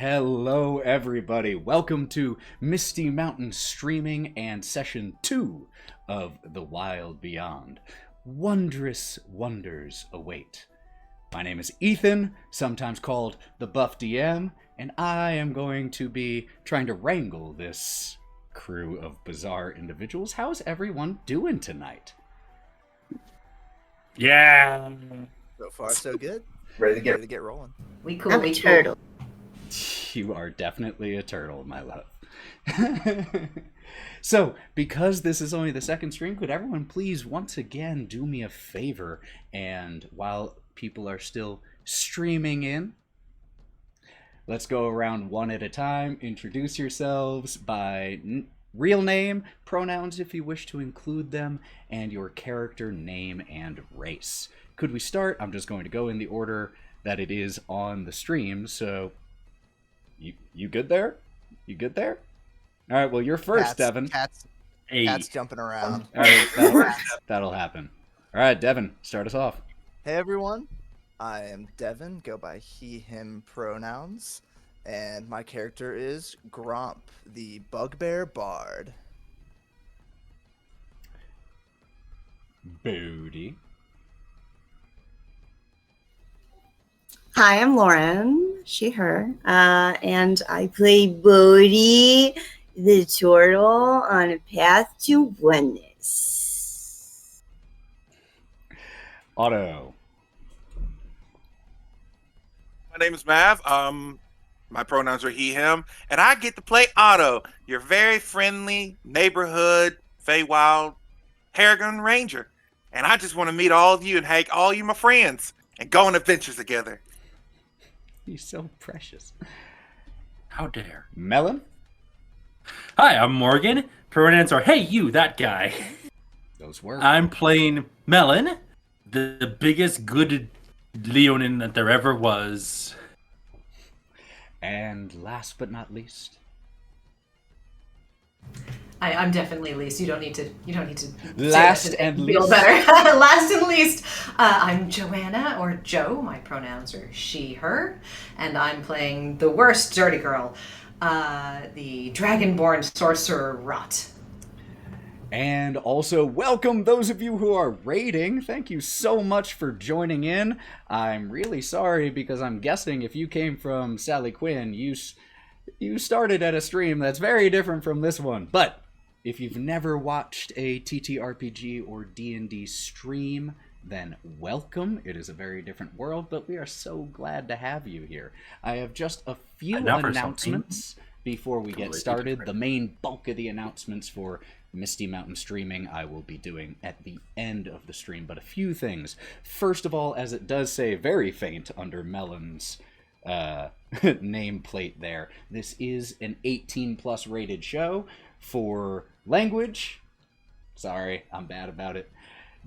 Hello, everybody. Welcome to Misty Mountain Streaming and Session 2 of The Wild Beyond. Wondrous wonders await. My name is Ethan, sometimes called the Buff DM, and I am going to be trying to wrangle this crew of bizarre individuals. How's everyone doing tonight? Yeah. So far, so good. Ready to get rolling. We cool. I'm a turtle. You are definitely a turtle, my love. So, because this is only the second stream, could everyone please once again do me a favor, and while people are still streaming in, let's go around one at a time. Introduce yourselves by real name, pronouns if you wish to include them, and your character name and race. Could we start? I'm just going to go in the order that it is on the stream, so you good there? You good there? All right, well, you're first, Devon. Cats jumping around. All right, that'll happen. All right, Devon, start us off. Hey, everyone. I am Devon, go by he, him pronouns, and my character is Gromp, the bugbear bard. Bodie. Hi, I'm Lauren, she, her, and I play Bodie, the turtle, on a path to oneness. Otto. My name is Mav. My pronouns are he, him, and I get to play Otto, your very friendly neighborhood Feywild Paragon Ranger. And I just want to meet all of you and hang all you my friends and go on adventures together. You're so precious. How dare. Melon. Hi, I'm Morgan. Pronouns are hey, you, that guy. Those were. I'm playing Melon, the biggest good Leonin that there ever was. And last but not least. I'm definitely least. You don't need to. Last and least. Feel better. Last and least. I'm Joanna or Joe. My pronouns are she, her, and I'm playing the worst dirty girl, the dragonborn sorcerer Wraught. And also welcome those of you who are raiding. Thank you so much for joining in. I'm really sorry because I'm guessing if you came from Sally Quinn, you started at a stream that's very different from this one. But if you've never watched a TTRPG or D&D stream, then welcome. It is a very different world, but we are so glad to have you here. I have just a few announcements before we get started. The main bulk of the announcements for Misty Mountain Streaming I will be doing at the end of the stream, but a few things. First of all, as it does say very faint under Melon's nameplate there, this is an 18 plus rated show. For language, sorry, I'm bad about it.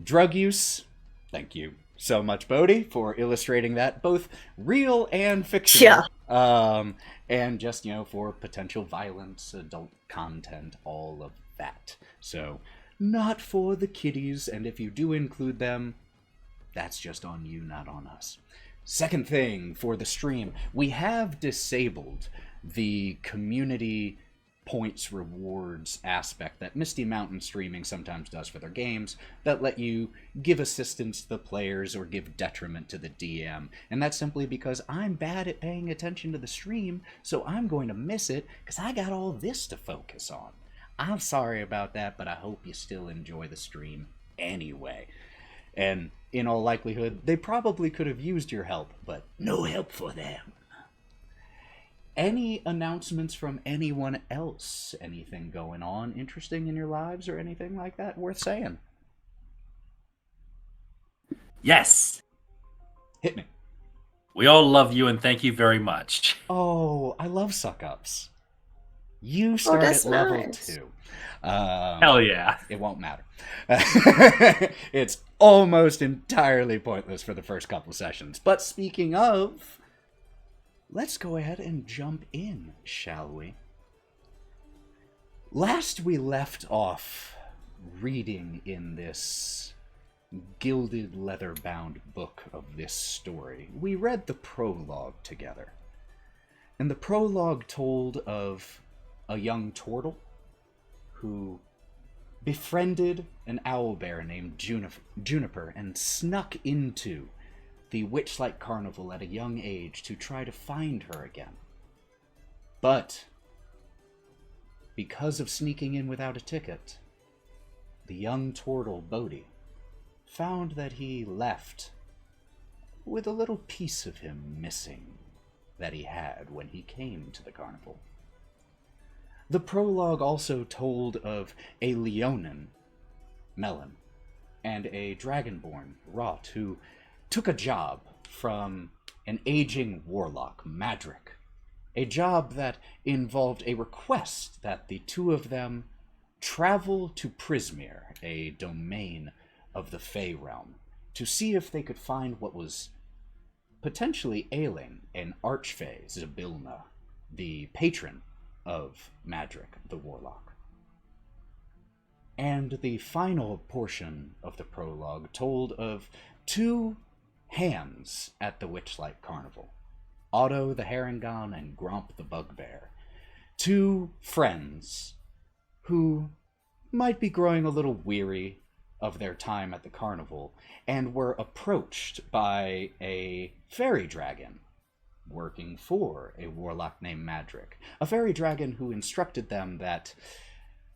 Drug use, thank you so much, Bodie, for illustrating that, both real and fictional. Yeah. And just, for potential violence, adult content, all of that. So, not for the kiddies, and if you do include them, that's just on you, not on us. Second thing for the stream, we have disabled the community points rewards aspect that Misty Mountain Streaming sometimes does for their games that let you give assistance to the players or give detriment to the DM. And that's simply because I'm bad at paying attention to the stream, so I'm going to miss it because I got all this to focus on. I'm sorry about that, but I hope you still enjoy the stream anyway. And in all likelihood, they probably could have used your help, but no help for them. Any announcements from anyone else? Anything going on interesting in your lives or anything like that worth saying? Yes. Hit me. We all love you and thank you very much. Oh, I love suck-ups. You start at level 2. Hell yeah. It won't matter. It's almost entirely pointless for the first couple sessions. But speaking of, let's go ahead and jump in, shall we? Last we left off reading in this gilded leather-bound book of this story, we read the prologue together. And the prologue told of a young turtle who befriended an owlbear named Juniper and snuck into the Witchlight Carnival at a young age to try to find her again. But because of sneaking in without a ticket, the young turtle, Bodie, found that he left with a little piece of him missing that he had when he came to the carnival. The prologue also told of a Leonin, Melon, and a Dragonborn, Wraught, who took a job from an aging warlock, Maverick. A job that involved a request that the two of them travel to Prismere, a domain of the Fey realm, to see if they could find what was potentially ailing an Archfey, Zybilna, the patron of Maverick, the warlock. And the final portion of the prologue told of two hands at the Witchlight Carnival, Otto the Herringon and Gromp the Bugbear, two friends who might be growing a little weary of their time at the carnival and were approached by a fairy dragon working for a warlock named Maverick, a fairy dragon who instructed them that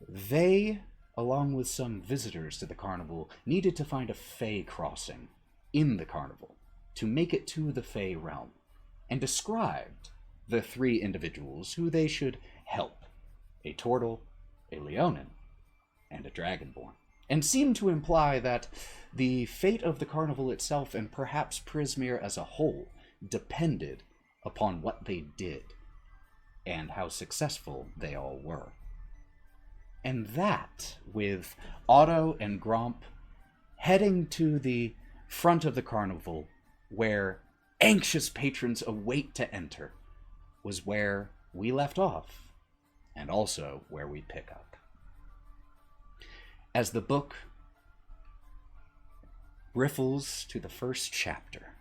they, along with some visitors to the carnival, needed to find a Fey crossing in the carnival to make it to the Fey realm, and described the three individuals who they should help: a turtle, a Leonin, and a Dragonborn, and seemed to imply that the fate of the carnival itself, and perhaps Prismere as a whole, depended upon what they did and how successful they all were. And that, with Otto and Gromp heading to the front of the carnival where anxious patrons await to enter, was where we left off, and also where we pick up. As the book riffles to the first chapter,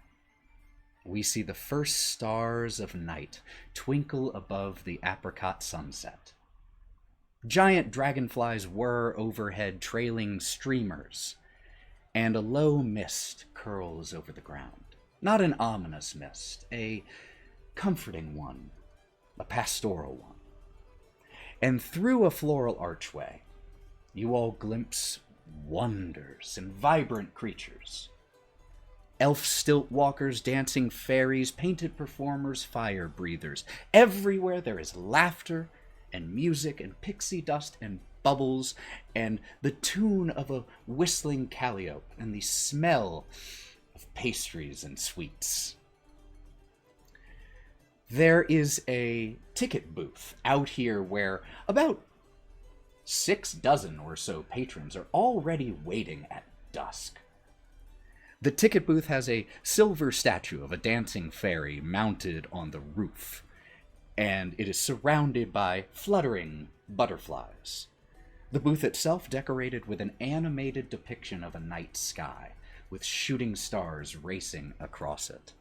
we see the first stars of night twinkle above the apricot sunset. Giant dragonflies whir overhead, trailing streamers, and a low mist curls over the ground. Not an ominous mist, a comforting one, a pastoral one. And through a floral archway, you all glimpse wonders and vibrant creatures. Elf stilt walkers, dancing fairies, painted performers, fire breathers. Everywhere there is laughter and music and pixie dust and bubbles and the tune of a whistling calliope and the smell of pastries and sweets. There is a ticket booth out here where about 6 dozen or so patrons are already waiting at dusk. The ticket booth has a silver statue of a dancing fairy mounted on the roof, and it is surrounded by fluttering butterflies. The booth itself decorated with an animated depiction of a night sky, with shooting stars racing across it.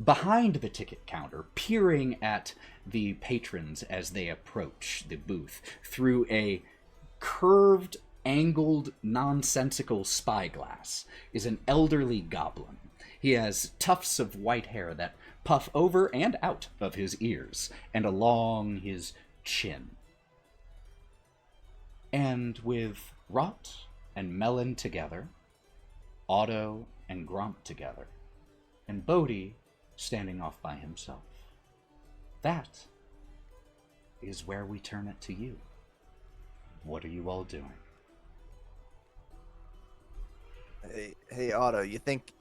Behind the ticket counter, peering at the patrons as they approach the booth through a curved, angled, nonsensical spyglass, is an elderly goblin. He has tufts of white hair that puff over and out of his ears and along his chin. And with Wraught and Melon together, Otto and Gromp together, and Bodie standing off by himself, that is where we turn it to you. What are you all doing? Hey, Otto, you think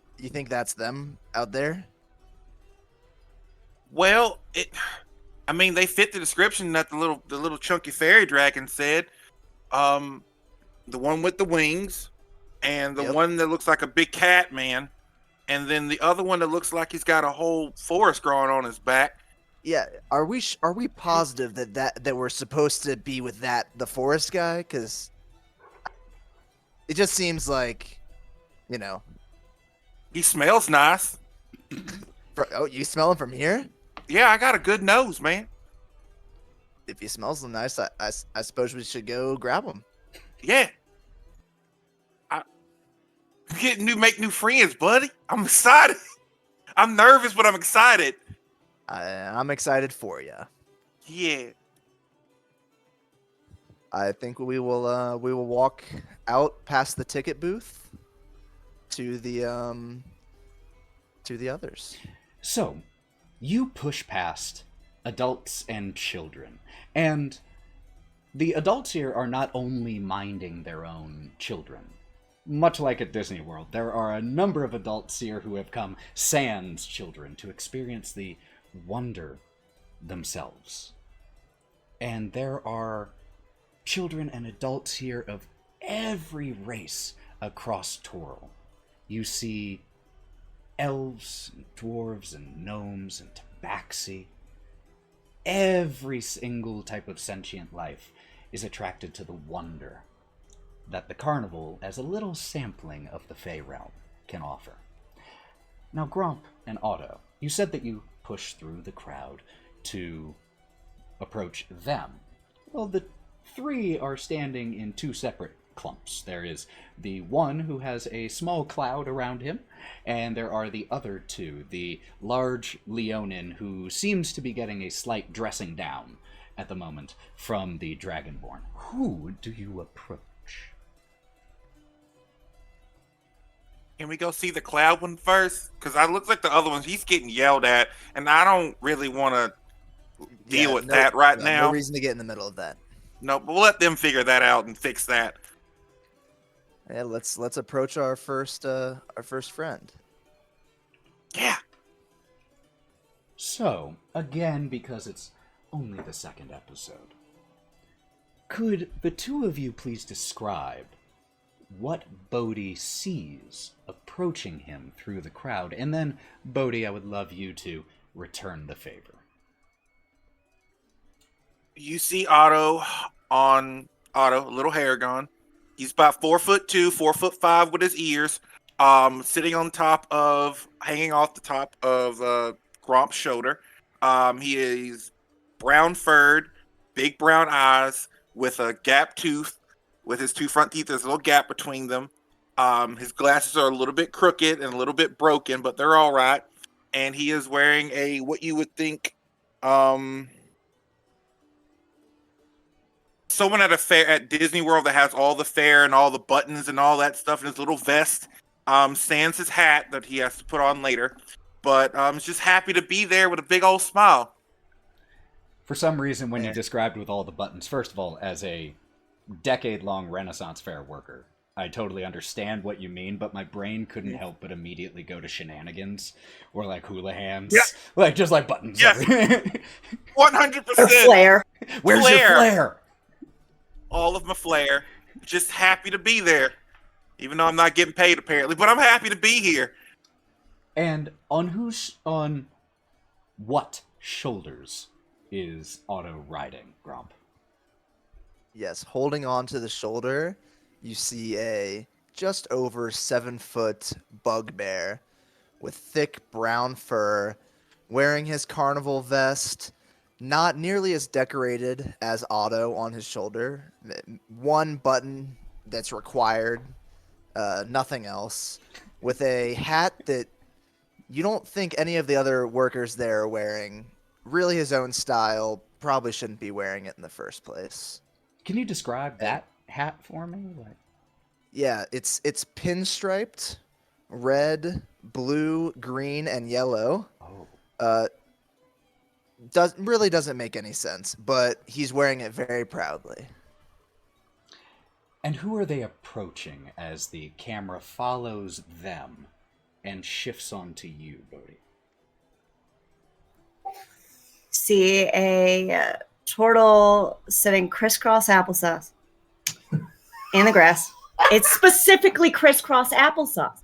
that's them out there? Well, I mean, they fit the description that the little chunky fairy dragon said. The one with the wings, and the one that looks like a big cat man, and then the other one that looks like he's got a whole forest growing on his back. Yeah, are we positive that we're supposed to be with the forest guy? Because it just seems like, you know. He smells nice. Oh, you smell him from here? Yeah, I got a good nose, man. If he smells so nice, I suppose we should go grab him. Yeah. Make new friends, buddy. I'm excited. I'm nervous, but I'm excited. I'm excited for you. Yeah. I think we will walk out past the ticket booth to the others. So, you push past adults and children, and the adults here are not only minding their own children. Much like at Disney World, there are a number of adults here who have come sans children to experience the wonder themselves. And there are children and adults here of every race across Toril. You see elves, and dwarves, and gnomes, and tabaxi. Every single type of sentient life is attracted to the wonder that the carnival, as a little sampling of the Fey realm, can offer. Now, Gromp and Otto, you said that you pushed through the crowd to approach them. Well, the three are standing in two separate clumps. There is the one who has a small cloud around him, and there are the other two, the large Leonin, who seems to be getting a slight dressing down at the moment from the Dragonborn. Who do you approach? Can we go see the cloud one first? Because I look like the other ones, he's getting yelled at, and I don't really want to deal with that right now. No reason to get in the middle of that. No, but we'll let them figure that out and fix that. Yeah, let's approach our first friend. Yeah. So, again, because it's only the second episode, could the two of you please describe what Bodie sees approaching him through the crowd? And then, Bodie, I would love you to return the favor. You see Otto, a little hair gone. He's about 4'2", 4'5" with his ears, sitting hanging off the top of Gromp's shoulder. He is brown furred, big brown eyes, with a gap tooth. With his two front teeth, there's a little gap between them. His glasses are a little bit crooked and a little bit broken, but they're all right. And he is wearing what you would think, someone at a fair at Disney World that has all the fair and all the buttons and all that stuff in his little vest. Sans his hat that he has to put on later, but is just happy to be there with a big old smile. For some reason, when you described with all the buttons, first of all, as a decade-long Renaissance fair worker, I totally understand what you mean, but my brain couldn't help but immediately go to shenanigans or like hula hands, just like buttons. Yes, 100%. Or flair. Where's your flair? All of my flair. Just happy to be there, even though I'm not getting paid apparently. But I'm happy to be here. And on what shoulders is Otto riding, Gromp? Yes, holding on to the shoulder, you see a just over 7-foot bugbear with thick brown fur, wearing his carnival vest, not nearly as decorated as Otto on his shoulder. One button that's required, nothing else, with a hat that you don't think any of the other workers there are wearing. Really his own style, probably shouldn't be wearing it in the first place. Can you describe that hat for me? Yeah, it's pinstriped, red, blue, green, and yellow. Oh. Doesn't make any sense, but he's wearing it very proudly. And who are they approaching as the camera follows them and shifts onto you, Bodie? See a turtle sitting crisscross applesauce in the grass. It's specifically crisscross applesauce.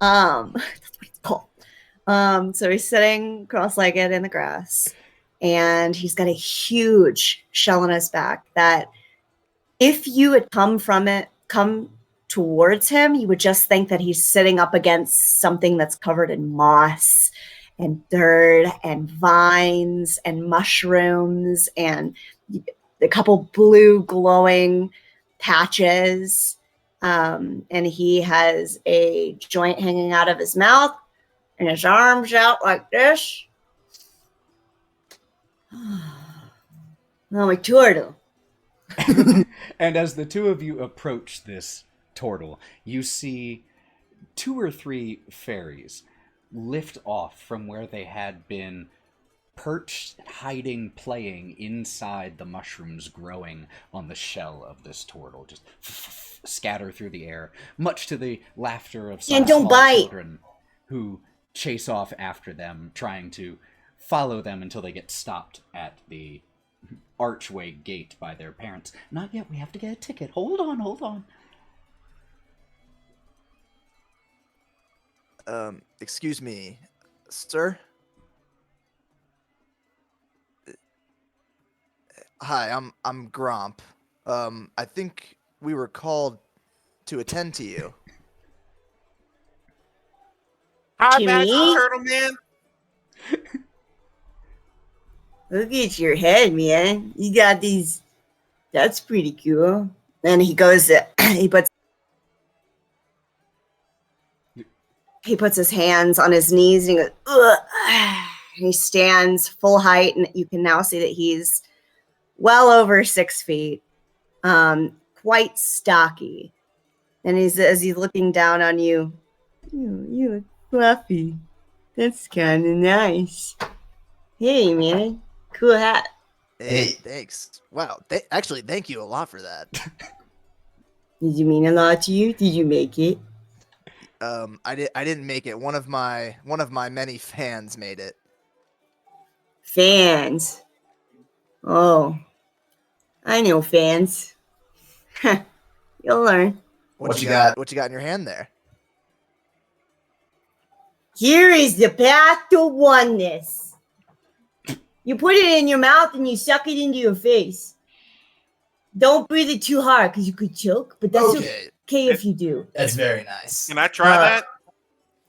That's what it's called. So he's sitting cross-legged in the grass, and he's got a huge shell on his back that if you had come towards him, you would just think that he's sitting up against something that's covered in moss and dirt and vines and mushrooms and a couple blue glowing patches. And he has a joint hanging out of his mouth and his arms out like this. I'm a turtle. And as the two of you approach this turtle, you see 2 or 3 fairies lift off from where they had been perched, hiding, playing inside the mushrooms growing on the shell of this turtle. Just scatter through the air, much to the laughter of some small children who chase off after them, trying to follow them until they get stopped at the archway gate by their parents. Not yet, we have to get a ticket. Hold on. Excuse me, sir? Hi, I'm Gromp. I think we were called to attend to you. Hi, To Magic me? Turtle Man. Look at your head, man. You got these. That's pretty cool. Then he goes, he puts his hands on his knees and he goes, ugh. And he stands full height, and you can now see that he's well over 6 feet, quite stocky. And as he's looking down on you, you look fluffy. That's kind of nice. Hey, man. Cool hat. Hey, thanks. Wow. Actually, thank you a lot for that. Did you mean a lot to you? Did you make it? I didn't make it. One of my many fans made it. Fans. Oh, I know fans. You'll learn. What you got in your hand there? Here is the path to oneness. You put it in your mouth and you suck it into your face. Don't breathe it too hard because you could choke, but that's okay if you do. That's very nice. Can I try that?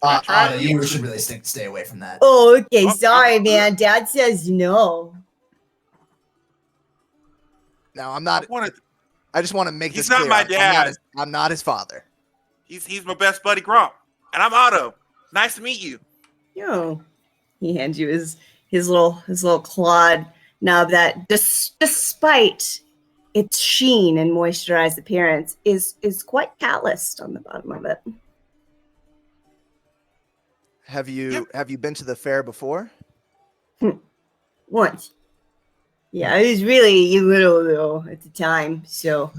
Otto, you should really stay away from that. Oh, okay. Sorry, man. Dad says no. No, I'm not. I just want to make He's this clear. not my dad. I'm not his father. He's my best buddy, Gromp. And I'm Otto. Nice to meet you. Yo. He hands you his little clawed nub that, despite its sheen and moisturized appearance, is quite calloused on the bottom of it. Have you been to the fair before? Once. Yeah, I was really little though at the time, so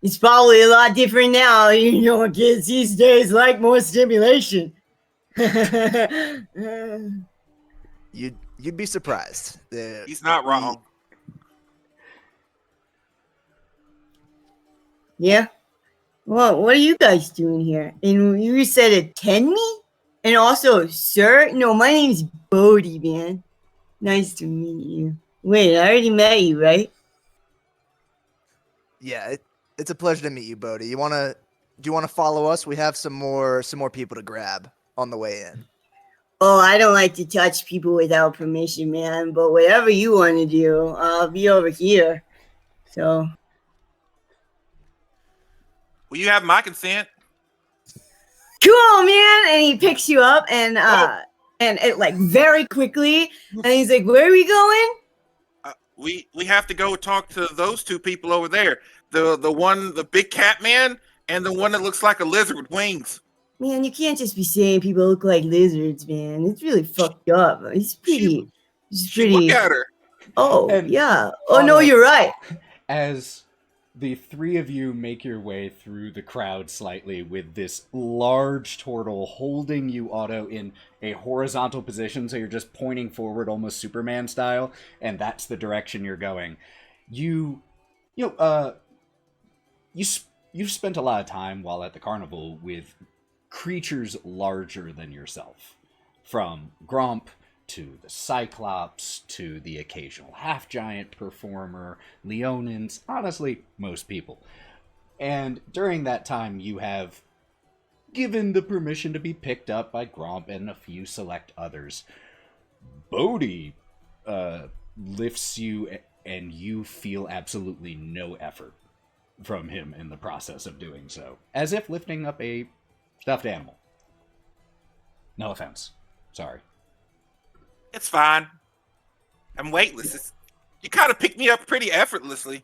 it's probably a lot different now. You know, kids these days like more stimulation. You'd be surprised. He's not wrong. Yeah. Well, what are you guys doing here? And you said attend me? And also, sir? No, my name's Bodie, man. Nice to meet you. Wait, I already met you, right? Yeah, it's a pleasure to meet you, Bodie. Do you wanna follow us? We have some more people to grab on the way in. Oh, I don't like to touch people without permission, man. But whatever you want to do, I'll be over here. So. Well, you have my consent. Cool, man. And he picks you up and it like very quickly. And he's like, "Where are we going?" We have to go talk to those 2 people over there. The big cat man, and the one that looks like a lizard with wings. Man, you can't just be saying people look like lizards, man. It's really fucked up. He's pretty. Look at her. Oh, And yeah. Oh, no, you're right. As the 3 of you make your way through the crowd slightly with this large turtle holding you, Otto, in a horizontal position, so you're just pointing forward almost Superman style, and that's the direction you're going. You've spent a lot of time while at the carnival with creatures larger than yourself, from Gromp to the Cyclops to the occasional half-giant performer, Leonins, honestly, most people. And during that time, you have given the permission to be picked up by Gromp and a few select others. Bodie lifts you, and you feel absolutely no effort from him in the process of doing so, as if lifting up a stuffed animal. No offense. Sorry. It's fine. I'm weightless. You kind of picked me up pretty effortlessly.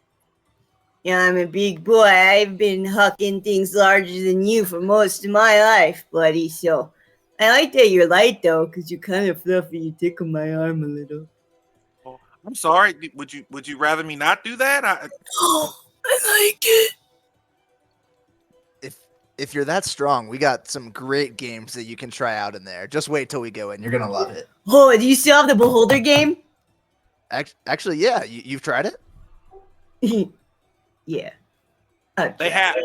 Yeah, I'm a big boy. I've been hucking things larger than you for most of my life, buddy. So I like that you're light, though, because you're kind of fluffy. You tickle my arm a little. Oh, I'm sorry. Would you rather me not do that? Oh, I like it. If you're that strong, we got some great games that you can try out in there. Just wait till we go in. You're gonna love it. Oh, do you still have the Beholder game? Actually, yeah. You've tried it? Yeah. They have.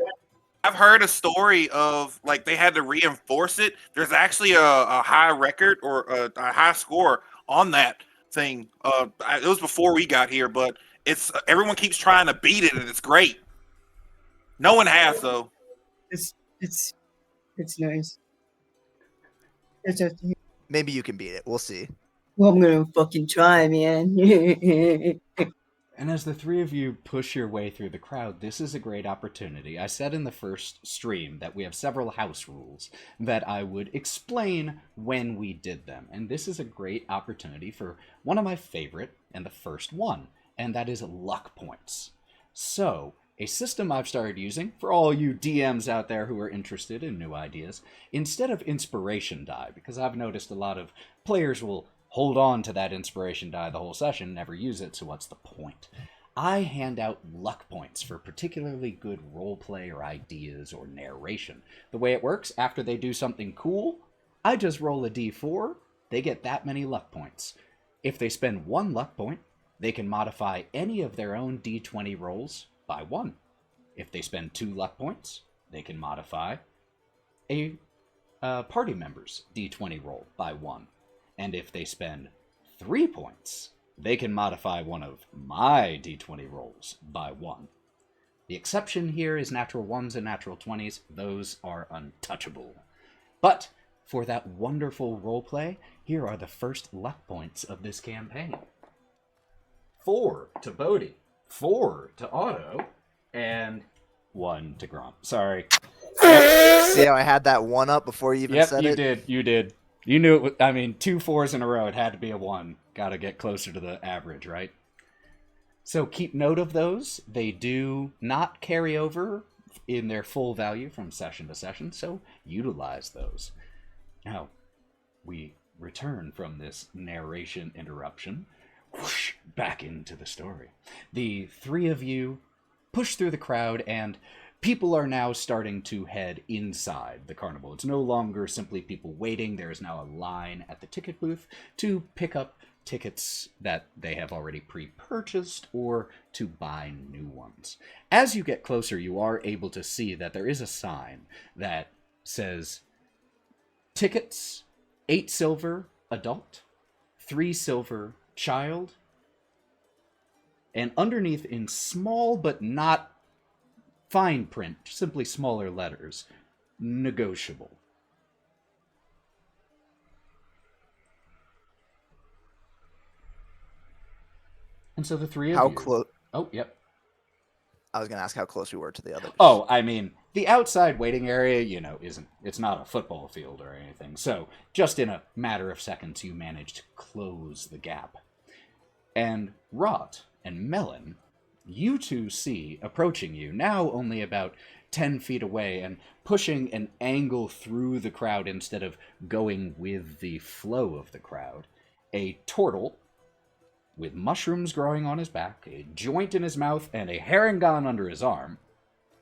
I've heard a story of like they had to reinforce it. There's actually a high record or a high score on that thing. It was before we got here, but it's everyone keeps trying to beat it, and it's great. No one has though. It's nice. It's okay. Maybe you can beat it. We'll see. Well, I'm gonna fucking try, man. And as the three of you push your way through the crowd, this is a great opportunity. I said in the first stream that we have several house rules that I would explain when we did them. And this is a great opportunity for one of my favorite, and the first one, and that is luck points. So, a system I've started using, for all you DMs out there who are interested in new ideas, instead of inspiration die, because I've noticed a lot of players will hold on to that inspiration die the whole session, never use it, so what's the point? I hand out luck points for particularly good roleplay or ideas or narration. The way it works, after they do something cool, I just roll a d4, they get that many luck points. If they spend 1 luck point, they can modify any of their own d20 rolls by 1. If they spend 2 luck points, they can modify a party member's d20 roll by 1. And if they spend 3 points, they can modify one of my d20 rolls by 1. The exception here is natural 1s and natural 20s. Those are untouchable. But for that wonderful roleplay, here are the first luck points of this campaign. 4 to Bodie, 4 to Otto, and 1 to Gromp. Sorry. See how I had that 1 up before you even said it? Yep, you did. You knew it was, 2 4s in a row, it had to be a 1. Gotta get closer to the average, right? So keep note of those. They do not carry over in their full value from session to session, so utilize those. Now, we return from this narration interruption, whoosh, back into the story. The three of you push through the crowd, and people are now starting to head inside the carnival. It's no longer simply people waiting. There is now a line at the ticket booth to pick up tickets that they have already pre-purchased or to buy new ones. As you get closer, you are able to see that there is a sign that says tickets, 8 silver adult, 3 silver child, and underneath in small but not fine print, simply smaller letters, negotiable. And so the three of How you... close? Oh, yep. I was going to ask how close we were to the others. Oh, I mean, the outside waiting area, it's not a football field or anything. So just in a matter of seconds, you managed to close the gap. And Wraught and Melon, you two see approaching you, now only about 10 feet away, and pushing an angle through the crowd instead of going with the flow of the crowd, a turtle with mushrooms growing on his back, a joint in his mouth, and a herring gun under his arm,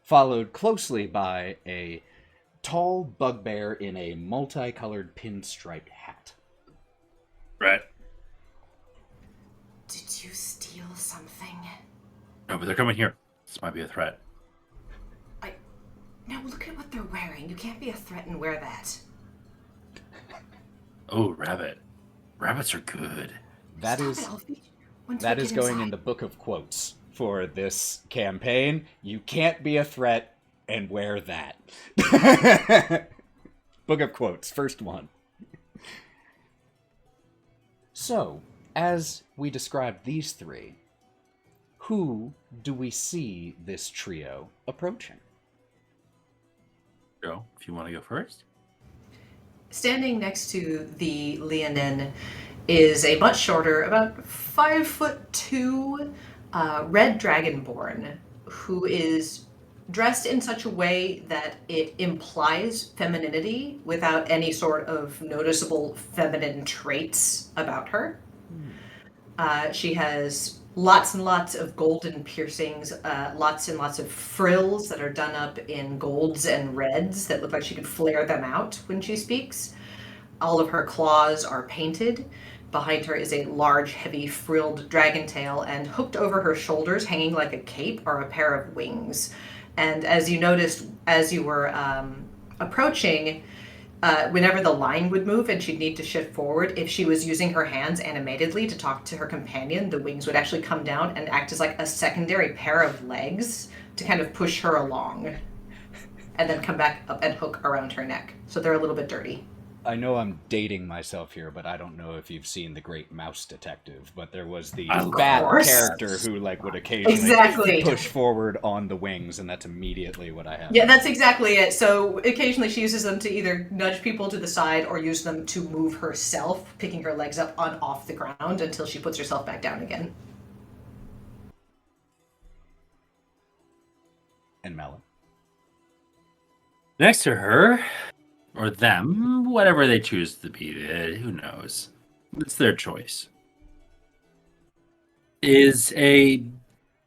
followed closely by a tall bugbear in a multicolored pinstriped hat. Right. Did you steal something? No, but they're coming here. This might be a threat. No, look at what they're wearing. You can't be a threat and wear that. Oh, rabbit. Rabbits are good. That is going in the book of quotes for this campaign. You can't be a threat and wear that. Book of quotes, first one. So So, as we described these three, who do we see this trio approaching? Joe, if you want to go first. Standing next to the Leonin is a much shorter, about 5'2", red dragonborn, who is dressed in such a way that it implies femininity without any sort of noticeable feminine traits about her. She has lots and lots of golden piercings, lots and lots of frills that are done up in golds and reds that look like she could flare them out when she speaks. All of her claws are painted. Behind her is a large, heavy, frilled dragon tail, and hooked over her shoulders, hanging like a cape, are a pair of wings. And as you noticed, as you were approaching, whenever the line would move and she'd need to shift forward, if she was using her hands animatedly to talk to her companion, the wings would actually come down and act as like a secondary pair of legs to kind of push her along, and then come back up and hook around her neck. So they're a little bit dirty. I know I'm dating myself here, but I don't know if you've seen The Great Mouse Detective, but there was the Of bat course. character who would occasionally Exactly. push forward on the wings, and that's immediately what I have. Yeah, that's exactly it. So occasionally she uses them to either nudge people to the side or use them to move herself, picking her legs up on off the ground until she puts herself back down again. And Melon. Next to her, or them, whatever they choose to be, who knows? It's their choice. Is a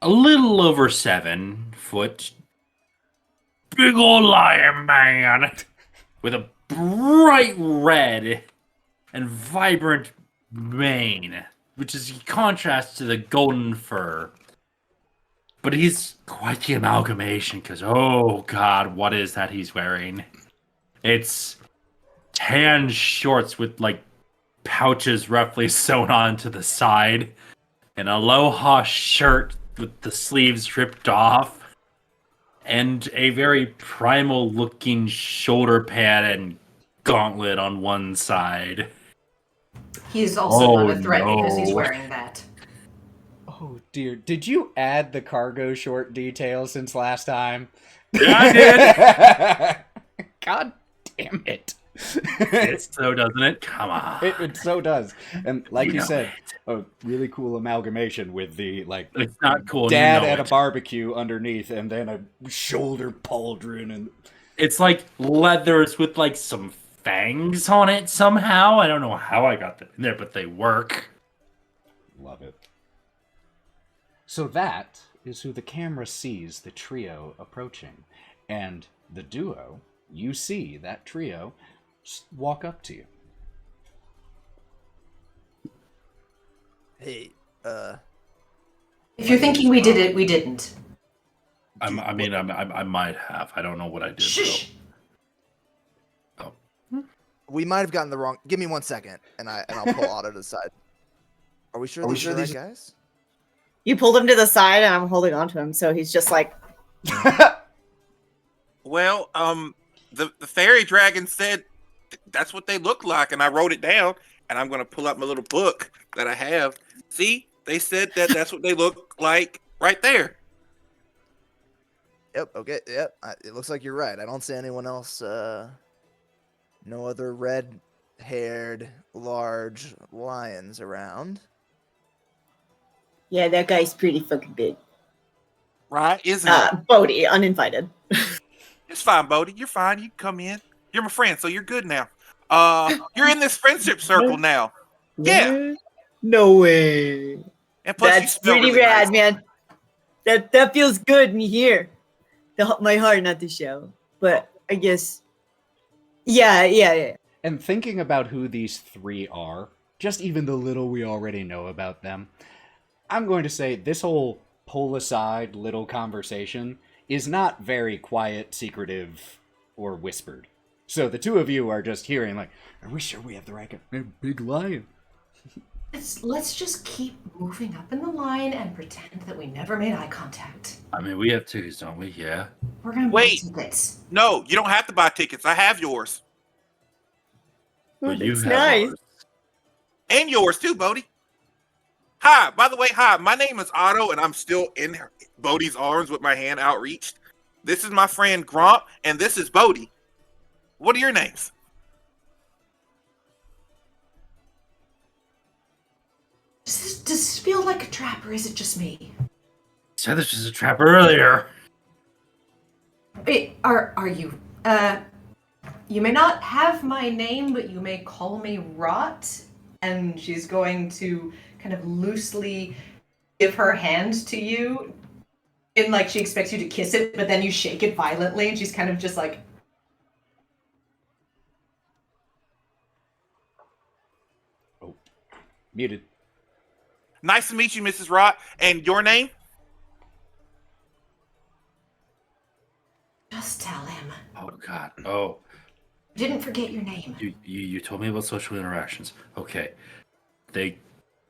little over 7 foot big old lion man with a bright red and vibrant mane, which is in contrast to the golden fur. But he's quite the amalgamation, because, oh god, what is that he's wearing? It's tan shorts with, like, pouches roughly sewn onto the side, an aloha shirt with the sleeves ripped off, and a very primal-looking shoulder pad and gauntlet on one side. He's also Oh, not a threat because he's no. wearing that. Oh dear, did you add the cargo short detail since last time? Yeah, I did! God damn it. It so doesn't it? Come on. It so does. And like you know said, a really cool amalgamation with the, like, It's not cool. dad you know at a it. barbecue underneath, and then a shoulder pauldron, and It's like leathers with, like, some fangs on it somehow. I don't know how I got them in there, but they work. love it. So that is who the camera sees the trio approaching. And the duo, you see that trio walk up to you. Hey, If you're thinking we did it, we didn't. I might have. I don't know what I did. Shh! Though. we might have gotten the wrong. Give me 1 second, and I'll pull Otto to the side. Are we sure these are the right guys? You pulled him to the side, and I'm holding on to him, so he's just like, Well, the fairy dragon said that's what they look like, and I wrote it down, and I'm gonna pull out my little book that I have. See, they said that's what they look like right there. Yep. Okay. Yep. It looks like you're right. I don't see anyone else. No other red-haired, large lions around. yeah, that guy's pretty fucking big. Right? Isn't it? Bodie, uninvited. It's fine, Bodie. You're fine. You can come in. You're my friend, so you're good now. You're in this friendship circle now. Yeah. What? No way. And plus, you That's smell pretty really rad, nice. man. That feels good in here. My heart, not the show. But I guess, yeah. And thinking about who these three are, just even the little we already know about them, I'm going to say this whole pull aside little conversation is not very quiet, secretive, or whispered. So the two of you are just hearing, like, are we sure we have the right guy? Big lion. Let's just keep moving up in the line and pretend that we never made eye contact. I mean, we have twos, don't we? Yeah. We're gonna Wait. buy tickets. No, you don't have to buy tickets. I have yours. Well, you That's have nice. ours. And yours too, Bodie. Hi, by the way, hi. My name is Otto, and I'm still in Bodie's arms with my hand outreached. This is my friend Gromp, and this is Bodie. What are your names? Does this feel like a trap, or is it just me? Said this was a trap earlier. Wait, are you? You may not have my name, but you may call me Wraught. And she's going to kind of loosely give her hand to you, in like she expects you to kiss it, but then you shake it violently, and she's kind of just like. Oh, muted. Nice to meet you, Mrs. Wraught. And your name? Just tell him. Oh God. Oh. Didn't forget your name. You told me about social interactions. Okay. They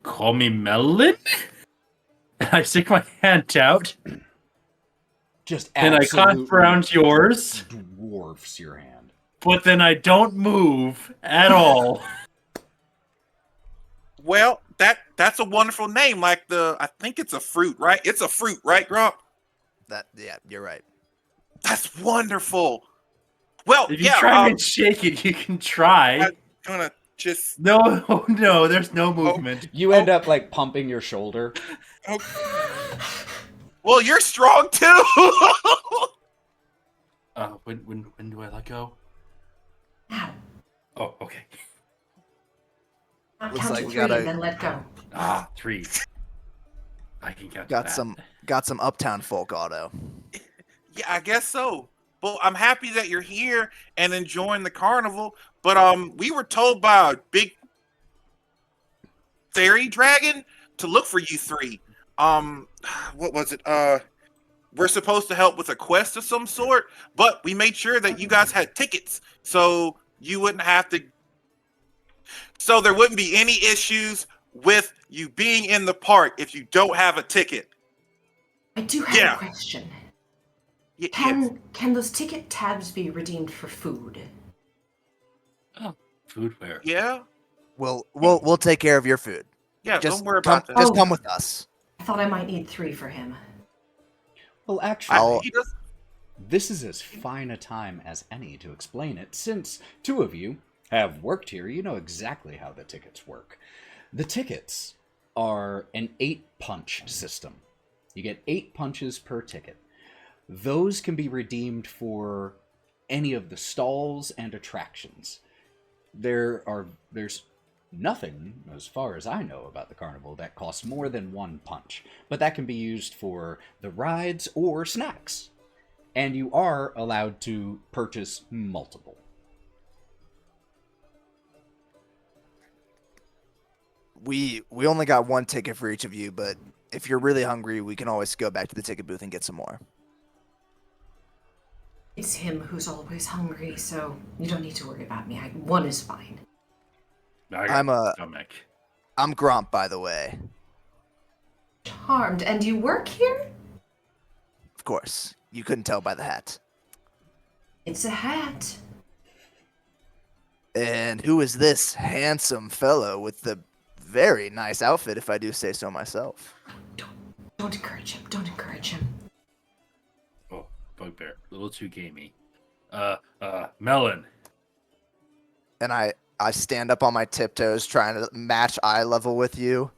call me Melon? And I stick my hand out. Just and I clasp around yours. Dwarfs your hand. But then I don't move at all. Well, that's a wonderful name. Like I think it's a fruit, right? It's a fruit, right, Gromp? Yeah, you're right. That's wonderful. Well, if you try and shake it, you can try. I'm gonna just no. There's no movement. You end up like pumping your shoulder. Well, you're strong too. When do I let go? Now. Oh, okay. I'll Looks count like to we 3 gotta- and then let go. 3. I can count. Got to some uptown folk, Otto. Yeah, I guess so. Well, I'm happy that you're here and enjoying the carnival. But we were told by a big fairy dragon to look for you three. What was it? We're supposed to help with a quest of some sort, but we made sure that you guys had tickets, so you wouldn't have to. So there wouldn't be any issues with you being in the park if you don't have a ticket. I do have a question. Yes. Can those ticket tabs be redeemed for food? Oh, food where? Yeah. We'll take care of your food. Yeah. Just don't worry about that. Just come with us. I thought I might need 3 for him. Well, actually, He does. this is as fine a time as any to explain it, since 2 of you have worked here. You know exactly how the tickets work. The tickets are an 8-punch system. You get 8 punches per ticket. Those can be redeemed for any of the stalls and attractions. There's nothing, as far as I know about the carnival, that costs more than 1 punch. But that can be used for the rides or snacks. And you are allowed to purchase multiple. We only got 1 ticket for each of you, but if you're really hungry, we can always go back to the ticket booth and get some more. It's him who's always hungry, so you don't need to worry about me. 1 is fine. I'm stomach. I'm Gromp, by the way. Charmed. And you work here? Of course. You couldn't tell by the hat. It's a hat. And who is this handsome fellow with the very nice outfit, if I do say so myself? Don't encourage him. Don't encourage him. Oh, bugbear. A little too gamey. Melon. And I stand up on my tiptoes trying to match eye level with you.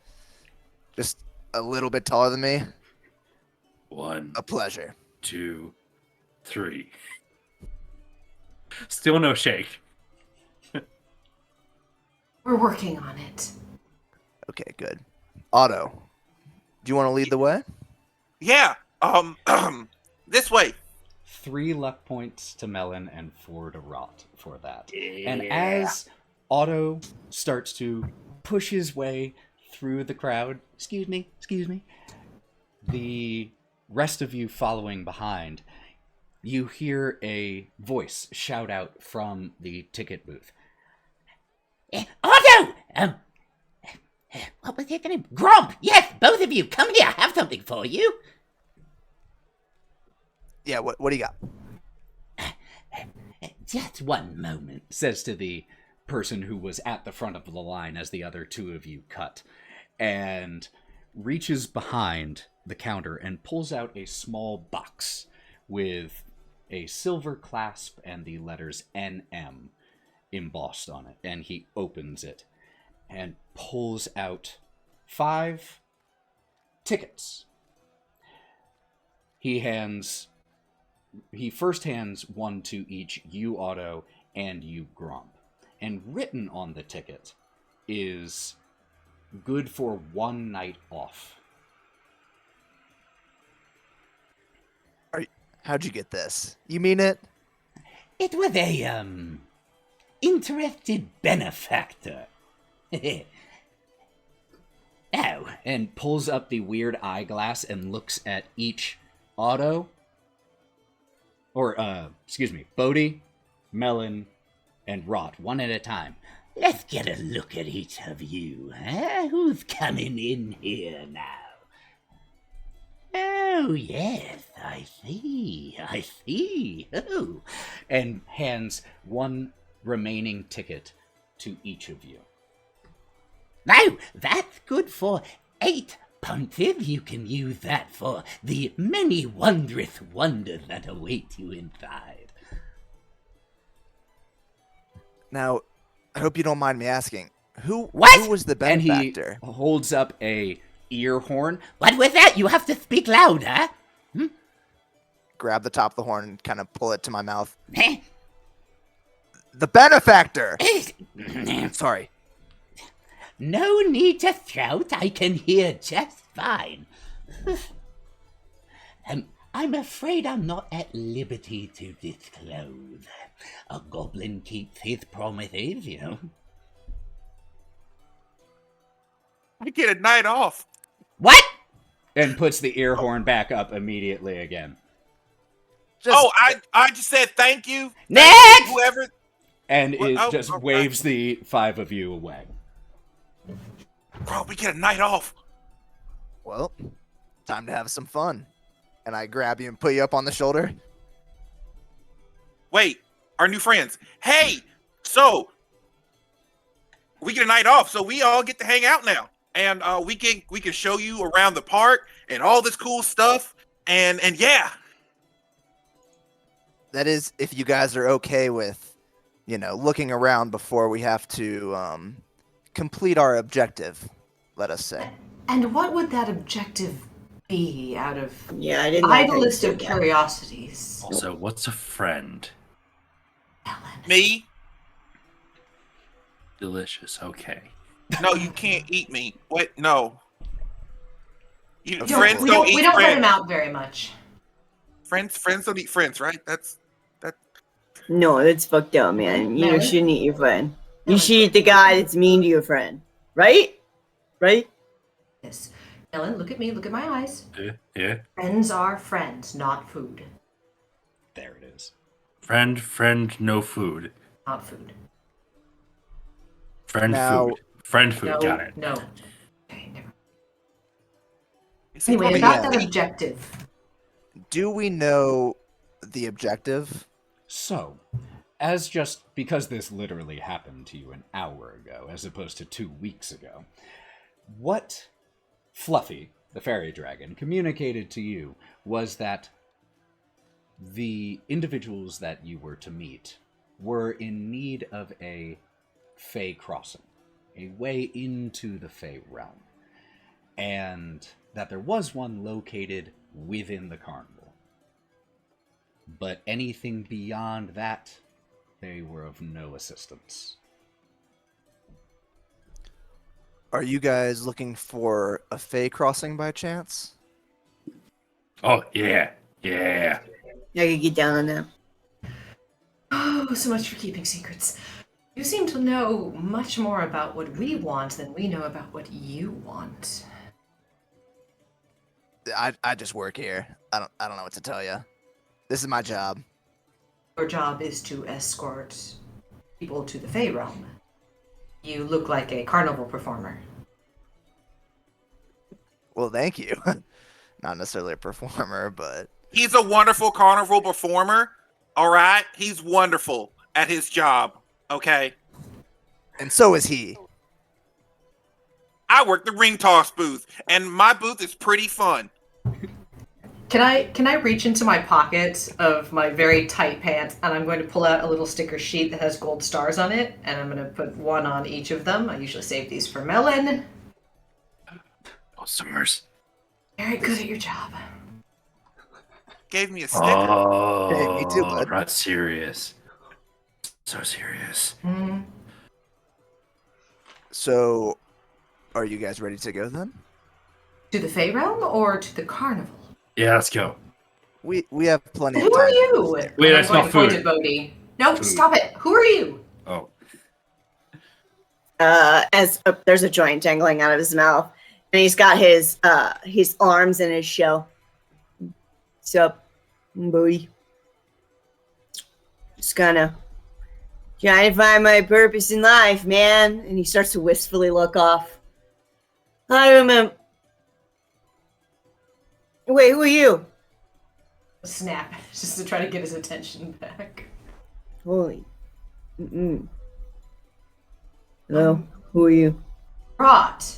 Just a little bit taller than me. 1. A pleasure. 2, 3. Still no shake. We're working on it. Okay, good. Otto, do you want to lead the way? Yeah. This way. 3 luck points to Melon and 4 to Wraught for that. Yeah. And as Otto starts to push his way through the crowd, excuse me, the rest of you following behind, you hear a voice shout out from the ticket booth. Otto! What was your name? Gromp! Yes, both of you, come here, I have something for you. Yeah, what do you got? Just one moment, Says to the person who was at the front of the line as the other two of you cut, and reaches behind the counter and pulls out a small box with a silver clasp and the letters NM embossed on it. And he opens it and pulls out 5 tickets. He first hands one to each you, Otto, and you, Gromp. And written on the ticket is good for 1 night off. How'd you get this? You mean it? It was a, interested benefactor. Oh, and pulls up the weird eyeglass and looks at each Otto. Bodie, Melon, and Wraught, one at a time. Let's get a look at each of you. Who's coming in here now? Oh, yes, I see. Oh. And hands one remaining ticket to each of you. Now, that's good for 8 punches. You can use that for the many wondrous wonders that await you inside. Now, I hope you don't mind me asking, who was the And he benefactor? holds up a ear horn. What was that? You have to speak louder. Grab the top of the horn and kind of pull it to my mouth. Huh? The benefactor! Sorry. No need to shout. I can hear just fine. I'm afraid I'm not at liberty to disclose. A goblin keeps his promises, you know. I get a night off. What? And puts the ear horn back up immediately again. I just said thank you. Next! Whoever. And Well, it oh, just okay. waves the 5 of you away. Bro, we get a night off. Well, time to have some fun. And I grab you and put you up on the shoulder. Wait, our new friends. Hey, so we get a night off, so we all get to hang out now, and we can show you around the park and all this cool stuff, and yeah. That is, if you guys are okay with, looking around before we have to complete our objective, let us say. And what would that objective be out of Yeah, I didn't. I have a list of curiosities? Also, what's a friend? Me? Delicious. Okay. No, you can't eat me. Wait, no. We Friends don't don't eat put friends. him out very much. Friends don't eat friends, right? No, that's fucked up, man. You Melon? shouldn't eat your friend. You Melon? should eat the guy that's mean to your friend. Right? Right? Yes. Melon, look at me. Look at my eyes. Yeah. Friends are friends, not food. There it is. Friend, no food. Not food. Friend Now- food. Friend food, No, got it. no. Okay, never. Is he Anyway, probably- about that objective. Do we know the objective? So, because this literally happened to you an hour ago, as opposed to 2 weeks ago, what Fluffy, the fairy dragon, communicated to you was that the individuals that you were to meet were in need of a Fey crossing, a way into the Fey realm, and that there was one located within the carnival. But anything beyond that, they were of no assistance. Are you guys looking for a Fey crossing by chance? Oh, yeah. I could get down on that. Oh, so much for keeping secrets. You seem to know much more about what we want than we know about what you want. I just work here. I don't know what to tell you. This is my job. Your job is to escort people to the Fey realm. You look like a carnival performer. Well, thank you. Not necessarily a performer, but He's a wonderful carnival performer. All right, he's wonderful at his job. Okay. And so is he. I work the ring toss booth, and my booth is pretty fun. Can I reach into my pocket of my very tight pants, and I'm going to pull out a little sticker sheet that has gold stars on it, and I'm going to put one on each of them. I usually save these for Melon. Customers. Very good at your job. Gave me a sticker. Oh, Hey, me too, bud. that's serious. So serious. Mm. So, are you guys ready to go then? To the Fey Realm or to the Carnival? Yeah, let's go. We have plenty of Who time. are you? Wait, And that's I'm going not to point food. at Bodie. No, Food. stop it. Who are you? Oh. There's a joint dangling out of his mouth, and he's got his arms in his shell. What's up, Bodie? Just trying to find my purpose in life, man. And he starts to wistfully look off. I remember. Wait, who are you? Snap, just to try to get his attention back. Holy. Hello, who are you? Wraught.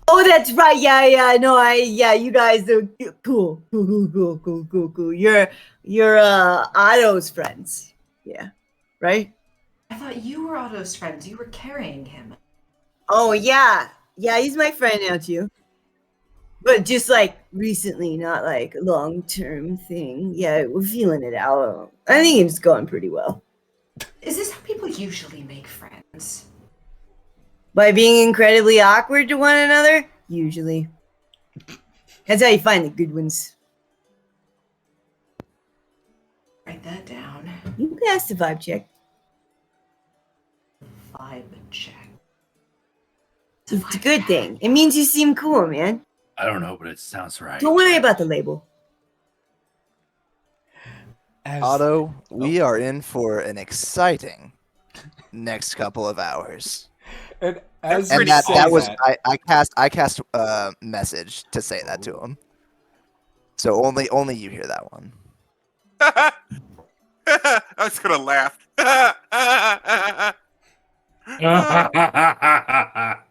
Oh, that's right. Yeah. No, you guys are cool. You're Otto's friends. Yeah. Right? I thought you were Otto's friends. You were carrying him. Oh, yeah. Yeah, he's my friend now too. But just like recently, not like a long-term thing. Yeah, we're feeling it out. I think it's going pretty well. Is this how people usually make friends? By being incredibly awkward to one another? Usually. That's how you find the good ones. Write that down. You passed the vibe check. Vibe check. It's a good thing. It means you seem cool, man. I don't know, but it sounds right. Don't worry about the label. Otto, we are in for an exciting next couple of hours. And as And you that say was that- I cast a message to say that to him. So only you hear that one. I was gonna laugh.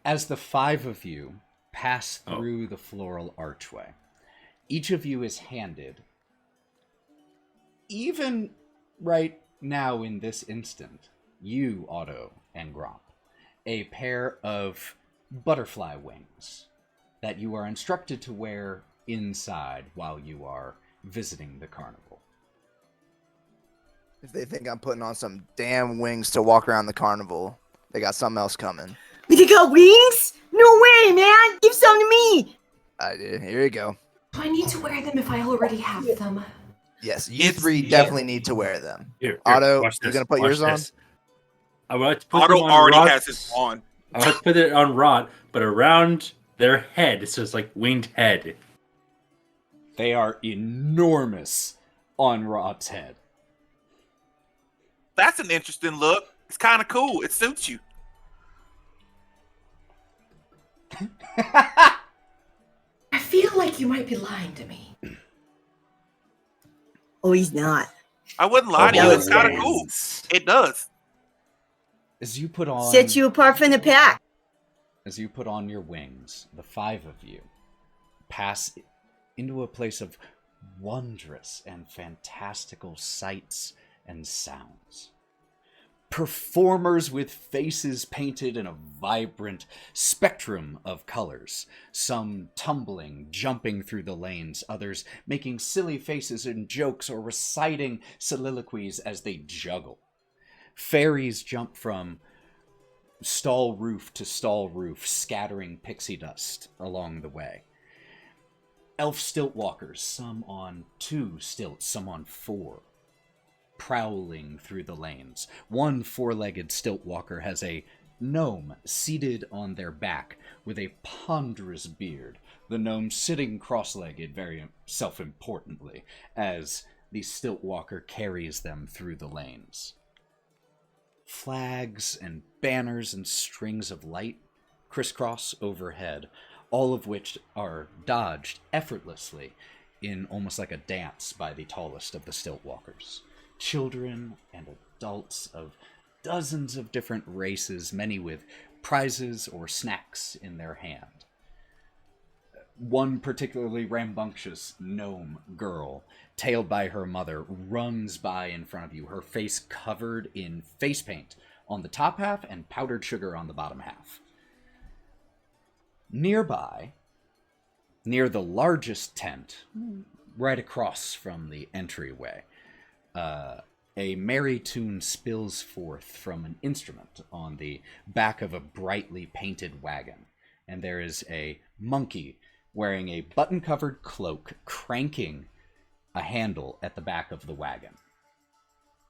As the five of you pass through the floral archway, each of you is handed, even right now in this instant, you, Otto and Gromp, a pair of butterfly wings that you are instructed to wear inside while you are visiting the carnival. If they think I'm putting on some damn wings to walk around the carnival, they got something else coming. You got wings? No way, man! Give some to me! I did. Here you go. Do I need to wear them if I already have them? Yes, you three definitely need to wear them. Here, Otto, watch you this, gonna put watch yours on? this. I want to put Otto them on already Wraught's- has his on. I want to put it on Wraught, but around their head, so it's like winged head. They are enormous on Wraught's head. That's an interesting look. It's kind of cool. It suits you. I feel like you might be lying to me. Oh, he's not. I wouldn't lie to you. It's kind of cool. It does. As you put on Set you apart from the pack. As you put on your wings, the five of you pass into a place of wondrous and fantastical sights and sounds. Performers with faces painted in a vibrant spectrum of colors, some tumbling, jumping through the lanes, others making silly faces and jokes or reciting soliloquies as they juggle. Fairies jump from stall roof to stall roof, scattering pixie dust along the way. Elf stilt walkers, some on 2 stilts, some on 4, prowling through the lanes. One 4-legged stilt walker has a gnome seated on their back with a ponderous beard, the gnome sitting cross-legged very self-importantly as the stilt walker carries them through the lanes. Flags and banners and strings of light crisscross overhead, all of which are dodged effortlessly in almost like a dance by the tallest of the stilt walkers. Children and adults of dozens of different races, many with prizes or snacks in their hand. One particularly rambunctious gnome girl, tailed by her mother, runs by in front of you, her face covered in face paint on the top half and powdered sugar on the bottom half. Nearby, near the largest tent, right across from the entryway, a merry tune spills forth from an instrument on the back of a brightly painted wagon, and there is a monkey wearing a button-covered cloak cranking a handle at the back of the wagon,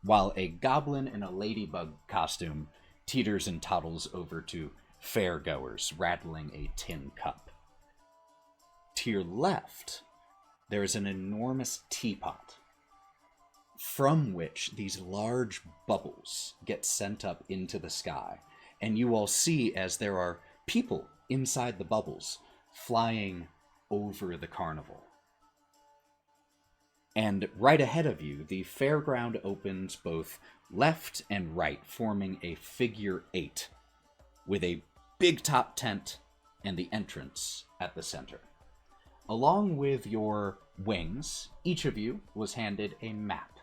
while a goblin in a ladybug costume teeters and toddles over to fair-goers, rattling a tin cup. To your left, there is an enormous teapot, from which these large bubbles get sent up into the sky, and you all see as there are people inside the bubbles flying over the carnival. And right ahead of you, the fairground opens both left and right, forming a figure 8, with a big top tent and the entrance at the center. Along with your wings, each of you was handed a map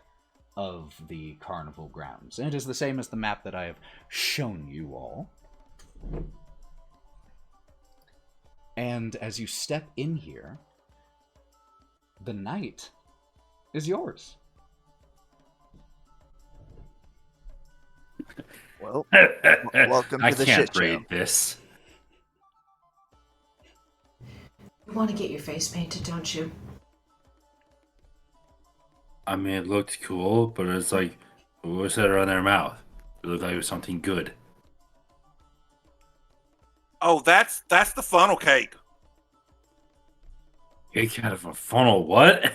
of the carnival grounds. And it is the same as the map that I have shown you all. And as you step in here, the night is yours. Well, welcome to I the can't shit show. read this. You want to get your face painted, don't you? I mean, it looked cool, but it's like, what was that around their mouth? It looked like it was something good. Oh, that's the funnel cake. Cake out of a funnel, what?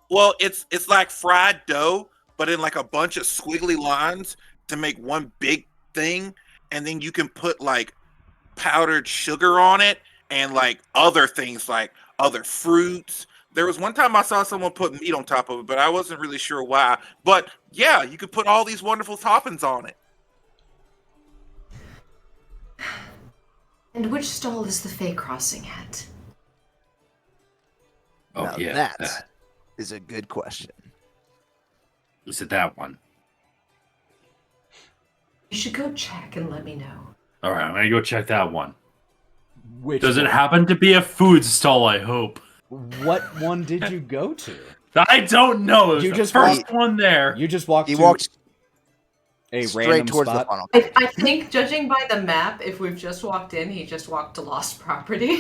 Well, it's like fried dough, but in like a bunch of squiggly lines to make one big thing, and then you can put like powdered sugar on it and like other things like other fruits. There was one time I saw someone put meat on top of it, but I wasn't really sure why. But yeah, you could put all these wonderful toppings on it. And which stall is the Fae crossing at? Oh, Now yeah. that is a good question. Is it that one? You should go check and let me know. All right, I'm going to go check that one. Which Does it one? happen to be a food stall, I hope? What one did you go to? I don't know. It was You the just first one there. You just walked He to walked a straight random towards spot. the funnel. I think, judging by the map, if we've just walked in, he just walked to lost property.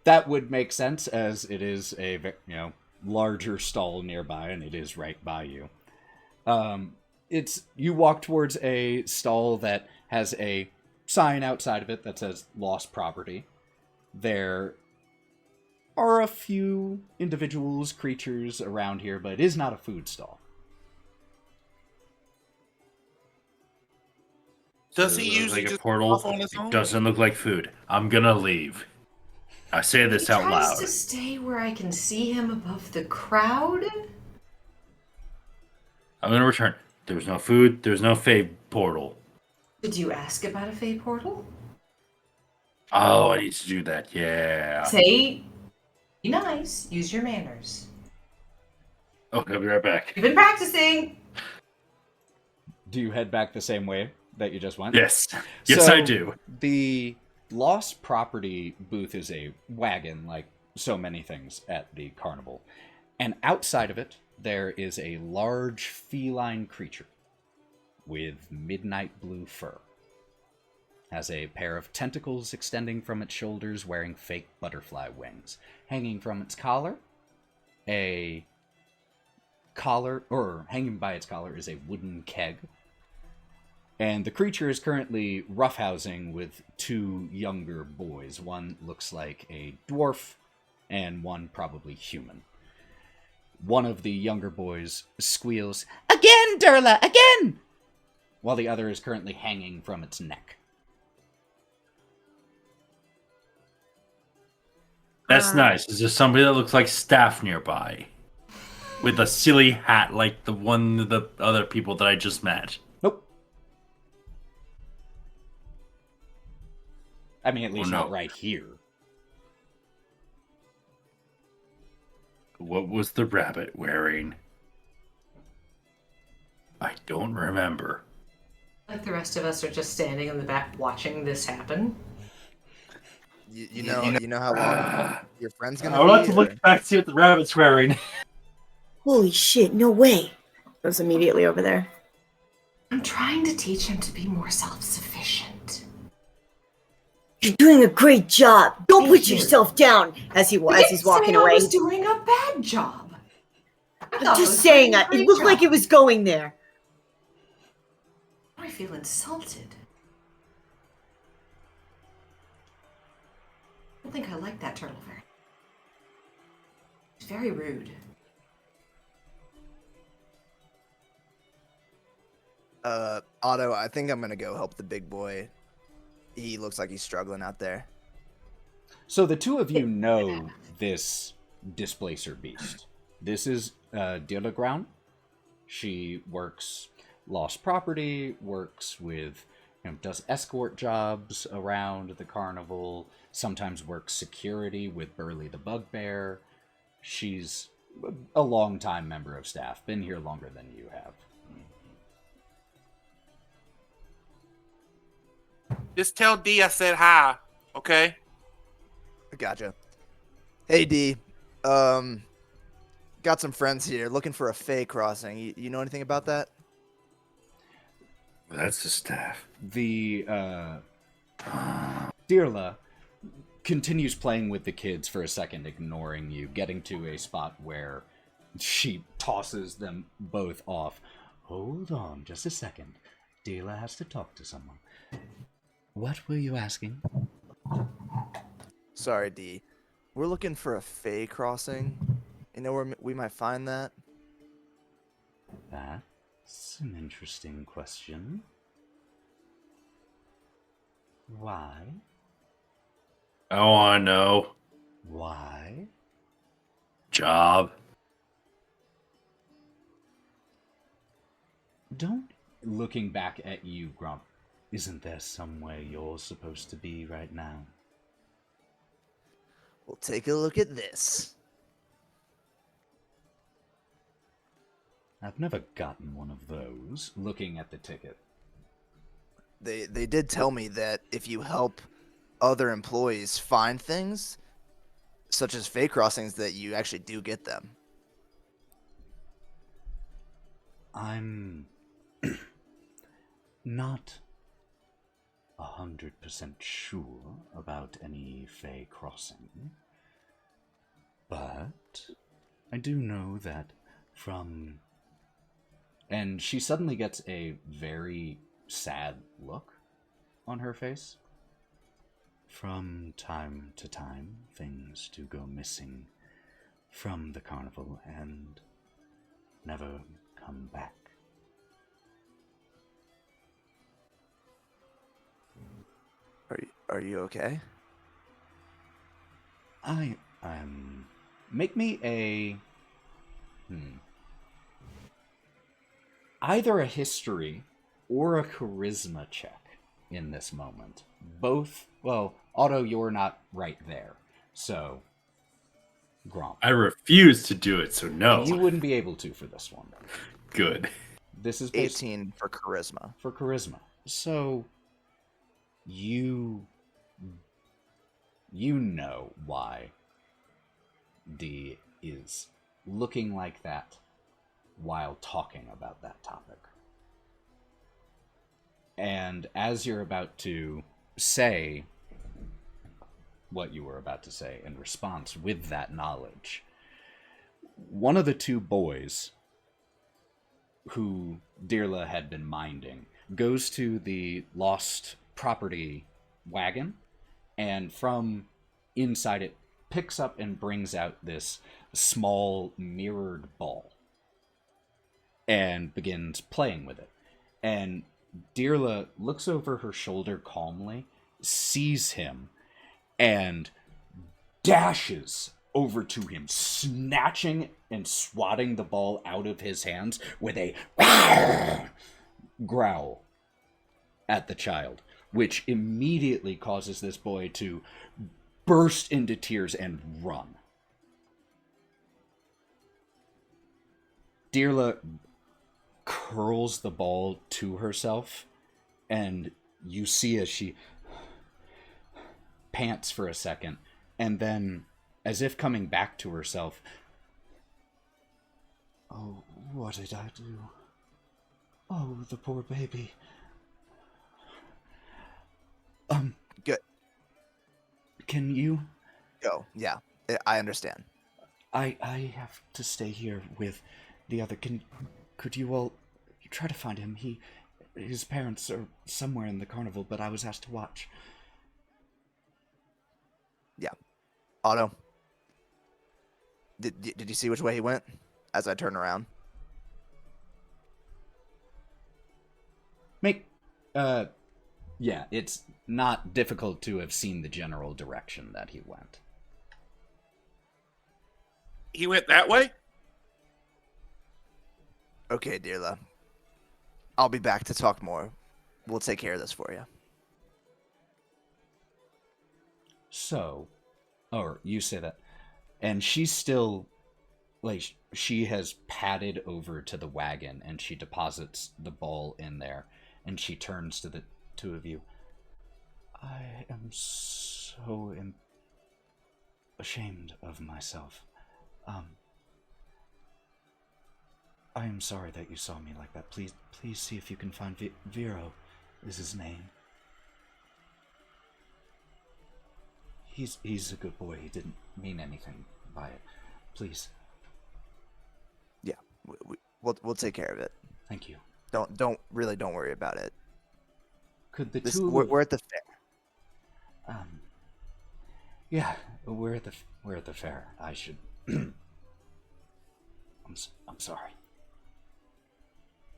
That would make sense, as it is a larger stall nearby, and it is right by you. You walk towards a stall that has a sign outside of it that says "Lost Property." There are a few individuals, creatures around here, but it is not a food stall. Does he It looks usually like a just portal? off on his It own? doesn't look like food. I'm gonna leave. I say this He out tries loud. to stay where I can see him above the crowd. I'm gonna return. There's no food. There's no Fae portal. Did you ask about a Fae portal? Oh, I need to do that. Yeah. Say, be nice. Use your manners. Okay, I'll be right back. You've been practicing. Do you head back the same way that you just went? Yes. Yes, So, I do. The Lost Property booth is a wagon, like so many things at the carnival. And outside of it, there is a large feline creature with midnight blue fur. Has a pair of tentacles extending from its shoulders, wearing fake butterfly wings. Hanging from its collar, hanging by its collar is a wooden keg. And the creature is currently roughhousing with two younger boys. One looks like a dwarf, and one probably human. One of the younger boys squeals, "Again, Durla, again!" while the other is currently hanging from its neck. That's nice. Is there somebody that looks like staff nearby? with a silly hat like the one of the other people that I just met? Nope. I mean, at least no. not right here. What was the rabbit wearing? I don't remember. Like the rest of us are just standing in the back watching this happen. You know how long your friend's gonna I would be? like to look back to see what the rabbit's wearing. Holy shit, no way. Goes immediately over there. I'm trying to teach him to be more self-sufficient. You're doing a great job. Don't Thank put you. yourself down as he's walking I away. was doing a bad job. I'm just saying, it looked like it was going there. I feel insulted. I don't think I like that turtle very. It's very rude. Otto, I think I'm gonna go help the big boy. He looks like he's struggling out there. So the two of you know this displacer beast. This is Digitalclub. She works lost property, works with, does escort jobs around the carnival, sometimes works security with Burley the Bugbear. She's a long-time member of staff, been here longer than you have. Just tell D I said hi, okay? Gotcha. Hey D, got some friends here looking for a Fey crossing. You know anything about that? That's the staff. The Dirla continues playing with the kids for a second, ignoring you, getting to a spot where she tosses them both off. Hold on just a second. Dirla has to talk to someone. What were you asking? Sorry, D. We're looking for a Fey crossing. You know where we might find that? That's an interesting question. Why? Oh, I know. Why? Job. Don't, looking back at you, Gromp, isn't there somewhere you're supposed to be right now? We'll take a look at this. I've never gotten one of those, looking at the ticket. They did tell me that if you help other employees find things, such as Fey crossings, that you actually do get them. I'm not 100% sure about any Fey crossing, but I do know that from... And she suddenly gets a very sad look on her face. From time to time, things do go missing from the carnival and never come back. Are you okay? Make me a either a history or a charisma check in this moment. Both, well, Otto, you're not right there, so Gromp. I refuse to do it, so no. You wouldn't be able to for this one. Good. This is 18 for charisma. For charisma. So you know why D is looking like that while talking about that topic. And as you're about to say what you were about to say in response with that knowledge, one of the two boys who Dirla had been minding goes to the lost property wagon, and from inside it picks up and brings out this small mirrored ball and begins playing with it. And Dirla looks over her shoulder calmly, sees him, and dashes over to him, snatching and swatting the ball out of his hands with a growl at the child, which immediately causes this boy to burst into tears and run. Dirla curls the ball to herself, and you see as she pants for a second, and then, as if coming back to herself, "Oh, what did I do? Oh, the poor baby." Good. Can you? Go. Yeah, I understand. I have to stay here with the other. Could you all try to find him? His parents are somewhere in the carnival, but I was asked to watch. Yeah. Otto, did you see which way he went as I turned around? Yeah, it's not difficult to have seen the general direction that he went. He went that way? Okay, Dirla. I'll be back to talk more. We'll take care of this for you. So, or you say that, and she's still, like, she has padded over to the wagon, and she deposits the ball in there, and she turns to the two of you. I am so ashamed of myself. I am sorry that you saw me like that. Please see if you can find Vero is his name. He's a good boy. He didn't mean anything by it. Please. Yeah, we'll take care of it. Thank you. Don't worry about it. Could the we're at the fair. Yeah, we're at the fair. I should. I'm sorry.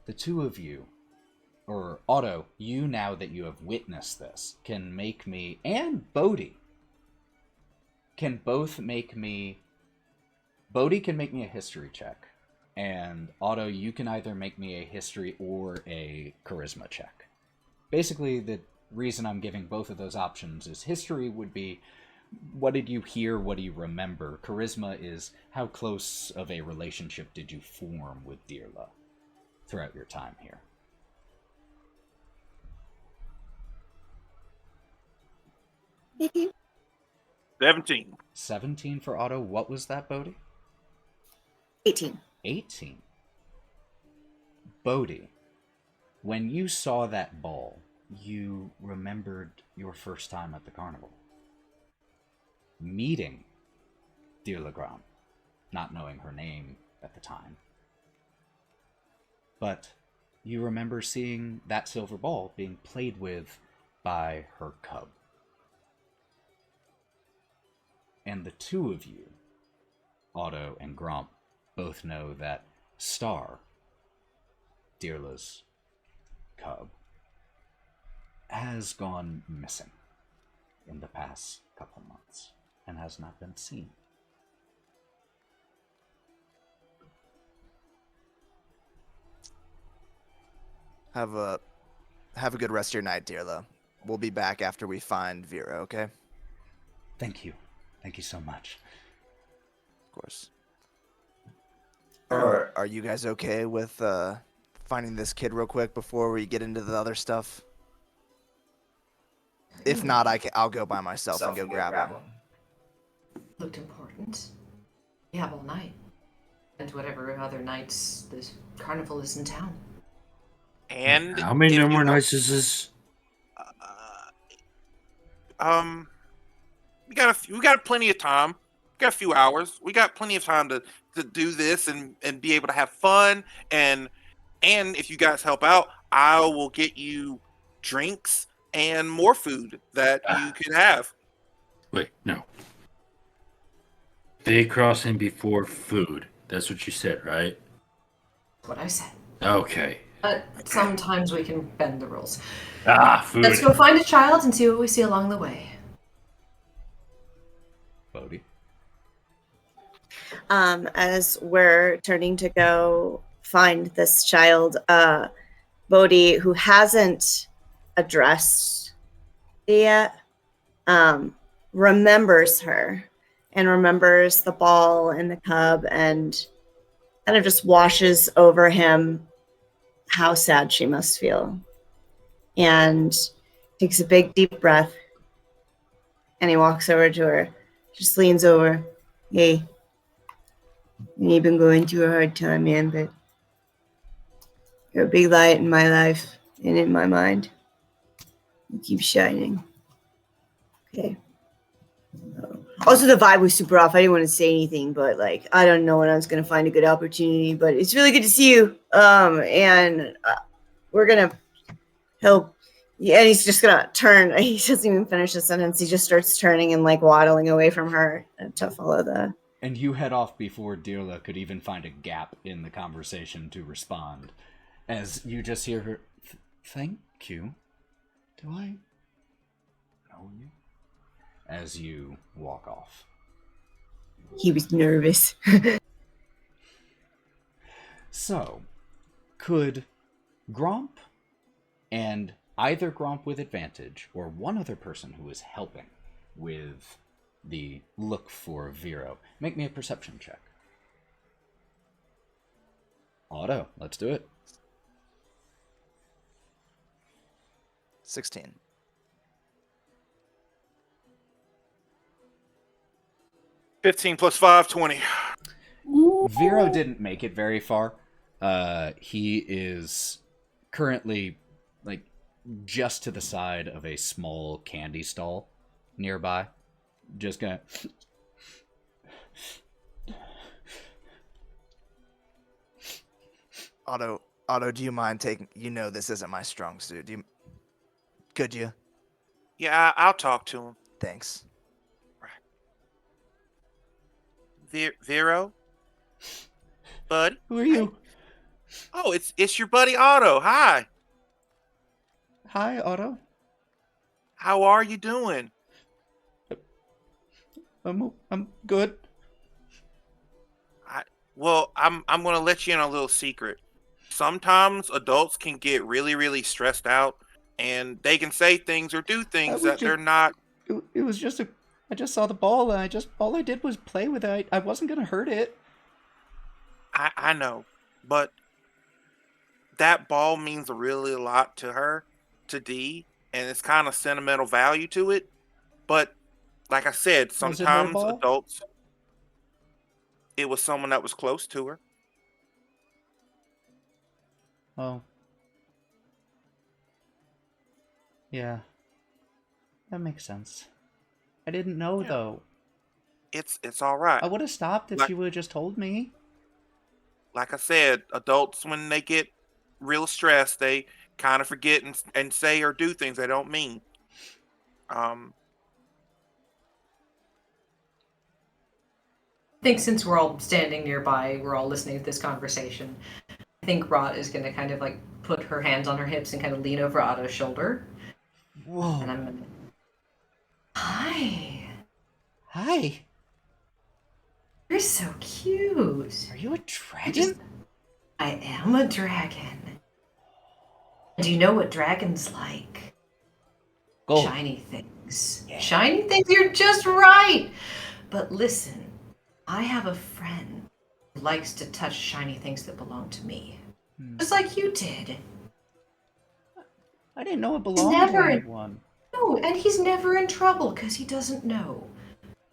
The two of you, or Otto, you now that you have witnessed this, can make me, and Bodie, can both make me. Bodie can make me a history check, and Otto, you can either make me a history or a charisma check. Basically, the reason I'm giving both of those options is history would be, what did you hear, what do you remember? Charisma is, how close of a relationship did you form with Dirla throughout your time here? Thank you. 17. 17 for Otto. What was that, Bodie? 18. 18. Bodie, when you saw that ball, you remembered your first time at the carnival. Meeting Dirla Gromp, not knowing her name at the time. But you remember seeing that silver ball being played with by her cub. And the two of you, Otto and Gromp, both know that Star, Dirla's cub, has gone missing in the past couple months and has not been seen. Have a good rest of your night, Dirla. We'll be back after we find Vera, okay? Thank you. Thank you so much. Of course. Are you guys okay with finding this kid real quick before we get into the other stuff? If not, I'll go by myself and go grab him. Looked important. We have all night. And whatever other nights this carnival is in town. And how many more nights is this? We got plenty of time. We got a few hours. We got plenty of time to do this and be able to have fun. And if you guys help out, I will get you drinks and more food that you could have. Wait, no. Day crossing before food. That's what you said, right? What I said. Okay. Sometimes we can bend the rules. Food. Let's go find a child and see what we see along the way. Bodie? as we're turning to go find this child, Bodie, who hasn't addressed it yet, remembers her and remembers the ball and the cub and kind of just washes over him how sad she must feel. And takes a big, deep breath. And he walks over to her, just leans over. Hey, you've been going through a hard time, man, but you're a big light in my life and in my mind. You keep shining. Okay. Also, the vibe was super off. I didn't want to say anything, but like, I don't know when I was going to find a good opportunity, but it's really good to see you. And we're going to help. Yeah, and he's just going to turn. He doesn't even finish the sentence. He just starts turning and like waddling away from her to follow the. And you head off before Dirla could even find a gap in the conversation to respond. As you just hear her, thank you. Do I know you? As you walk off. He was nervous. So, could Gromp and either Gromp with advantage or one other person who is helping with the look for Vero make me a perception check? Otto, let's do it. 16. $15 plus 5, 20. Vero didn't make it very far. He is currently like just to the side of a small candy stall nearby. Just gonna Otto, do you mind taking? You know this isn't my strong suit. Could you? Yeah, I'll talk to him. Thanks. Vero? Bud? Who are you? Oh, it's your buddy Otto. Hi. Hi, Otto. How are you doing? I'm good. I'm going to let you in on a little secret. Sometimes adults can get really, really stressed out, and they can say things or do things that they're not. It was just I just saw the ball, and all I did was play with it. I wasn't gonna hurt it. I know, but that ball means really a lot to her, to Dee, and it's kind of sentimental value to it. But like I said, sometimes adults. It was someone that was close to her. Oh. Yeah. That makes sense. I didn't know, though. It's all right. I would have stopped if she would have just told me. Like I said, adults, when they get real stressed, they kind of forget and say or do things they don't mean. I think since we're all standing nearby, we're all listening to this conversation, I think Wraught is going to kind of like put her hands on her hips and kind of lean over Otto's shoulder. Whoa. And I'm going to... Hi. Hi. You're so cute. Are you a dragon? I am a dragon. Do you know what dragons like? Gold. Shiny things. Yeah. Shiny things, you're just right. But listen, I have a friend who likes to touch shiny things that belong to me. Just like you did. I didn't know it belonged to anyone. No, and he's never in trouble because he doesn't know.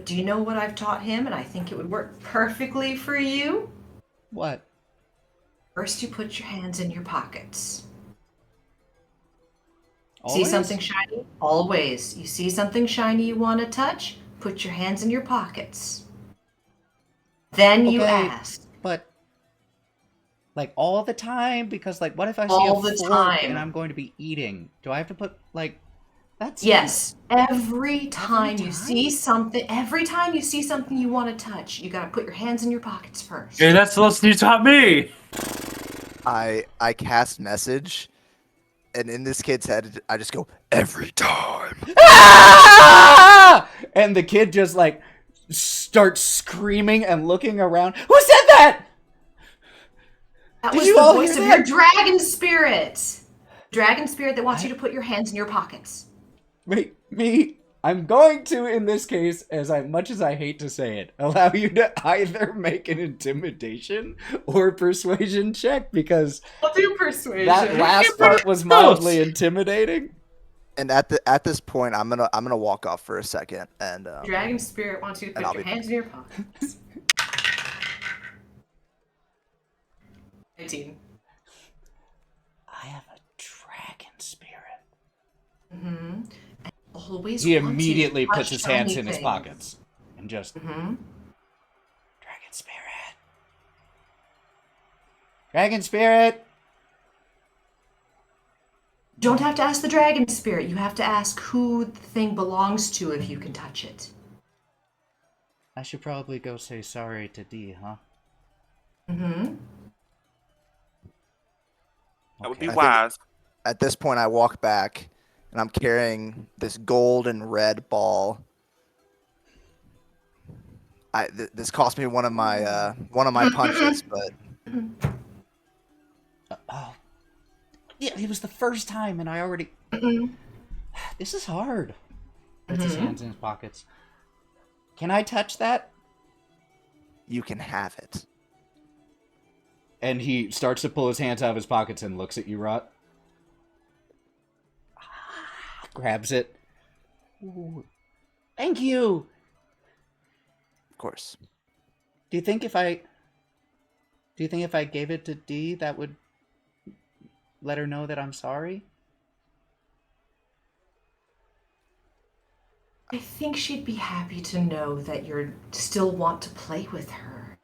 Do you know what I've taught him? And I think it would work perfectly for you. What? First, you put your hands in your pockets. Always? See something shiny? Always. You see something shiny you want to touch? Put your hands in your pockets. Then you ask. But, like, all the time? Because, like, what if I see All a the fork time. and I'm going to be eating? Do I have to put, like, that's... Yes. Every time you see something you want to touch, you got to put your hands in your pockets first. Hey, that's the lesson you taught me. I cast message, and in this kid's head, I just go, every time. Ah! And the kid just, like, starts screaming and looking around. Who said that? That Did was you the all voice hear of that? your dragon spirit. Dragon spirit that wants you to put your hands in your pockets. Wait, me? I'm going to, in this case, as much as I hate to say it, allow you to either make an intimidation or persuasion check, because I'll do persuasion. that last part was mildly intimidating. And at this point, I'm gonna walk off for a second, and Dragon spirit wants you to put your hands in your pockets. 19. I have a dragon spirit. Mm-hmm. And always He want to immediately touch puts his hands shiny in his things. pockets and just Dragon spirit. Dragon spirit. Don't have to ask the dragon spirit. You have to ask who the thing belongs to if you can touch it. I should probably go say sorry to D, huh? Mm-hmm. That would be I think- wise. at this point, I walk back, and I'm carrying this gold and red ball. This cost me one of my punches, but Oh. Yeah, it was the first time, and I already... This is hard. Puts his hands in his pockets. Can I touch that? you can have it. And he starts to pull his hands out of his pockets and looks at you, Wraught. Grabs it. Ooh. Thank you! Of course. Do you think if I gave it to D, that would let her know that I'm sorry? I think she'd be happy to know that you still want to play with her.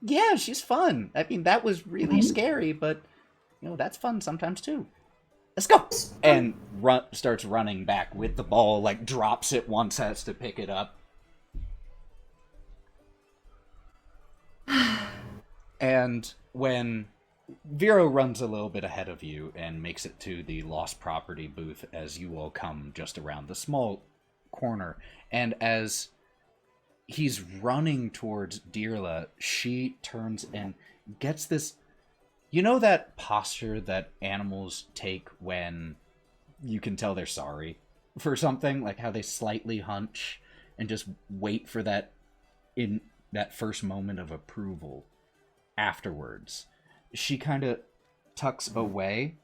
Yeah, she's fun. I mean, that was really scary, but, that's fun sometimes, too. Let's go! And starts running back with the ball, like, drops it once, has to pick it up. And when Vero runs a little bit ahead of you and makes it to the lost property booth as you all come just around the small corner, and as he's running towards Dirla, she turns and gets this... You know that posture that animals take when you can tell they're sorry for something? Like how they slightly hunch and just wait for that in that first moment of approval afterwards. She kind of tucks away,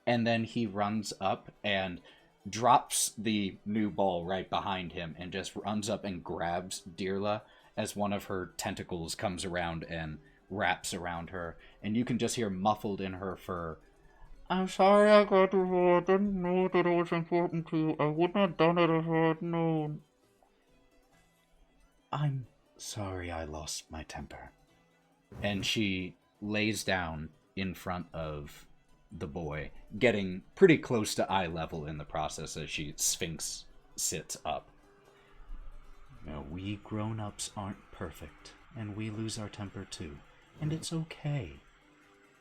and then he runs up and drops the new ball right behind him and just runs up and grabs Dirla as one of her tentacles comes around and wraps around her, and you can just hear muffled in her fur, "I'm sorry I got the ball. I didn't know that it was important to you. I wouldn't have done it if I had known. I'm sorry I lost my temper." And she lays down in front of the boy, getting pretty close to eye level in the process as she sphinx sits up. We grown-ups aren't perfect, and we lose our temper too. And it's okay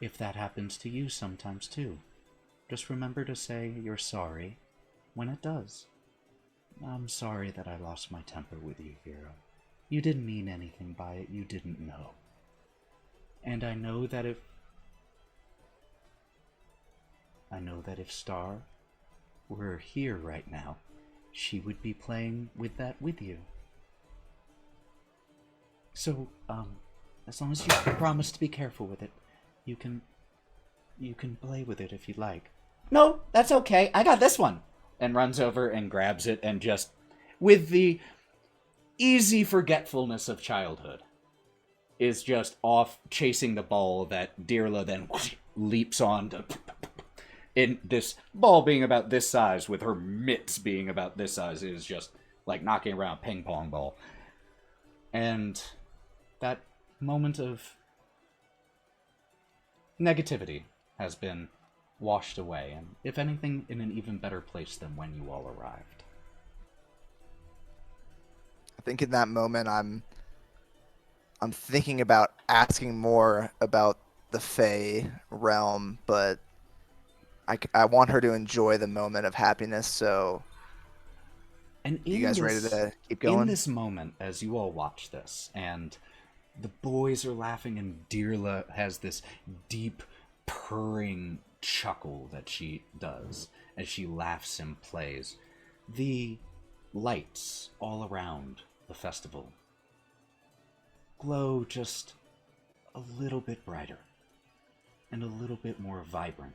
if that happens to you sometimes too. Just remember to say you're sorry when it does. I'm sorry that I lost my temper with you, Vera. You didn't mean anything by it. You didn't know. And I know that if Star were here right now, she would be playing with that with you. So, as long as you promise to be careful with it, you can play with it if you'd like. No, that's okay. I got this one. And runs over and grabs it, and just, with the easy forgetfulness of childhood, is just off chasing the ball that Dirla then leaps on to... In this ball being about this size, with her mitts being about this size, is just like knocking around a ping pong ball. And that moment of negativity has been washed away, and if anything, in an even better place than when you all arrived. I think in that moment, I'm thinking about asking more about the Fae realm, but I want her to enjoy the moment of happiness, so And You guys ready to keep going? In this moment, as you all watch this, and the boys are laughing, and Dearla has this deep, purring chuckle that she does as she laughs and plays, the lights all around the festival glow just a little bit brighter and a little bit more vibrant.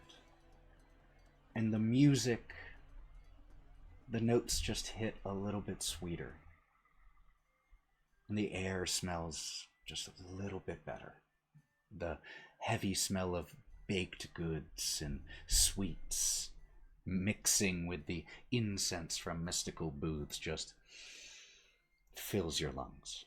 And the music, the notes just hit a little bit sweeter. And the air smells just a little bit better. The heavy smell of baked goods and sweets mixing with the incense from mystical booths just fills your lungs.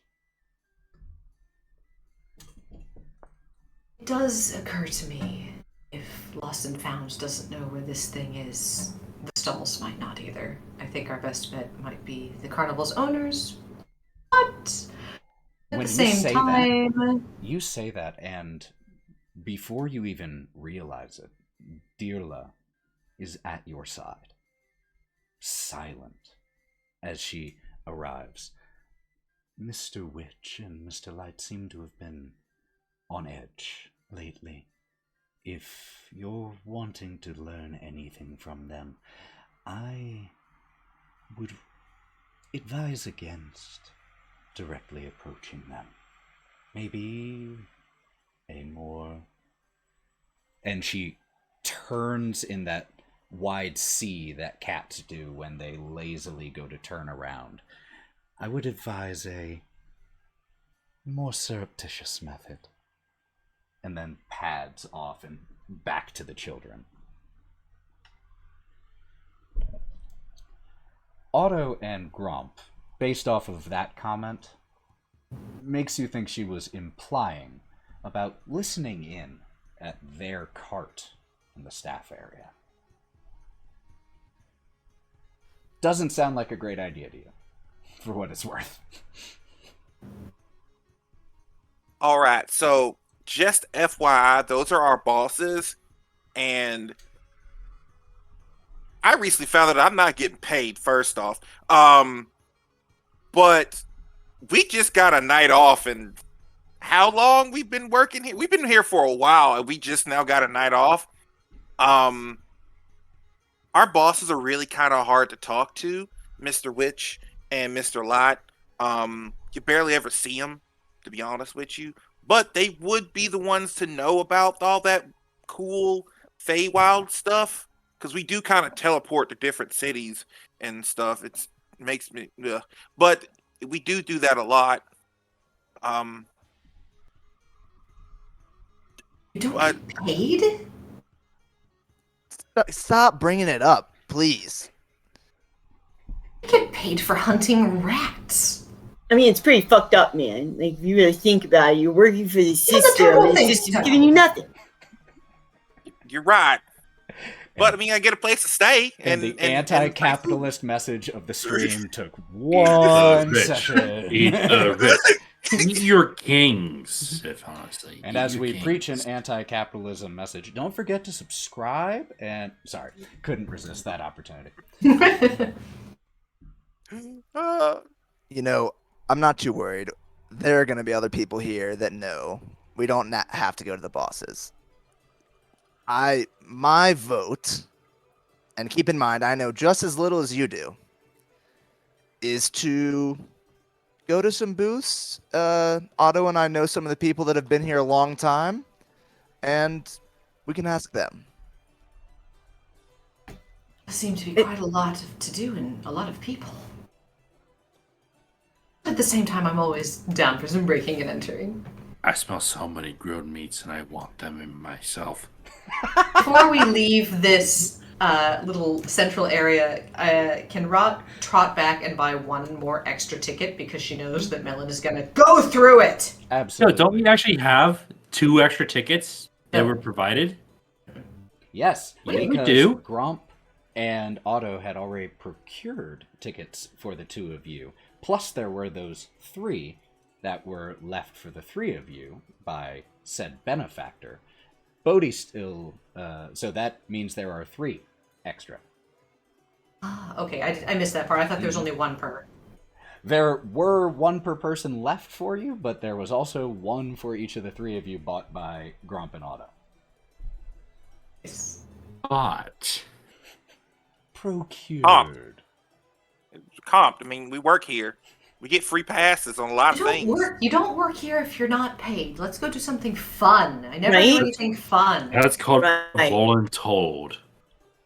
It does occur to me, if Lost and Found doesn't know where this thing is, the stalls might not either. I think our best bet might be the carnival's owners, but at the same time... You say that, and before you even realize it, Dearla is at your side, silent, as she arrives. Mr. Witch and Mr. Light seem to have been on edge lately. If you're wanting to learn anything from them, I would advise against directly approaching them. Maybe a more... And she turns in that wide C that cats do when they lazily go to turn around. I would advise a more surreptitious method. And then pads off and back to the children. Otto and Gromp, based off of that comment, makes you think she was implying about listening in at their cart in the staff area. Doesn't sound like a great idea to you, for what it's worth. All right, so just FYI, those are our bosses, and I recently found that I'm not getting paid, first off. But we just got a night off, and how long we've been working here? We've been here for a while, and we just now got a night off. Our bosses are really kind of hard to talk to, Mr. Witch and Mr. Light. You barely ever see them, to be honest with you. But they would be the ones to know about all that cool Feywild stuff, because we do kind of teleport to different cities and stuff. It makes me, but we do that a lot. You don't get paid? Stop bringing it up, please. I get paid for hunting rats. I mean, it's pretty fucked up, man. Like, if you really think about it, you're working for the system, terrible and the thing, system's Tom. giving you nothing. You're right. But I mean, I get a place to stay. And the anti-capitalist message of the stream took Eat 1 the second. Eat the rich. You're kings, if honestly. And as we preach an anti-capitalism message, don't forget to subscribe and... Sorry, couldn't resist that opportunity. You know, I'm not too worried. There are going to be other people here that know we don't have to go to the bosses. My vote, and keep in mind, I know just as little as you do, is to go to some booths. Otto and I know some of the people that have been here a long time, and we can ask them. There seems to be quite a lot to do and a lot of people. At the same time, I'm always down for some breaking and entering. I smell so many grilled meats and I want them in myself. Before we leave this little central area, can Wraught trot back and buy one more extra ticket because she knows that Melon is going to go through it? No, Absolutely. don't we actually have 2 extra tickets that were provided? Yes, Yeah, we because do. Gromp and Otto had already procured tickets for the 2 of you. Plus, there were those 3 that were left for the 3 of you by said benefactor. Bodie still... so that means there are 3 extra. Ah, okay, I missed that part. I thought there was only one per. There were one per person left for you, but there was also one for each of the three of you bought by Gromp and Otto. But Procured. Comped. I mean, we work here. We get free passes on a lot of things. You don't work here if you're not paid. Let's go do something fun. I never Right? do anything fun. that's called Right. voluntold.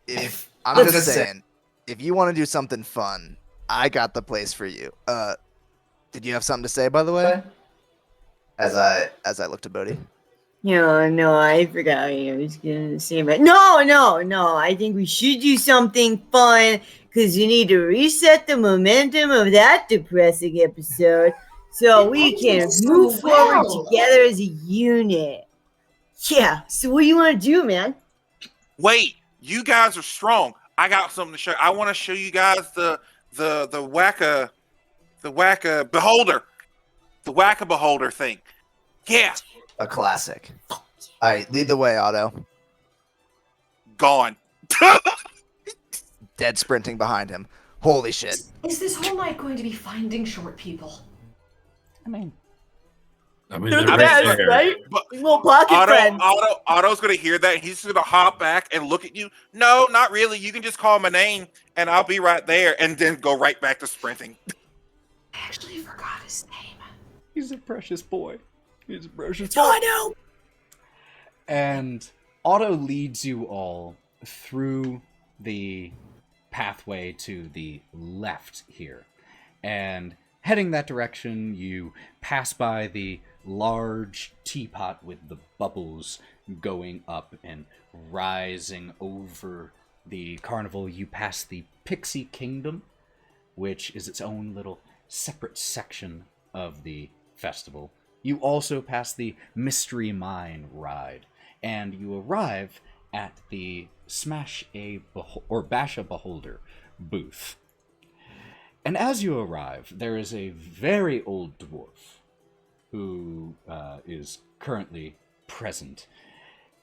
If I'm Let's just say- saying, if you want to do something fun, I got the place for you. Did you have something to say, by the way? As I looked at Bodie. No, I forgot what I was gonna say, but no. I think we should do something fun because you need to reset the momentum of that depressing episode so we can move forward together as a unit. Yeah. So what do you want to do, man? Wait, you guys are strong. I got something to show. I want to show you guys the wacka beholder, the wacka beholder thing. Yeah, A classic. All right, lead the way, Otto. gone. Dead sprinting behind him. Holy shit. Is this whole night going to be finding short people? I mean, I mean, They're they're the right best, there. right? But Little pocket friends. Otto's gonna hear that. And he's gonna hop back and look at you. No, not really. You can just call my name, and I'll be right there, and then go right back to sprinting. I actually forgot his name. he's a precious boy. He's a precious Oh, boy. I know. And Otto leads you all through the pathway to the left here. And heading that direction, you pass by the large teapot with the bubbles going up and rising over the carnival. You pass the Pixie Kingdom, which is its own little separate section of the festival. You also pass the Mystery Mine ride, and you arrive at the Bash a Beholder booth. And as you arrive, there is a very old dwarf who is currently present.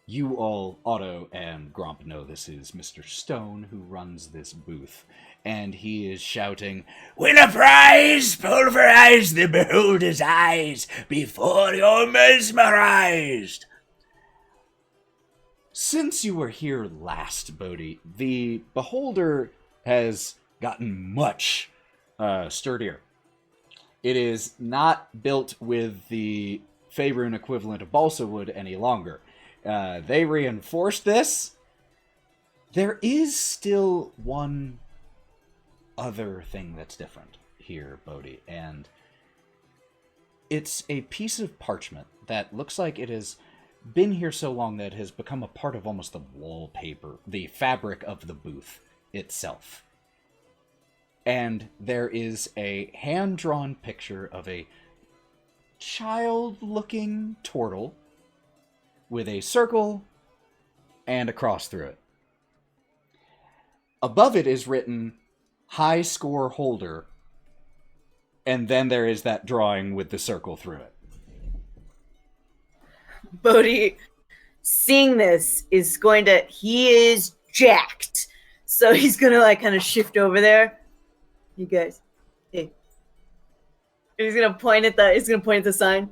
You all, Otto and Gromp, know this is Mr. Stone, who runs this booth, and he is shouting, Win a prize, pulverize the beholder's eyes before you're mesmerized. Since you were here last, Bodie, the beholder has gotten much sturdier. It is not built with the Faerun equivalent of balsa wood any longer. They reinforced this. There is still one other thing that's different here, Bodie, and it's a piece of parchment that looks like it has been here so long that it has become a part of almost the wallpaper, the fabric of the booth itself. And there is a hand-drawn picture of a child-looking turtle with a circle and a cross through it. Above it is written, high score holder, and then there is that drawing with the circle through it. Bodie, seeing this, is going to. He is jacked, so he's gonna like kind of shift over there. You guys, hey. And he's gonna point at the. He's gonna point at the sign.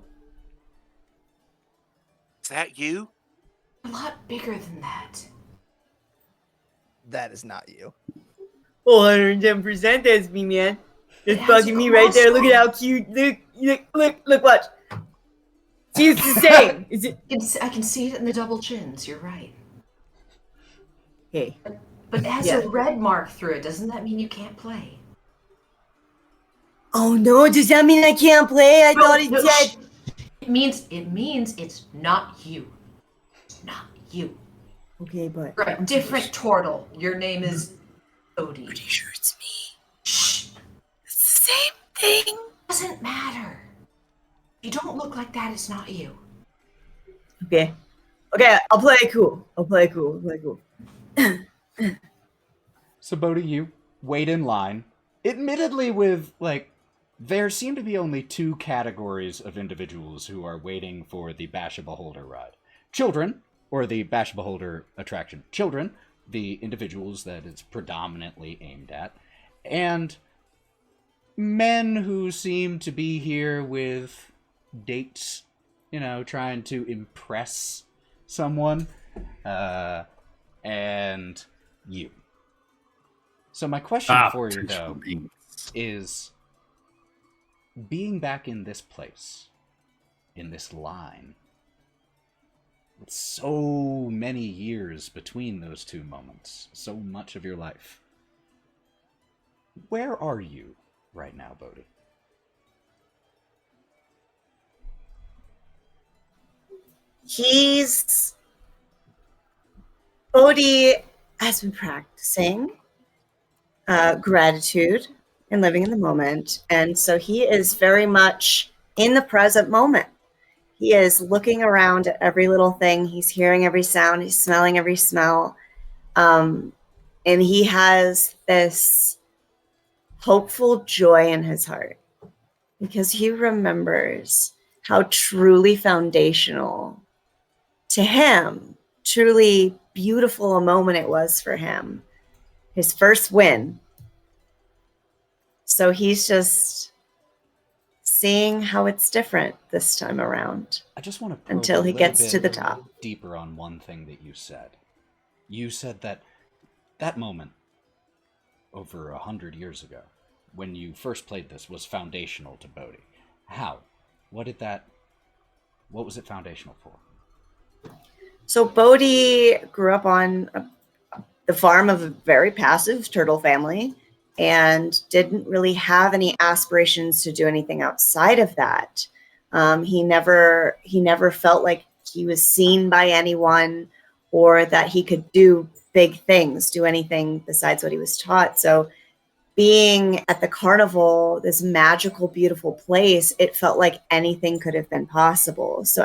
Is that you? A lot bigger than that. That is not you. 110% that's me, man. It's It has bugging me right there. Look at how cute. Look, watch. See, it's the same. Is it? I can see it in the double chins. You're right. Hey. But it has Yeah. a red mark through it. Doesn't that mean you can't play? Oh no! Does that mean I can't play? I thought it No, said. It means it's not you. It's not you. Okay, but You're a different turtle. Your name is Bodie. pretty sure it's me. Shh. It's the same thing. Doesn't matter. You don't look like that. It's not you. Okay. I'll play it cool. I'll play it cool. So, Bodhi, you wait in line. Admittedly, with, there seem to be only two categories of individuals who are waiting for the Bash a Beholder ride. Children, or the Bash a Beholder attraction. Children, the individuals that it's predominantly aimed at, and men who seem to be here with dates, trying to impress someone, and you. So my question for you, though, is being back in this place, in this line, with so many years between those two moments, so much of your life. Where are you right now, Bodie? Bodie has been practicing gratitude and living in the moment. And so he is very much in the present moment. He is looking around at every little thing. He's hearing every sound. He's smelling every smell. And he has this hopeful joy in his heart because he remembers how truly foundational to him, truly beautiful a moment it was for him. His first win. So he's just seeing how it's different this time around. I just want to probe until he gets to the top. Deeper on one thing that you said. You said that moment over 100 years ago, when you first played this, was foundational to Bodie. How? What was it foundational for? So Bodie grew up on the farm of a very passive turtle family and didn't really have any aspirations to do anything outside of that. He never felt like he was seen by anyone or that he could do big things, do anything besides what he was taught. So being at the carnival, this magical, beautiful place, it felt like anything could have been possible. So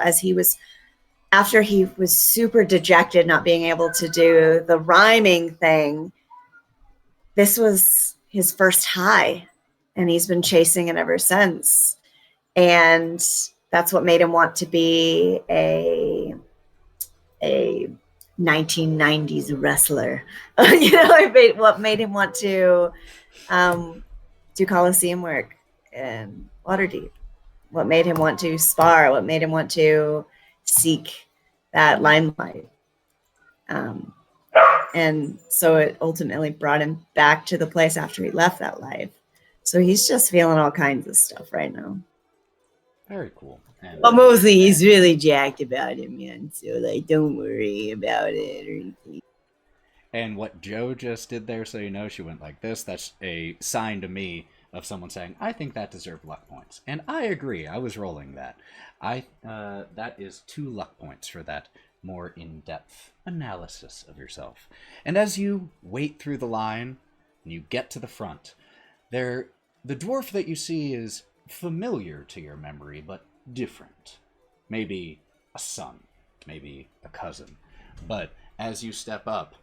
after he was super dejected, not being able to do the rhyming thing, this was his first high, and he's been chasing it ever since. And that's what made him want to be a 1990s wrestler. What made him want to do Coliseum work and Waterdeep. What made him want to spar. What made him want to seek that limelight. And so it ultimately brought him back to the place after he left that life. So he's just feeling all kinds of stuff right now. Very cool. But mostly he's really jacked about it, man. So don't worry about it or anything. And what Joe just did there, so you know, she went like this. That's a sign to me of someone saying, I think that deserved luck points. And I agree. I was rolling that. That is 2 luck points for that more in-depth analysis of yourself. And as you wait through the line and you get to the front, the dwarf that you see is familiar to your memory, but different. Maybe a son, maybe a cousin. But as you step up,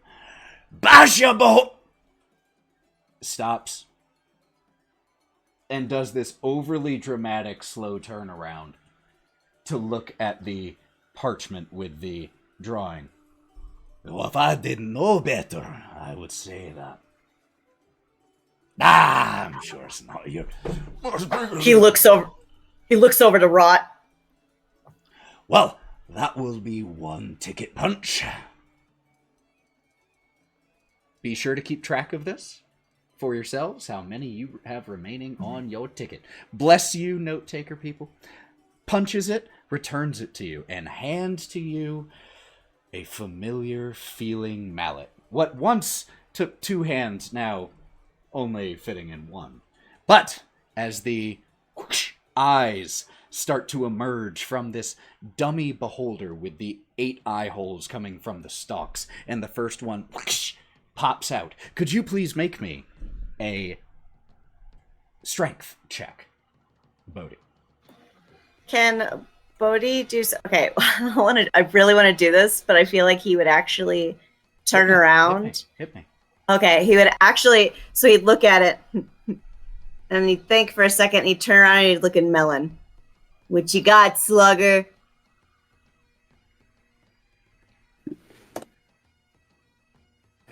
Bashabo stops and does this overly dramatic slow turnaround to look at the parchment with the drawing. Well, if I didn't know better, I would say that. I'm sure it's not you. He looks over to Wraught. Well, that will be 1 ticket punch. Be sure to keep track of this for yourselves, how many you have remaining on your ticket. Bless you, note taker people. Punches it, returns it to you, and hands to you a familiar feeling mallet. What once took 2 hands, now only fitting in 1. But as the whoosh, eyes start to emerge from this dummy beholder with the 8 eye holes coming from the stalks, and the first one whoosh, pops out. Could you please make me a strength check, Bodie? Can Bodie do okay? I really want to do this, but I feel like he would actually turn around. Hit me. Okay, he would actually. So he'd look at it, and he'd think for a second. And he'd turn around and he'd look at Melon. What you got, slugger?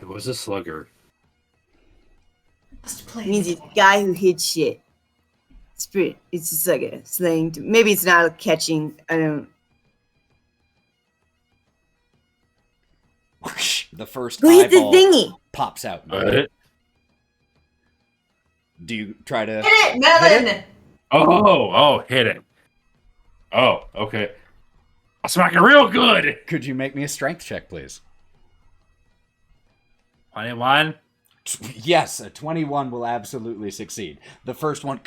It was a slugger. Just It play means it's a guy who hits shit. Spirit. It's just like a slang. Maybe it's not a catching. I don't. The first Who hit the eyeball thingy? pops out. What? Do you try to Hit it, Melon! Hit Oh, hit it. Oh, okay. I'll smack it real good. Could you make me a strength check, please? 21. Yes, a 21 will absolutely succeed. The first one,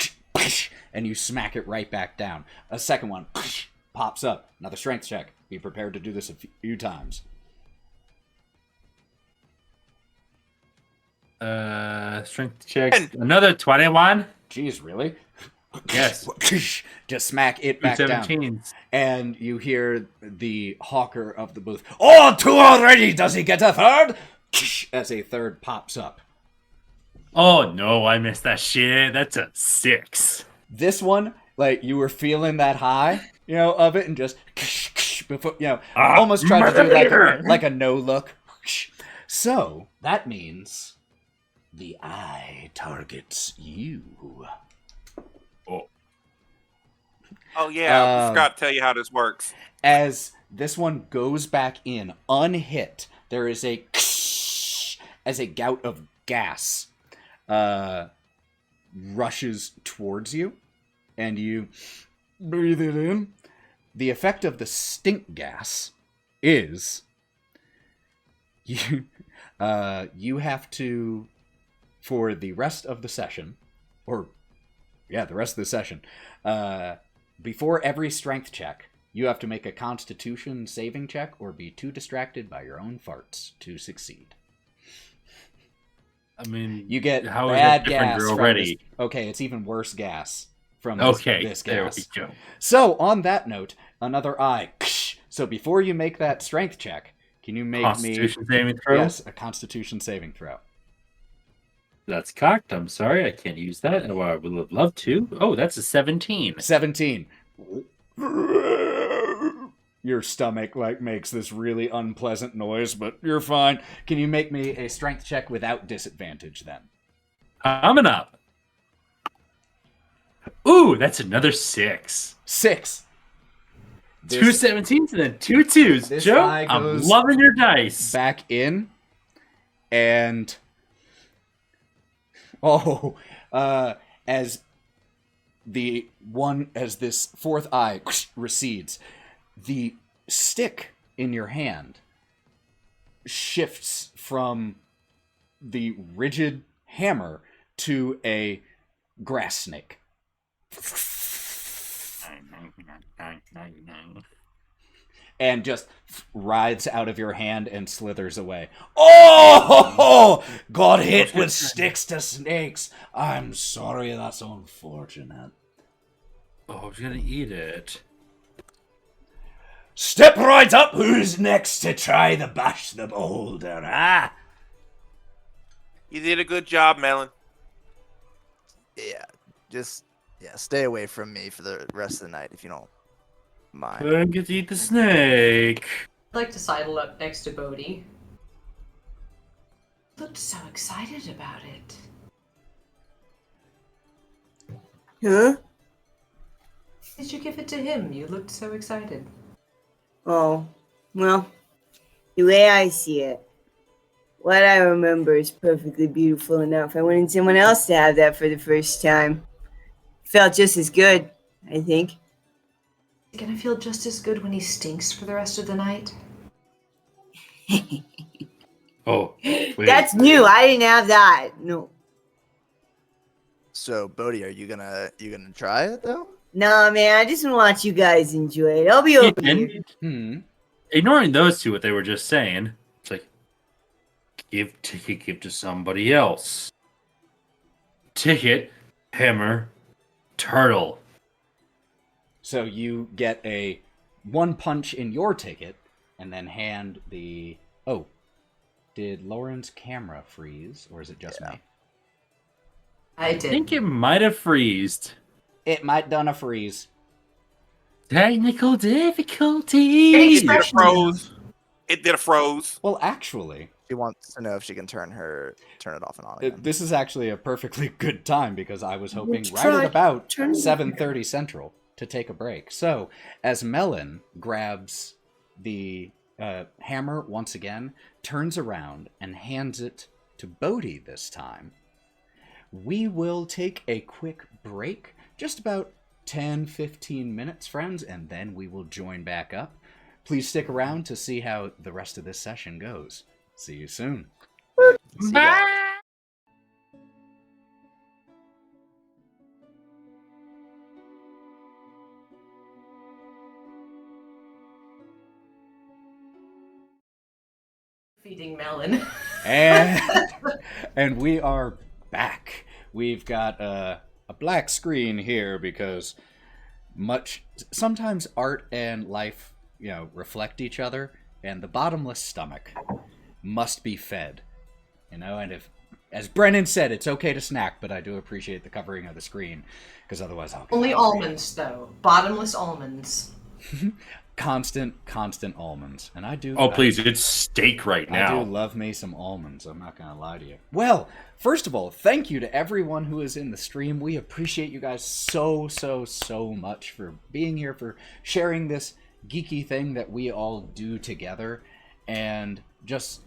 and you smack it right back down. A second one pops up. Another strength check. Be prepared to do this a few times. Strength check. Another 21. Jeez, really? Yes. Just smack it back down. 17s. And you hear the hawker of the booth. Oh, two already! Does he get a third? As a third pops up. Oh no, I missed that shit. That's a 6. This one, like, you were feeling that high, of it, and just before, almost tried to do like a no look. So that means the eye targets you. Oh yeah, I forgot to tell you how this works. As this one goes back in unhit, there is as a gout of gas rushes towards you, and you breathe it in. The effect of the stink gas is you have to, for the rest of the session, before every strength check, you have to make a Constitution saving check or be too distracted by your own farts to succeed. I mean, You get how is bad that different gas already? from this. Okay, it's even worse gas from this there gas. we go. So, on that note, another eye. So, before you make that strength check, can you make Constitution me... saving throw? Yes, a Constitution saving throw. That's cocked. I'm sorry, I can't use that. Oh, I would have loved to. Oh, that's a 17. 17. Your stomach makes this really unpleasant noise, but you're fine. Can you make me a strength check without disadvantage then? Coming up. Ooh, that's another 6. 6. Two 17s and then 2 2s. this Joe, guy I'm goes loving your dice. Back in, and as this fourth eye recedes, the stick in your hand shifts from the rigid hammer to a grass snake. And just rides out of your hand and slithers away. Oh! Got hit with sticks to snakes. I'm sorry, that's unfortunate. Oh, I was gonna eat it. Step right up. Who's next to try the bash the beholder, ah? You did a good job, Melon. Yeah, stay away from me for the rest of the night if you don't mind. I get to eat the snake. I'd like to sidle up next to Bodie. Looked so excited about it. Huh? Did you give it to him? You looked so excited. Oh, well, the way I see it, what I remember is perfectly beautiful enough. I wanted someone else to have that for the first time. Felt just as good, I think. Is he gonna feel just as good when he stinks for the rest of the night? Oh, wait. That's new. I didn't have that. No. So, Bodie, are you gonna try it though? No, man, I just want you guys to enjoy it. I'll be open here. Ignoring those two, what they were just saying, it's like, give to somebody else. Ticket, hammer, turtle. So you get a one punch in your ticket, and then hand the... Oh, did Lauren's camera freeze, or is it just me? I I did. think it might have freezed. It might done a freeze. Technical difficulties. It did a froze. It did a froze. Well, actually, She wants to know if she can turn it off and on again. This is actually a perfectly good time because I was hoping Let's right try at about turn- 7:30 Central to take a break. So, as Melon grabs the hammer once again, turns around and hands it to Bodie this time, we will take a quick break, just about 10-15 minutes, friends, and then we will join back up. Please stick around to see how the rest of this session goes. See you soon. See ya. Feeding Melon. And we are back. We've got a black screen here because sometimes art and life, reflect each other, and the bottomless stomach must be fed. And if, as Brennan said, it's okay to snack, but I do appreciate the covering of the screen because otherwise I'll Only almonds, though. Bottomless almonds. constant almonds, and I do. Oh, please, it's steak right now. I do love me some almonds. I'm not gonna lie to you. Well, first of all, thank you to everyone who is in the stream. We appreciate you guys so much for being here, for sharing this geeky thing that we all do together, and just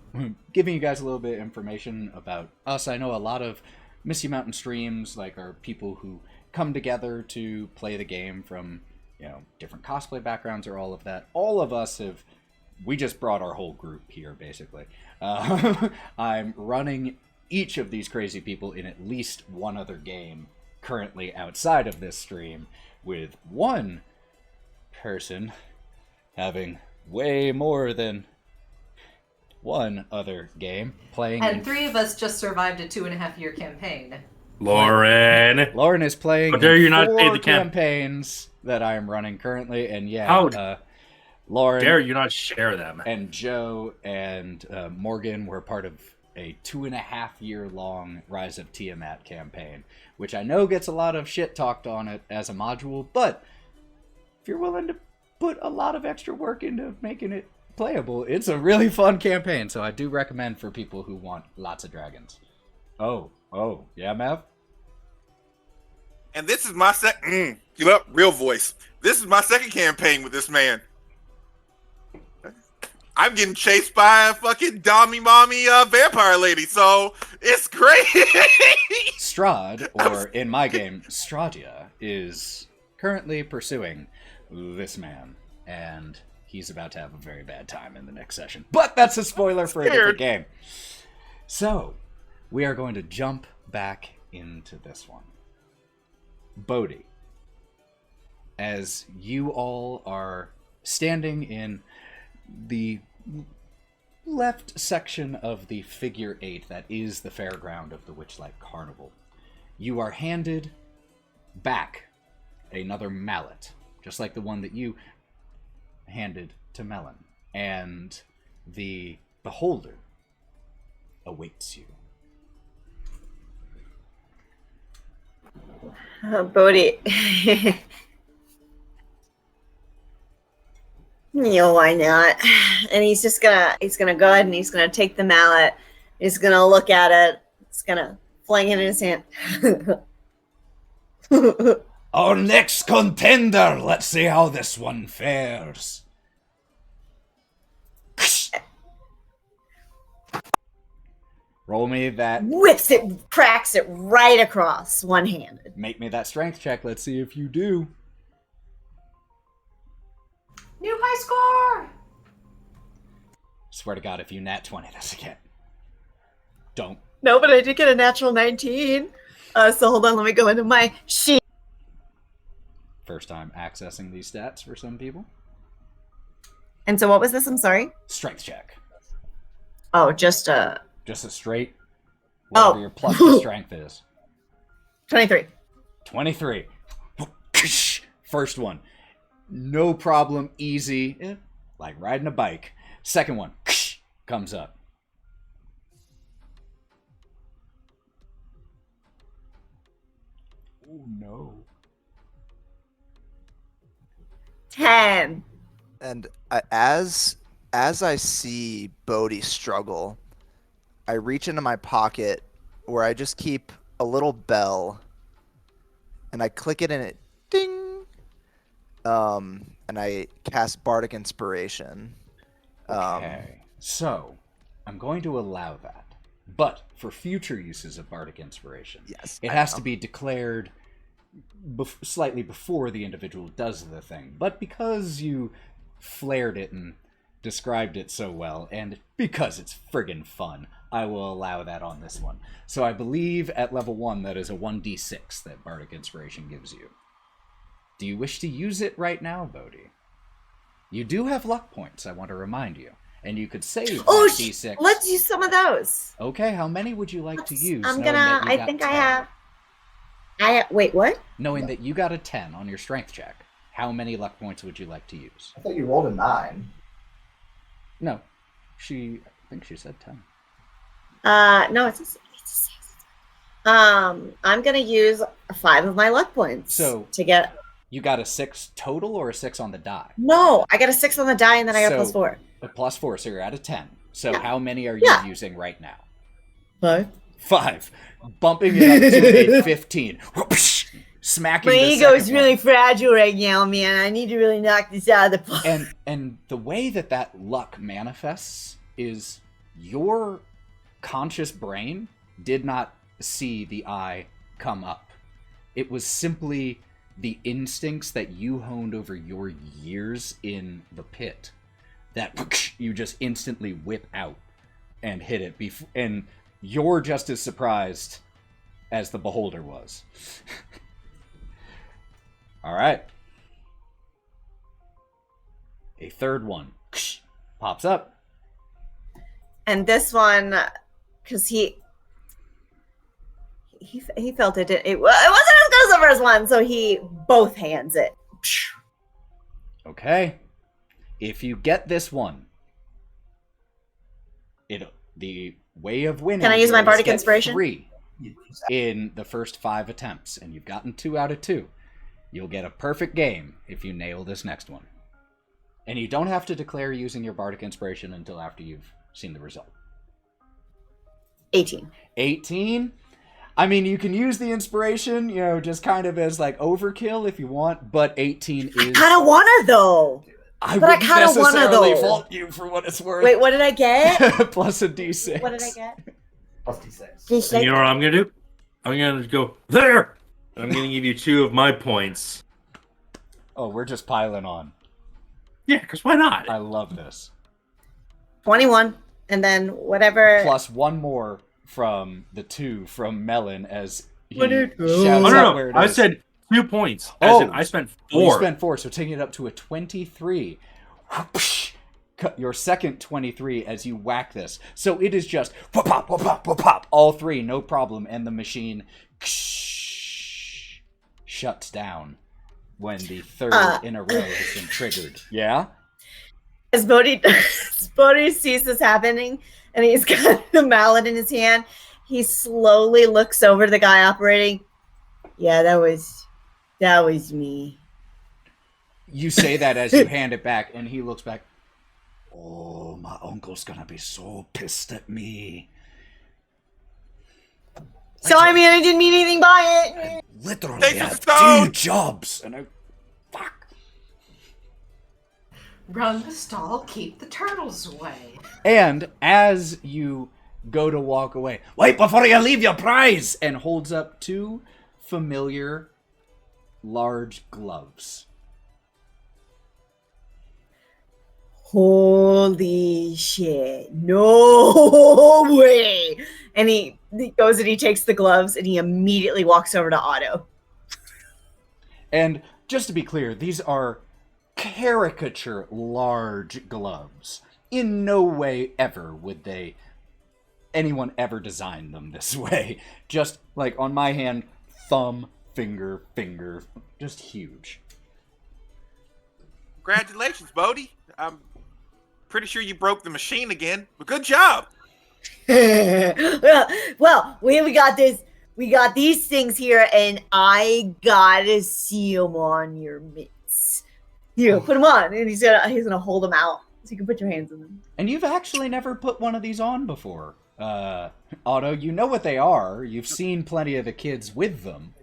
giving you guys a little bit of information about us. I know a lot of Misty Mountain streams are people who come together to play the game from different cosplay backgrounds or all of that. All of us we just brought our whole group here, basically. I'm running each of these crazy people in at least one other game currently outside of this stream, with one person having way more than one other game playing. And 3 of us just survived a 2.5-year campaign. Lauren is playing dare you not 4 pay the campaigns that I am running currently, and Lauren, dare you not share them? And Joe and Morgan were part of a 2.5-year long Rise of Tiamat campaign, which I know gets a lot of shit talked on it as a module, but if you're willing to put a lot of extra work into making it playable, it's a really fun campaign, so I do recommend for people who want lots of dragons. Oh, yeah, Mav? And this is my real voice. This is my second campaign with this man. I'm getting chased by a fucking dommy mommy vampire lady, so it's great. Strahd, or in my game, Stradia, is currently pursuing this man, and he's about to have a very bad time in the next session. But that's a spoiler for a different game. So, we are going to jump back into this one. Bodie, as you all are standing in the left section of the figure 8 that is the fairground of the Witchlight Carnival, you are handed back another mallet, just like the one that you handed to Melon, and the beholder awaits you. Bodie. Why not? And he's gonna go ahead and he's gonna take the mallet. He's gonna look at it. He's gonna fling it in his hand. Our next contender. Let's see how this one fares. Roll me that. Whips it, cracks it right across, one-handed. Make me that strength check. Let's see if you do. New high score! Swear to God, if you nat 20 this again. Don't. No, but I did get a natural 19. So hold on, let me go into my sheet. First time accessing these stats for some people. And so what was this? I'm sorry? Strength check. Oh, just a straight, whatever your plus to strength is. 23. 23. First one. No problem, easy, like riding a bike. Second one comes up. Oh no. 10. And as I see Bodie struggle, I reach into my pocket where I just keep a little bell, and I click it and it ding. And I cast Bardic Inspiration. Okay. So, I'm going to allow that. But for future uses of Bardic Inspiration, Yes, it I has know. to be declared slightly before the individual does the thing. But because you flared it and described it so well, and because it's friggin' fun, I will allow that on this one. So I believe at level 1 that is a 1d6 that Bardic Inspiration gives you. Do you wish to use it right now, Bodie? You do have luck points, I want to remind you. And you could save that d6. Let's use some of those. Okay, how many would you like to use? I'm knowing gonna. that you I got think 10? I have. Wait, what? Knowing that you got a 10 on your strength check, how many luck points would you like to use? I thought you rolled a 9. No, I think she said 10. No, it's a 6. I'm gonna use 5 of my luck points. So- to get. You got a 6 total or a 6 on the die? No, I got a 6 on the die, and then I got So- plus 4. A plus 4, so you're at a 10. So Yeah. how many are you Yeah. using right now? 5. 5. Bumping it up to a 15. Smacking My the ego is second really one. fragile right now, man. I need to really knock this out of the park. And the way that luck manifests is your conscious brain did not see the eye come up. It was simply the instincts that you honed over your years in the pit that you just instantly whip out and hit it and you're just as surprised as the beholder was. All right. A third one pops up. And this one, because he felt it. It wasn't as good as the first one, so he both hands it. Okay. If you get this one, the way of winning. Can I use my is Bardic get Inspiration? 3 in the first 5 attempts, and you've gotten 2 out of 2. You'll get a perfect game if you nail this next one. And you don't have to declare using your Bardic Inspiration until after you've seen the result. 18. 18? I mean, you can use the inspiration, just kind of as like overkill if you want, but 18 is... I kind of want to, though. I but I wouldn't kinda wanna, necessarily though. fault you for what it's worth. Wait, what did I get? Plus a d6. What did I get? Plus D6. D6. And you know what I'm gonna do? I'm gonna go there. I'm gonna give you 2 of my points. Oh, we're just piling on. Yeah, because why not? I love this. 21. And then whatever. Plus 1 more from the 2 from Melon as he What did- shouts Oh, out where it I is. said 2 points. Oh. I spent Well, 4. you spent 4, so taking it up to a 23. Cut your second 23 as you whack this. So it is just whoop pop, whoop pop, whoop pop, all 3, no problem, and the machine shuts down when the third in a row has been triggered. Yeah? As Bodie sees this happening, and he's got the mallet in his hand, he slowly looks over to the guy operating. Yeah, that was me. You say that as you hand it back, and he looks back. Oh, my uncle's gonna be so pissed at me. So I mean, I didn't mean anything by it. Literally Take the had stone! 2 jobs, and I... Fuck. Run the stall, keep the turtles away. And as you go to walk away, wait before you leave your prize, and holds up 2 familiar large gloves. Holy shit. No way. And he goes and he takes the gloves and he immediately walks over to Otto. And just to be clear, these are caricature large gloves. In no way ever would anyone ever design them this way. Just like on my hand, thumb, finger, just huge. Congratulations, Bodie. I'm pretty sure you broke the machine again, but good job. well, we got this. We got these things here, and I gotta see them on your mitts. Here, put them on, and he's gonna hold them out so you can put your hands in them. And you've actually never put one of these on before, Otto, you know what they are. You've seen plenty of the kids with them.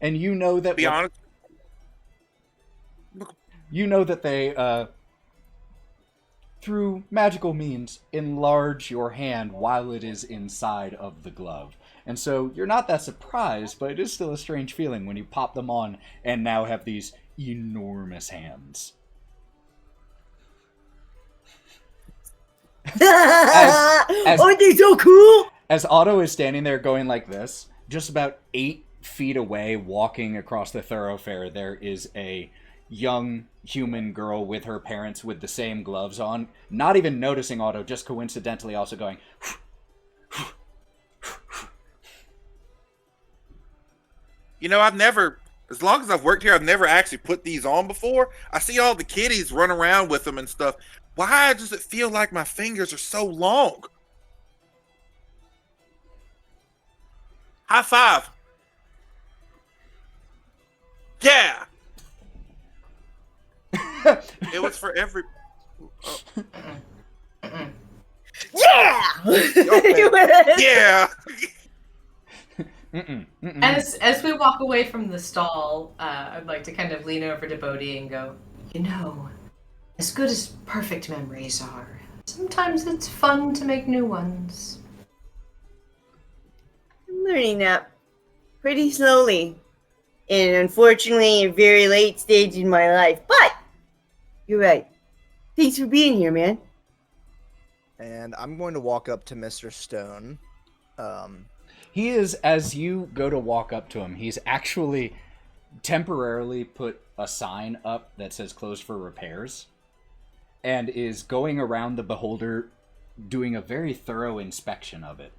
And you know that... Be honest. You know that they, through magical means, enlarge your hand while it is inside of the glove. And so you're not that surprised, but it is still a strange feeling when you pop them on and now have these enormous hands. Aren't they so cool? As Otto is standing there going like this, just about 8 feet away, walking across the thoroughfare, there is a young human girl with her parents with the same gloves on, not even noticing Otto, just coincidentally also going... You know, I've never, as long as I've worked here, I've never actually put these on before. I see all the kiddies run around with them and stuff. Why does it feel like my fingers are so long? High five. Yeah. It was for every... Yeah! Okay. Yeah. As we walk away from the stall, I'd like to kind of lean over to Bodie and go, you know, as good as perfect memories are, sometimes it's fun to make new ones. I'm learning that pretty slowly. And unfortunately, a very late stage in my life. But, you're right. Thanks for being here, man. And I'm going to walk up to Mr. Stone. He is, as you go to walk up to him, he's actually temporarily put a sign up that says closed for repairs and is going around the beholder doing a very thorough inspection of it.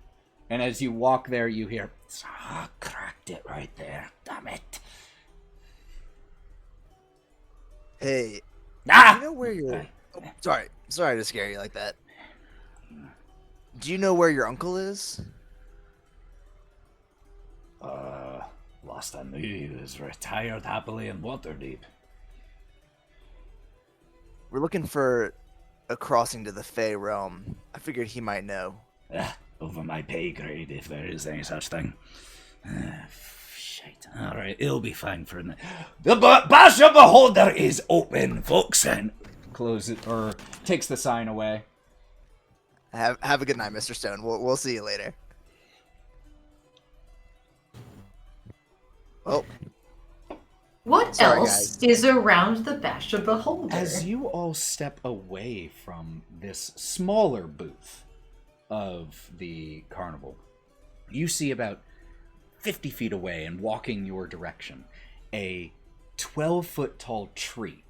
And as you walk there, you hear, cracked it right there, damn it. Hey, Ah! do you know where your... Oh, sorry to scare you like that. Do you know where your uncle is? Last I knew he was retired happily in Waterdeep. We're looking for a crossing to the Fey realm. I figured he might know. Over my pay grade, if there is any such thing. Shite. Alright, it'll be fine for now. The Bash of Beholder is open, folks, and Close it, or takes the sign away. Have a good night, Mr. Stone. We'll see you later. Oh, What Sorry, else is around the Bash of Beholder? As you all step away from this smaller booth of the carnival, you see about 50 feet away and walking your direction, a 12-foot tall tree,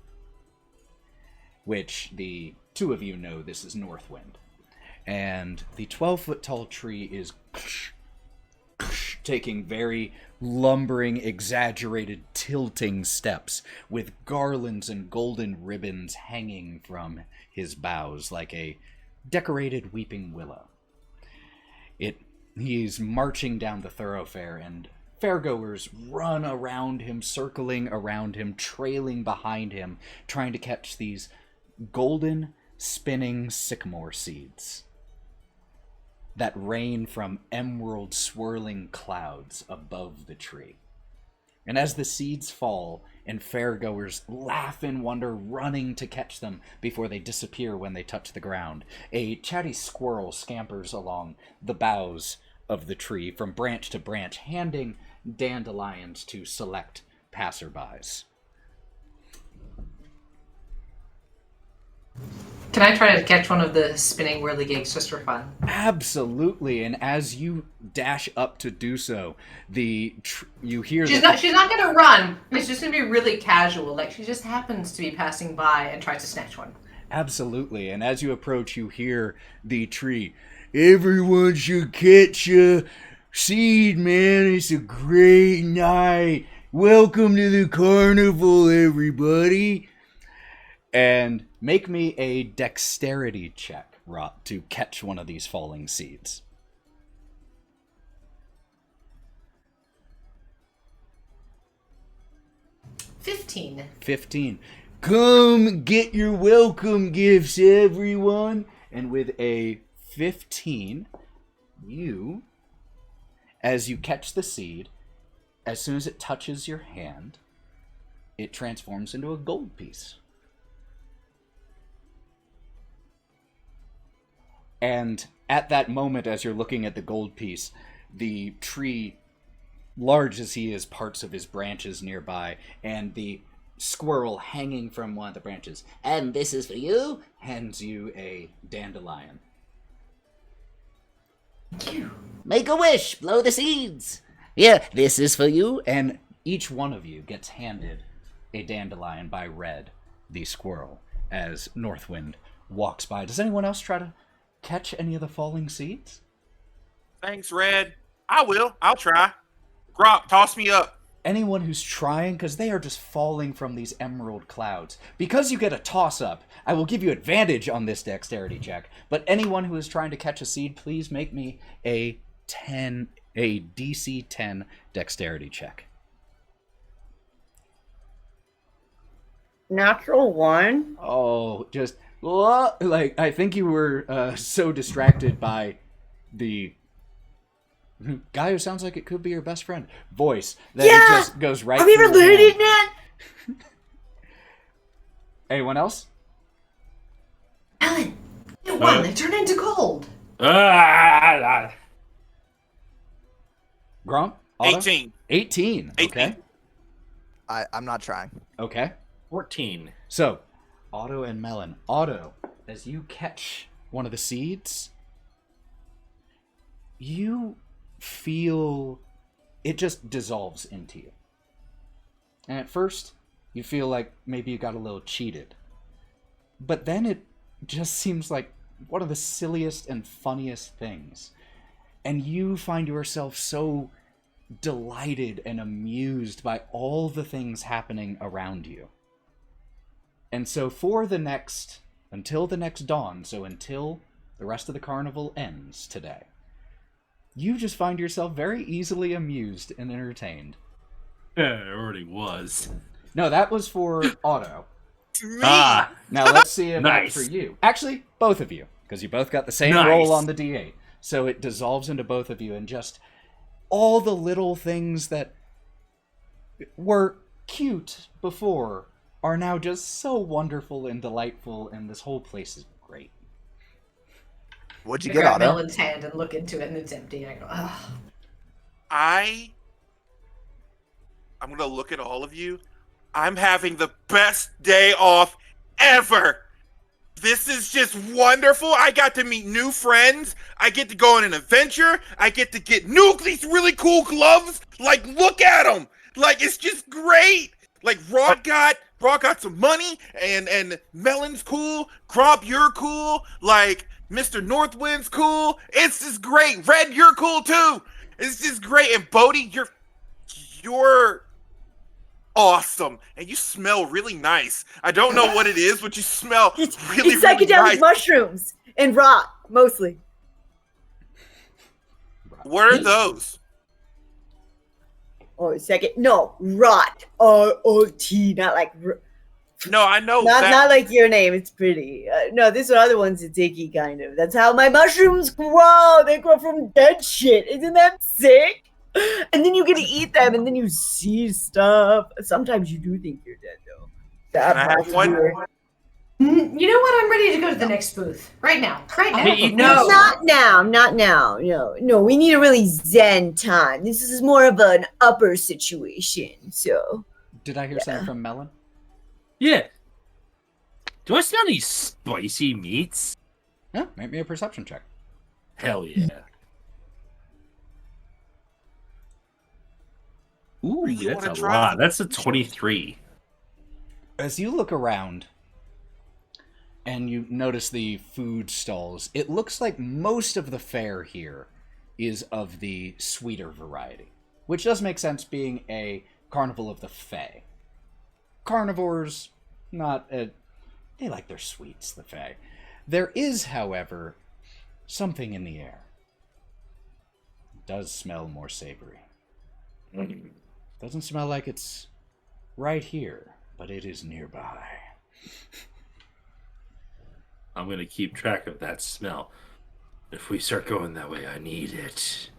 which the two of you know this is Northwind. And the 12-foot tall tree is taking very lumbering, exaggerated, tilting steps with garlands and golden ribbons hanging from his boughs like a decorated weeping willow. He's marching down the thoroughfare, and fairgoers run around him, circling around him, trailing behind him, trying to catch these golden, spinning sycamore seeds that rain from emerald swirling clouds above the tree. And as the seeds fall, and fairgoers laugh in wonder, running to catch them before they disappear when they touch the ground, a chatty squirrel scampers along the boughs of the tree from branch to branch, handing dandelions to select passerbys. Can I try to catch one of the spinning whirligigs just for fun? Absolutely, and as you dash up to do so, you hear She's not gonna run. It's just gonna be really casual. Like she just happens to be passing by and tries to snatch one. Absolutely, and as you approach, you hear the tree. Everyone should catch a seed, man. It's a great night. Welcome to the carnival, everybody. And make me a dexterity check, Wraught, to catch one of these falling seeds. $15. Come get your welcome gifts, everyone. And with a 15, you, as you catch the seed, as soon as it touches your hand, it transforms into a gold piece. And at that moment, as you're looking at the gold piece, the tree, large as he is, parts of his branches nearby, and the squirrel hanging from one of the branches, and this is for you, hands you a dandelion. Make a wish, blow the seeds. Here, this is for you. And each one of you gets handed a dandelion by Red, the squirrel, as Northwind walks by. Does anyone else try to catch any of the falling seeds? Thanks, Red. I will. I'll try. Gromp, toss me up. Anyone who's trying, because they are just falling from these emerald clouds. Because you get a toss-up, I will give you advantage on this dexterity check. But anyone who is trying to catch a seed, please make me a DC 10 dexterity check. Natural 1. Oh, just like I think you were so distracted by the guy who sounds like it could be your best friend voice that it just goes right. Have you ever through your related hand. that? Anyone else? Melon, you won. They turned into gold. Gromp? Otto? 18. 18. Okay. I'm not trying. Okay. 14. So, Otto and Melon. Otto, as you catch one of the seeds, you feel it just dissolves into you. And at first, you feel like maybe you got a little cheated. But then it just seems like one of the silliest and funniest things. And you find yourself so delighted and amused by all the things happening around you. And so until the next dawn, so until the rest of the carnival ends today, you just find yourself very easily amused and entertained. Yeah, it already was. No, that was for Otto. Me. Ah, Now let's see if Nice. that's for you. Actually, both of you, because you both got the same Nice. roll on the D8. So it dissolves into both of you, and just all the little things that were cute before are now just so wonderful and delightful, and this whole place is great. What'd you I get, grab Otto? Melon's hand and look into it, and it's empty. And I go, ugh. I'm going to look at all of you. I'm having the best day off ever. This is just wonderful. I got to meet new friends. I get to go on an adventure. I get to get these really cool gloves. Like, look at them. Like, it's just great. Like, Wraught got some money, and Melon's cool. Gromp, you're cool. Like, Mr. Northwind's cool. It's just great. Red, you're cool too. It's just great. And Bodie, you're awesome, and you smell really nice. I don't know what it is, but you smell It's really psychedelic nice. mushrooms and Wraught, mostly. What are those? Oh, Wraught. R-O-T, not like... No, I know Not that. not like your name. It's pretty. No, this other one's a dicky kind of. That's how my mushrooms grow. They grow from dead shit. Isn't that sick? And then you get to eat them, and then you see stuff. Sometimes you do think you're dead, though. That Can I have part's one? weird. You know what? I'm ready to go to the next booth. Right now. No. Not now. No. We need a really zen time. This is more of an upper situation. So. Did I hear something from Melon? yeah. Do I smell any spicy meats? Yeah, make me a perception check. Hell yeah. Ooh, Really that's wanna a try? lot. That's a 23. As you look around and you notice the food stalls, it looks like most of the fare here is of the sweeter variety, which does make sense being a carnival of the Fae. Carnivores, they like their sweets, the Fae. There is, however, something in the air. It does smell more savory. Doesn't smell like it's right here, but it is nearby. I'm going to keep track of that smell. If we start going that way, I need it.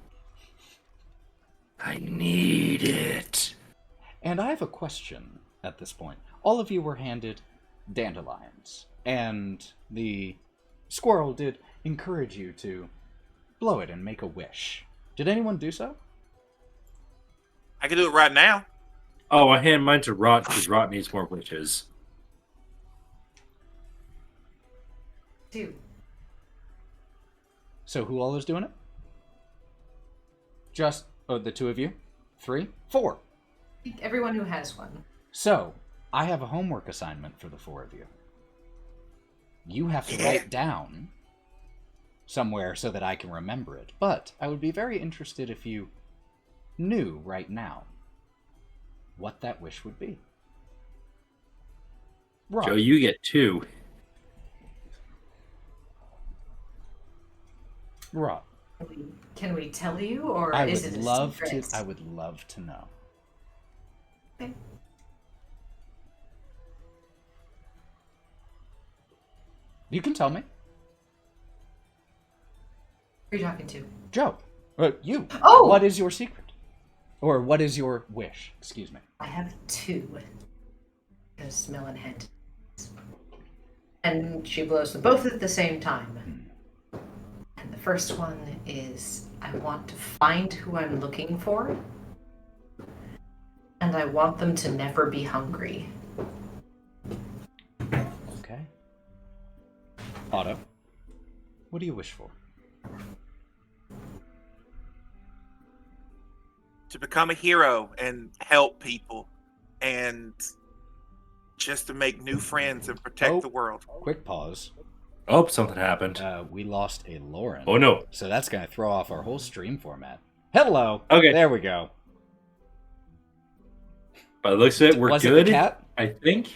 I need it. And I have a question at this point. All of you were handed dandelions, and the squirrel did encourage you to blow it and make a wish. Did anyone do so? I can do it right now. Oh, I hand mine to Wraught because Wraught needs more wishes. 2. So who all is doing it? Just the two of you? 3? 4. I think everyone who has one. So, I have a homework assignment for the 4 of you. You have to write down somewhere so that I can remember it. But I would be very interested if you knew right now what that wish would be. Wraught. Joe, you get 2. Wraught. Can we tell you, or I is would it a love secret? to. I would love to know. Okay. You can tell me, Who are you talking to? Joe. You. Oh! What is your secret, or what is your wish? Excuse me. I have 2. Because Melon had. And she blows them both at the same time. And the first one is I want to find who I'm looking for. And I want them to never be hungry. Okay. Otto, what do you wish for? To become a hero and help people, and just to make new friends and protect the world. Quick pause. Oh, something happened. We lost a Lauren. Oh, no. So that's going to throw off our whole stream format. Hello. Okay. There we go. By the looks of it, we're Was good. it the cat? I think.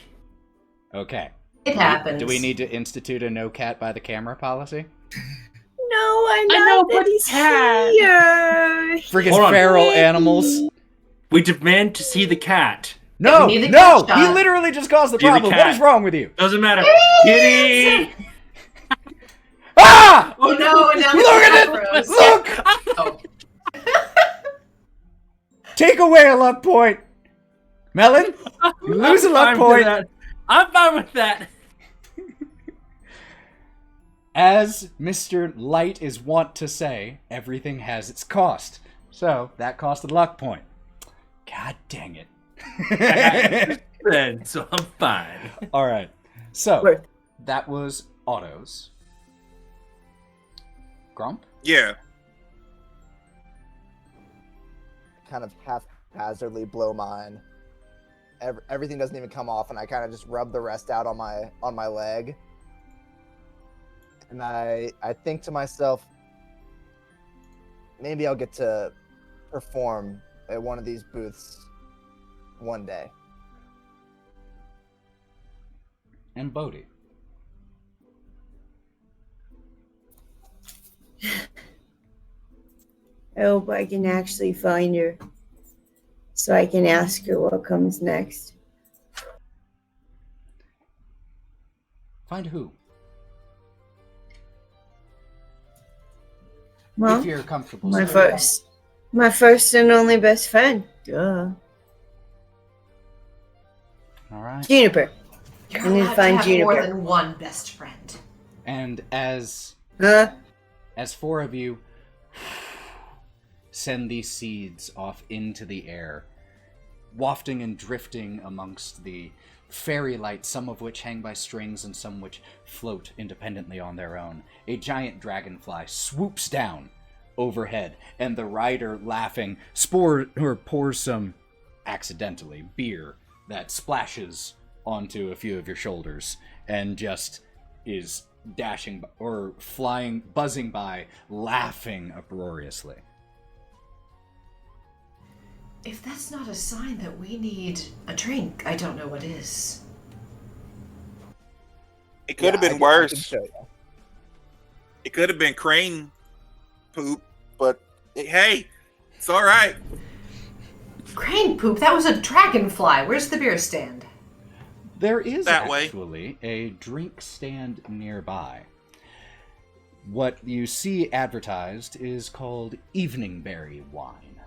Okay. It happens. Do we need to institute a no cat by the camera policy? No, I know, know, that but he's cat. here. Freaking Hold on. feral animals. We demand to see the cat. No, we need the no! cat He shot. literally just caused the Give the problem. cat. What is wrong with you? Doesn't matter. Kitty! Ah! Oh no, and now Look at it! Look! Oh. Take away a luck point. Melon, you lose a luck point. I'm fine with that. As Mr. Light is wont to say, everything has its cost. So, that cost a luck point. God dang it. Then, so I'm fine. Alright. So, Worth. that was Otto's. Gromp? Yeah. Kind of haphazardly blow mine. Everything doesn't even come off, and I kind of just rub the rest out on my leg. And I think to myself, maybe I'll get to perform at one of these booths one day. And Bodie. I hope I can actually find her so I can ask her what comes next. Find who? Well, If you're comfortable. my saying. first and only best friend. Duh. Alright. Juniper. You're I need to allowed find have more Juniper. than one best friend. And as Huh? 4 of you send these seeds off into the air, wafting and drifting amongst the fairy lights, some of which hang by strings and some which float independently on their own, a giant dragonfly swoops down overhead, and the rider, laughing, pours some, accidentally, beer that splashes onto a few of your shoulders and just is dashing or flying, buzzing by, laughing uproariously. If that's not a sign that we need a drink, I don't know what is. It could have Yeah, been I can worse. show you. It could have been crane poop, but hey, it's all right. Crane poop? That was a dragonfly. Where's the beer stand? There is That way. actually a drink stand nearby. What you see advertised is called Evening Berry Wine.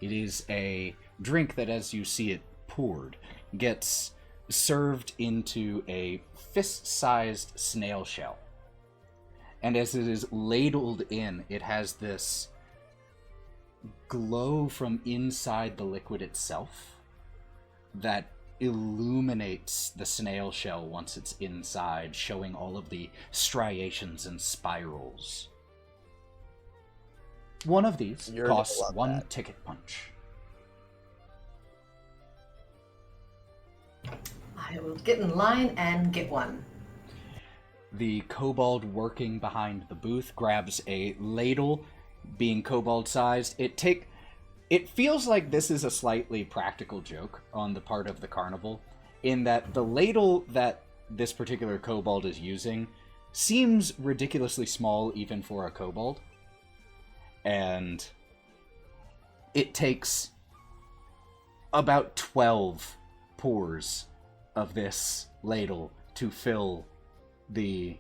It is a drink that, as you see it poured, gets served into a fist-sized snail shell. And as it is ladled in, it has this glow from inside the liquid itself that illuminates the snail shell once it's inside, showing all of the striations and spirals. One of these You're gonna costs love 1 that. ticket punch. I will get in line and get one. The kobold working behind the booth grabs a ladle, being kobold-sized. It feels like this is a slightly practical joke on the part of the carnival, in that the ladle that this particular kobold is using seems ridiculously small even for a kobold. And it takes about 12 pours of this ladle to fill the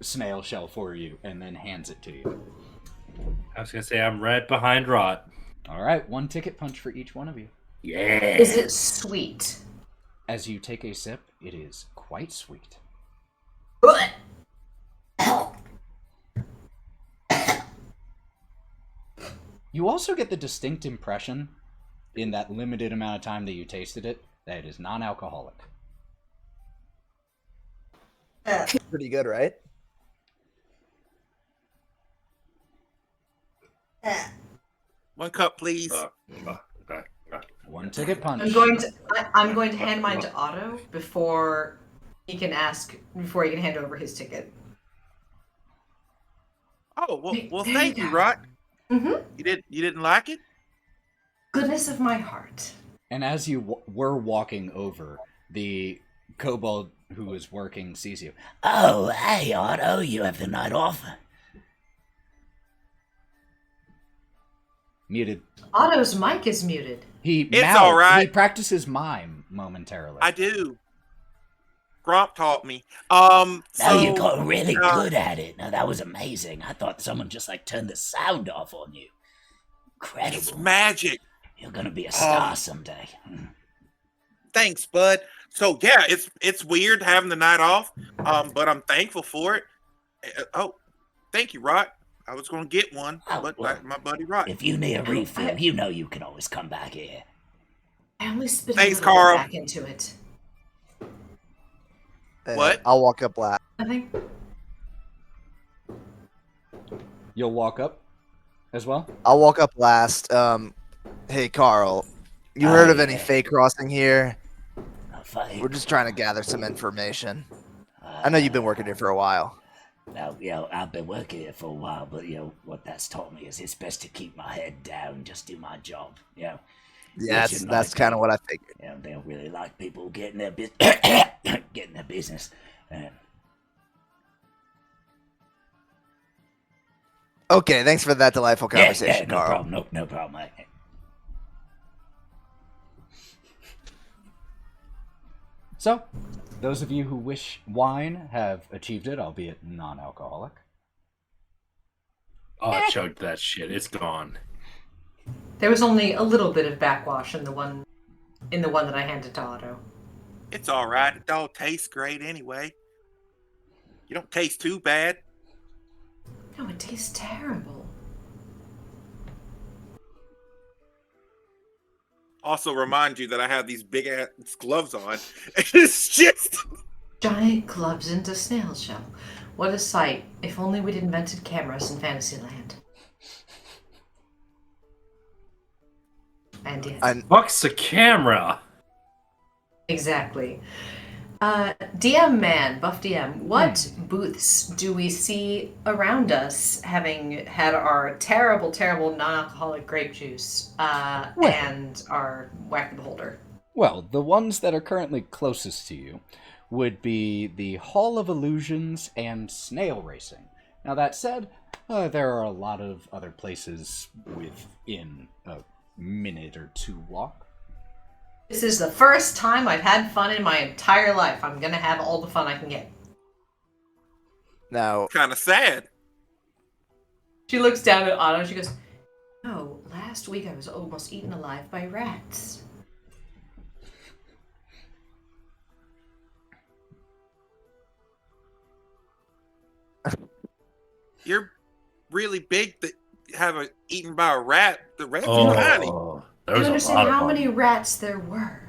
snail shell for you, and then hands it to you. I was gonna say I'm right behind Wraught. Alright, 1 ticket punch for each one of you. Yeah. Is it sweet? As you take a sip, it is quite sweet. You also get the distinct impression, in that limited amount of time that you tasted it, that it is non-alcoholic. Pretty good, right? One cup, please. 1 ticket punch. I'm going to hand mine to Otto before he can hand over his ticket. Oh, well, There well you thank you, go. Wraught. Mm-hmm. You didn't like it? Goodness of my heart. And as you were walking over, the kobold who was working sees you. Oh, hey, Otto, you have the night off? Muted. Otto's mic is muted. It's all right. He practices mime momentarily. I do. Gromp taught me. No, So, you got really good at it. No, that was amazing. I thought someone just turned the sound off on you. Incredible. it's magic. You're gonna be a star someday. Thanks, bud. So yeah, it's weird having the night off. But I'm thankful for it. Oh, thank you, Wraught. I was gonna get one, Oh, but well, my buddy Wraught. If you need a refill, you know you can always come back here. I only spit Thanks, a little Carl. bit back into it. What? I'll walk up last. I think. You'll walk up as well? I'll walk up last. Hey, Carl. You heard of any yeah. fake crossing here? A fight. We're just trying to gather some information. I know you've been working here for a while. Well, I've been working here for a while, but what that's taught me is it's best to keep my head down and just do my job. Yeah, Which in my that's kind of what I figured. They don't really like people getting their business. Okay, thanks for that delightful conversation, no Carl. problem. No problem. Mate. So, those of you who wish wine have achieved it, albeit non-alcoholic. Oh, I chugged that shit. It's gone. There was only a little bit of backwash in the one that I handed to Otto. It's all right. It all tastes great anyway. You don't taste too bad. No, it tastes terrible. Also, remind you that I have these big ass gloves on. It's just. Giant gloves into snail shell. What a sight. If only we'd invented cameras in Fantasyland. And yes. Fuck's the camera. Exactly. DM man, Buff DM, what booths do we see around us having had our terrible, terrible non-alcoholic grape juice and our Whack the Beholder? Well, the ones that are currently closest to you would be the Hall of Illusions and Snail Racing. Now, that said, there are a lot of other places within a minute or two walk. This is the first time I've had fun in my entire life. I'm gonna have all the fun I can get. Now, Kind of sad. She looks down at Otto and she goes, "Oh, last week I was almost eaten alive by rats." You're really big to have a eaten by a rat. The rats are tiny. There Do was you a understand lot of how them. many rats there were?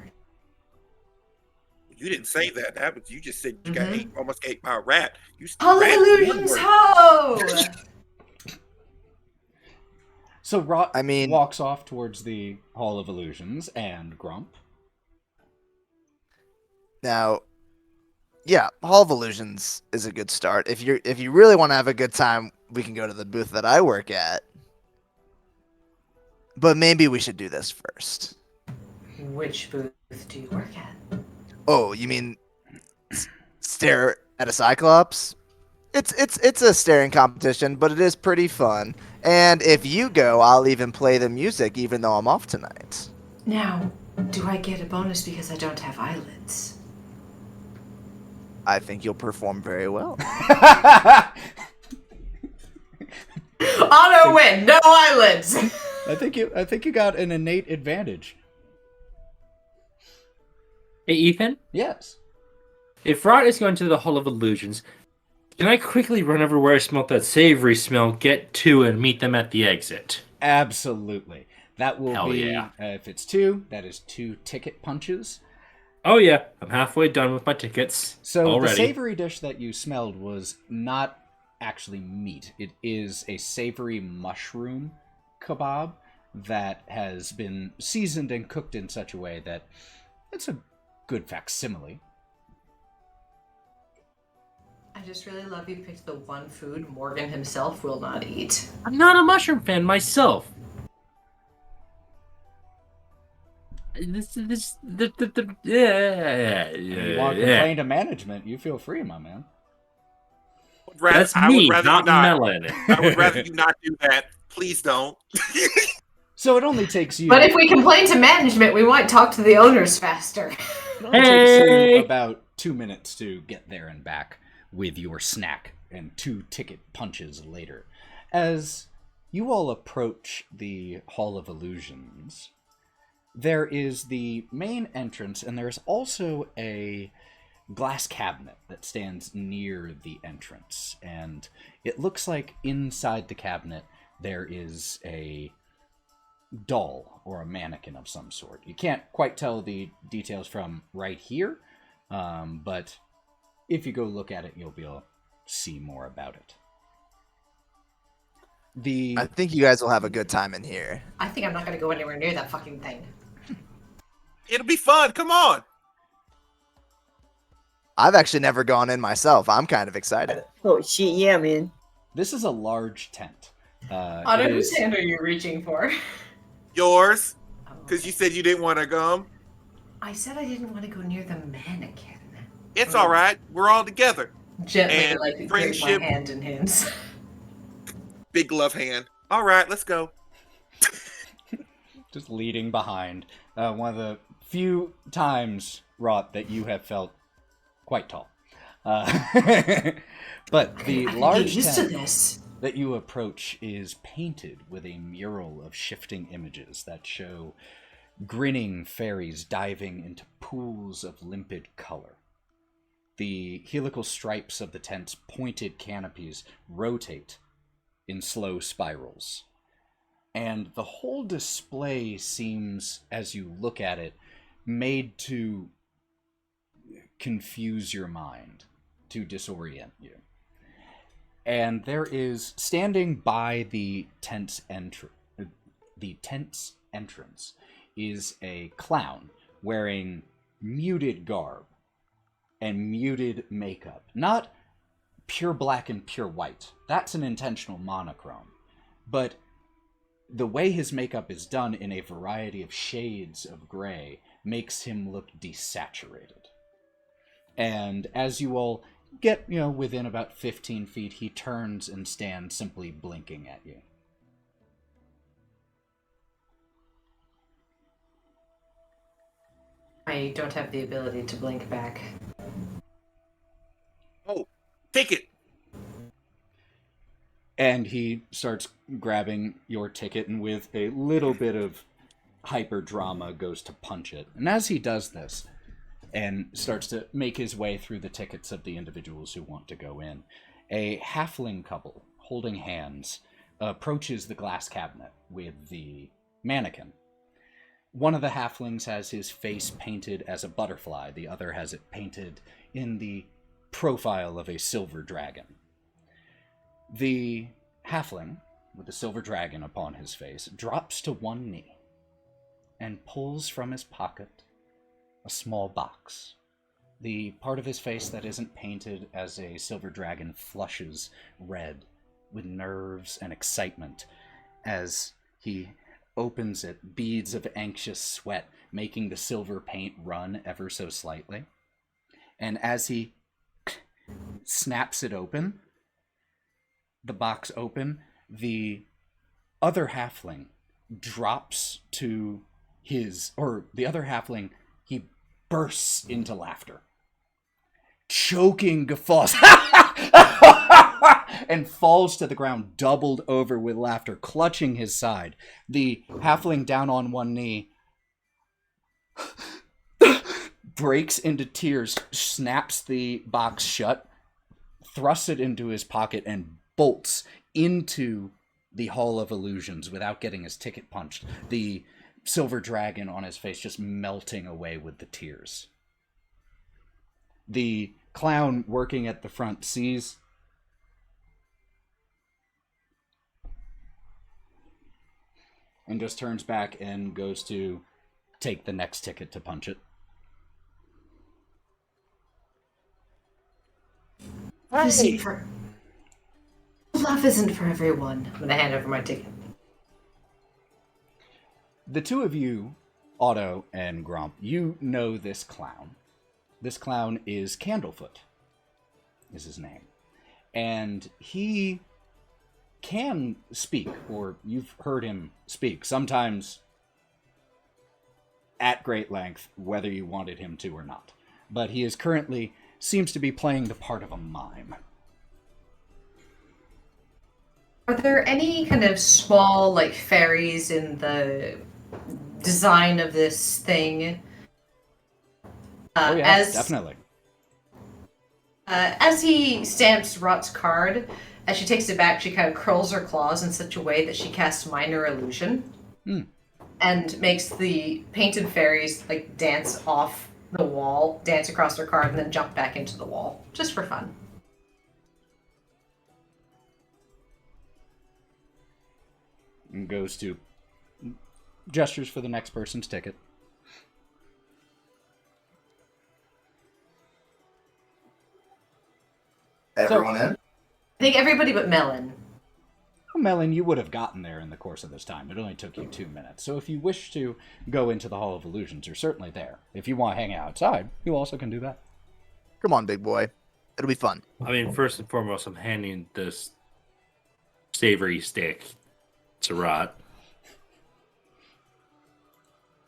You didn't say that. That was you just said you got Mhm. almost ate by a rat. You said Hall of rat, Illusions, one word. ho! So Wraught I mean- walks off towards the Hall of Illusions, and Gromp. Now, yeah, Hall of Illusions is a good start. If you really want to have a good time, we can go to the booth that I work at. But maybe we should do this first. Which booth do you work at? Oh, you mean stare at a Cyclops? It's a staring competition, but it is pretty fun. And if you go, I'll even play the music, even though I'm off tonight. Now, do I get a bonus because I don't have eyelids? I think you'll perform very well. Otto win, no eyelids. I think you got an innate advantage. Hey, Ethan, Yes. if Wraught is going to the Hall of Illusions, can I quickly run over where I smelt that savory smell, get 2, and meet them at the exit? Absolutely. That will Hell be, yeah. If it's 2, that is 2 ticket punches. Oh yeah, I'm halfway done with my tickets. So already. the savory dish that you smelled was not actually meat. It is a savory mushroom kebab that has been seasoned and cooked in such a way that it's a good facsimile. I just really love you picked the one food Morgan himself will not eat. I'm not a mushroom fan myself. You want to complain to management, you feel free, my man. That's I would me, rather not you not. Melon. I would rather you not do that. Please don't. So it only takes you... But if we complain to management, we might talk to the owners faster. It only takes Hey! you about 2 minutes to get there and back with your snack and 2 ticket punches later. As you all approach the Hall of Illusions, there is the main entrance, and there's also a glass cabinet that stands near the entrance. And it looks like inside the cabinet there is a doll or a mannequin of some sort. You can't quite tell the details from right here, but if you go look at it, you'll be able to see more about it. I think you guys will have a good time in here. I think I'm not going to go anywhere near that fucking thing. It'll be fun. Come on. I've actually never gone in myself. I'm kind of excited. Oh shit, yeah, man. This is a large tent. Otto, It whose is- hand are you reaching for? Yours, Oh, because you said you didn't want to come. I said I didn't want to go near the mannequin. It's all right. We're all together. Gently, And like, grip friendship- my hand in his. Big love hand. All right, let's go. just leading behind. One of the few times, Wraught, that you have felt quite tall. But the I can large get used to tent this. that you approach is painted with a mural of shifting images that show grinning fairies diving into pools of limpid color. The helical stripes of the tent's pointed canopies rotate in slow spirals. And the whole display seems, as you look at it, made to confuse your mind, to disorient you. And there is, standing by the tent's entrance, is a clown wearing muted garb and muted makeup. Not pure black and pure white. That's an intentional monochrome. But the way his makeup is done in a variety of shades of gray makes him look desaturated. And as you all get, within about 15 feet, he turns and stands simply blinking at you. I don't have the ability to blink back. Oh, ticket. And he starts grabbing your ticket, and with a little bit of hyper drama goes to punch it. And as he does this and starts to make his way through the tickets of the individuals who want to go in, a halfling couple holding hands approaches the glass cabinet with the mannequin. One of the halflings has his face painted as a butterfly. The other has it painted in the profile of a silver dragon. The halfling, with the silver dragon upon his face, drops to one knee and pulls from his pocket a small box. The part of his face that isn't painted as a silver dragon flushes red with nerves and excitement as he opens it, beads of anxious sweat making the silver paint run ever so slightly. And as he snaps it open, the box open, the other halfling drops to the other halfling, he bursts into laughter. Choking guffaws and falls to the ground, doubled over with laughter, clutching his side. The halfling down on one knee breaks into tears, snaps the box shut, thrusts it into his pocket, and bolts into the Hall of Illusions without getting his ticket punched. The silver dragon on his face just melting away with the tears. The clown working at the front sees and just turns back and goes to take the next ticket to punch it. Love isn't for everyone. I'm going to hand over my ticket. The two of you, Otto and Gromp, you know this clown. This clown is Candlefoot, is his name. And he can speak, or you've heard him speak, sometimes at great length, whether you wanted him to or not. But he is currently, seems to be playing the part of a mime. Are there any kind of small, like, fairies in the design of this thing? Oh yeah, definitely. As he stamps Wraught's card, as she takes it back, she kind of curls her claws in such a way that she casts Minor Illusion. And makes the painted fairies, like, dance off the wall, dance across her card, and then jump back into the wall. Just for fun. And goes to gestures for the next person's ticket. Everyone in? I think everybody but Melon. Well, Melon, you would have gotten there in the course of this time. It only took you 2 minutes. So if you wish to go into the Hall of Illusions, you're certainly there. If you want to hang out outside, you also can do that. Come on, big boy. It'll be fun. I mean, first and foremost, I'm handing this savory stick to Wraught.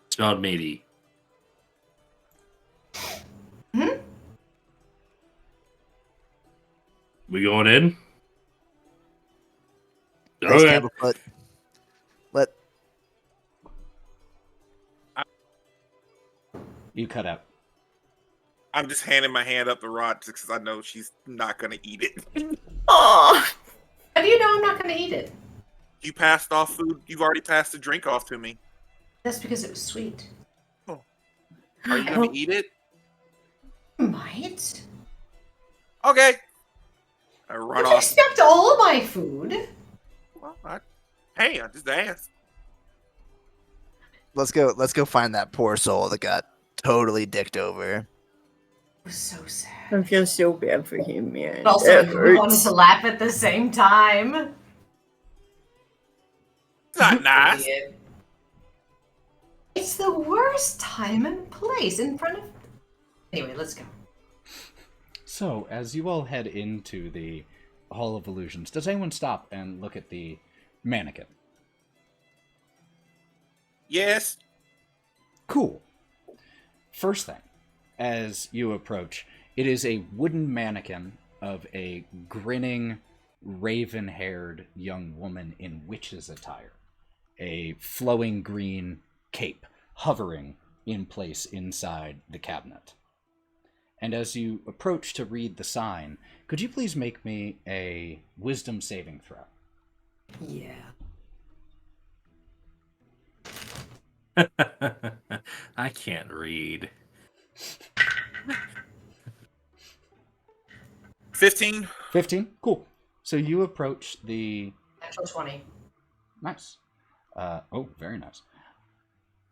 Smelled meaty. We going in? Thanks, Okay. Candlefoot. Let You cut out. I'm just handing my hand up to Rod because I know she's not going to eat it. Oh, How do you know I'm not going to eat it? You passed off food. You've already passed the drink off to me. That's because it was sweet. Are you going to eat it? Might. Okay. I run Don't you off. expect all of my food? Well, hey, I just asked. let's go find that poor soul that got totally dicked over. It was so sad. I feel so bad for him, man. But also, That we wanted hurts. to laugh at the same time. It's not nice. Idiot. It's the worst time and place in front of... Anyway, let's go. So, as you all head into the Hall of Illusions, does anyone stop and look at the mannequin? Yes. Cool. First thing, as you approach, it is a wooden mannequin of a grinning raven-haired young woman in witch's attire, a flowing green cape hovering in place inside the cabinet. And as you approach to read the sign, could you please make me a wisdom saving throw? Yeah. I can't read. 15. 15? Cool. So you approach the... Natural 20. Nice. Oh, very nice.